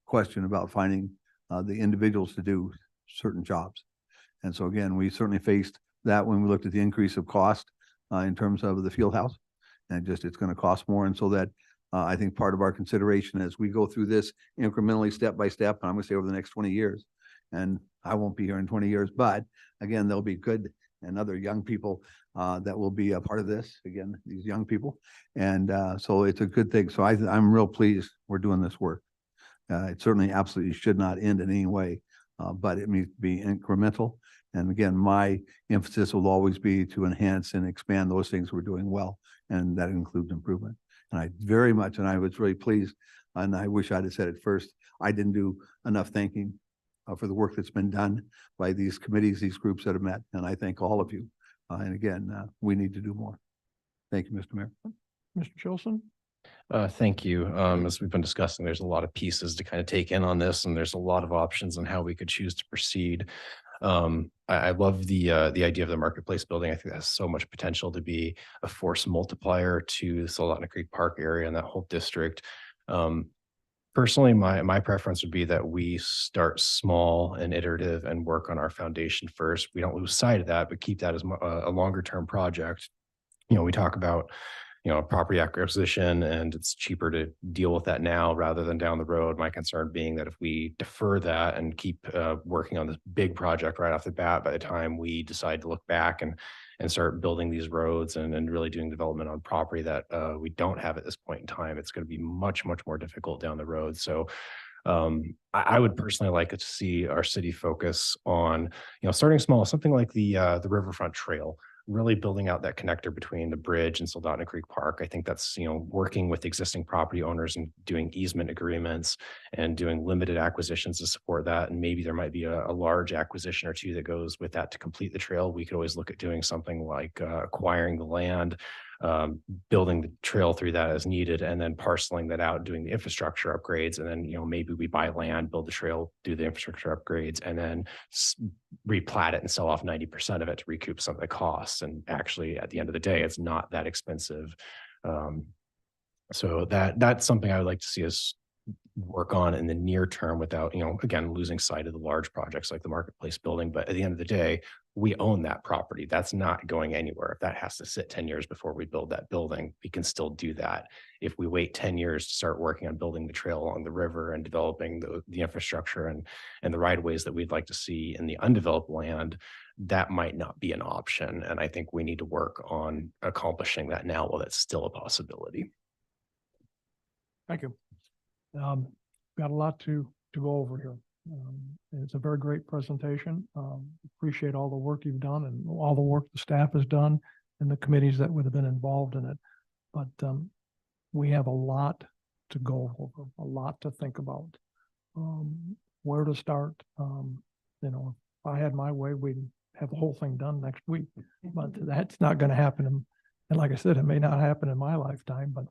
question about finding the individuals to do certain jobs. And so again, we certainly faced that when we looked at the increase of cost in terms of the field house, and just it's going to cost more. And so that I think part of our consideration as we go through this incrementally, step by step, and I'm going to say over the next 20 years, and I won't be here in 20 years, but again, there'll be good and other young people that will be a part of this, again, these young people. And so it's a good thing. So I'm real pleased we're doing this work. It certainly absolutely should not end in any way, but it needs to be incremental. And again, my emphasis will always be to enhance and expand those things we're doing well, and that includes improvement. And I very much, and I was really pleased, and I wish I'd have said it first, I didn't do enough thanking for the work that's been done by these committees, these groups that have met, and I thank all of you. And again, we need to do more. Thank you, Mr. Mayor. Mr. Chilson? Thank you. As we've been discussing, there's a lot of pieces to kind of take in on this, and there's a lot of options on how we could choose to proceed. I love the idea of the marketplace building. I think that has so much potential to be a force multiplier to the Soldotna Creek Park area and that whole district. Personally, my preference would be that we start small and iterative and work on our foundation first. We don't lose sight of that, but keep that as a longer term project. We talk about, property acquisition, and it's cheaper to deal with that now rather than down the road. My concern being that if we defer that and keep working on this big project right off the bat, by the time we decide to look back and start building these roads and really doing development on property that we don't have at this point in time, it's going to be much, much more difficult down the road. So I would personally like to see our city focus on, starting small, something like the Riverfront Trail, really building out that connector between the bridge and Soldotna Creek Park. I think that's, working with existing property owners and doing easement agreements and doing limited acquisitions to support that. And maybe there might be a large acquisition or two that goes with that to complete the trail. We could always look at doing something like acquiring the land, building the trail through that as needed, and then parceling that out, doing the infrastructure upgrades. And then, maybe we buy land, build the trail, do the infrastructure upgrades, and then replat it and sell off 90% of it to recoup some of the costs. And actually, at the end of the day, it's not that expensive. So that's something I would like to see us work on in the near term without, again, losing sight of the large projects like the marketplace building. But at the end of the day, we own that property. That's not going anywhere. If that has to sit 10 years before we build that building, we can still do that. If we wait 10 years to start working on building the trail along the river and developing the infrastructure and the right of ways that we'd like to see in the undeveloped land, that might not be an option. And I think we need to work on accomplishing that now while that's still a possibility. Thank you. Got a lot to go over here. It's a very great presentation. Appreciate all the work you've done and all the work the staff has done and the committees that would have been involved in it. But we have a lot to go over, a lot to think about. Where to start? If I had my way, we'd have the whole thing done next week, but that's not going to happen. And like I said, it may not happen in my lifetime, but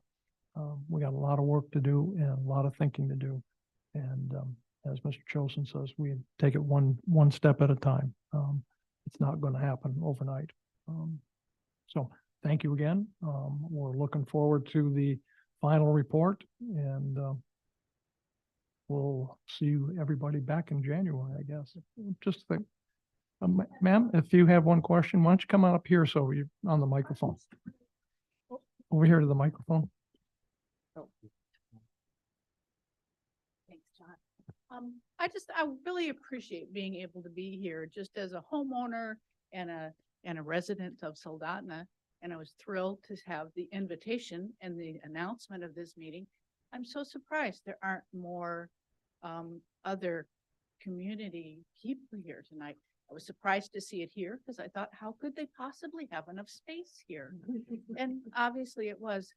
we got a lot of work to do and a lot of thinking to do. And as Mr. Chosen says, we take it one step at a time. It's not going to happen overnight. So thank you again. We're looking forward to the final report, and we'll see everybody back in January, I guess. Just think, ma'am, if you have one question, why don't you come on up here so you're on the microphone? Over here to the microphone. Thanks, John. I really appreciate being able to be here just as a homeowner and a resident of Soldotna. And I was thrilled to have the invitation and the announcement of this meeting. I'm so surprised there aren't more other community people here tonight. I was surprised to see it here because I thought, how could they possibly have enough space here? And obviously it was.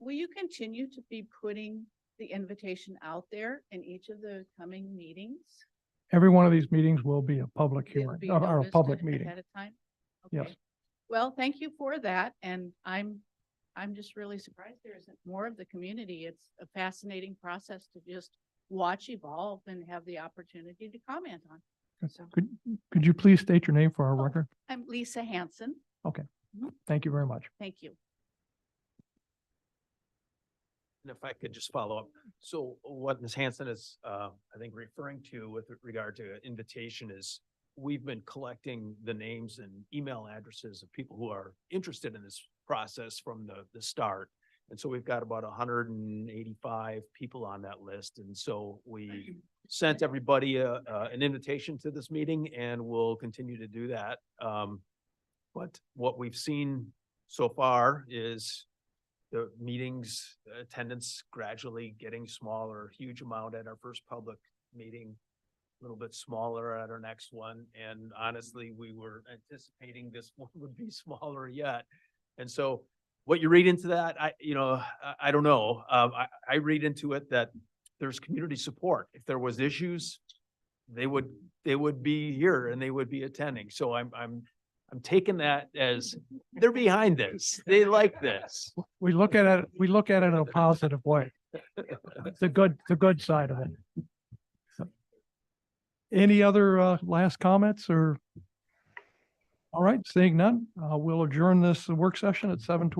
Will you continue to be putting the invitation out there in each of the coming meetings? Every one of these meetings will be a public It'll hearing, be or a noticed public meeting. ahead of time? Yes. Okay. Well, thank you for that. And I'm just really surprised there isn't more of the community. It's a fascinating process to just watch evolve and have the opportunity to comment on. So Could you please state your name for our record? I'm Lisa Hanson. Okay. Mhm. Thank you very much. Thank you. And if I could just follow up. So what Ms. Hanson is, I think, referring to with regard to invitation is we've been collecting the names and email addresses of people who are interested in this process from the start. And so we've got about 185 people on that list. And so we sent everybody an invitation to this meeting, and we'll continue to do that. But what we've seen so far is the meetings attendance gradually getting smaller, huge amount at our first public meeting, a little bit smaller at our next one. And honestly, we were anticipating this one would be smaller yet. And so what you read into that, I don't know. I read into it that there's community support. If there was issues, they would be here and they would be attending. So I'm taking that as they're behind this. They like this. We look at it in a positive way. The good side of it. So, any other last comments or? All right, seeing none, we'll adjourn this work session at 7:20.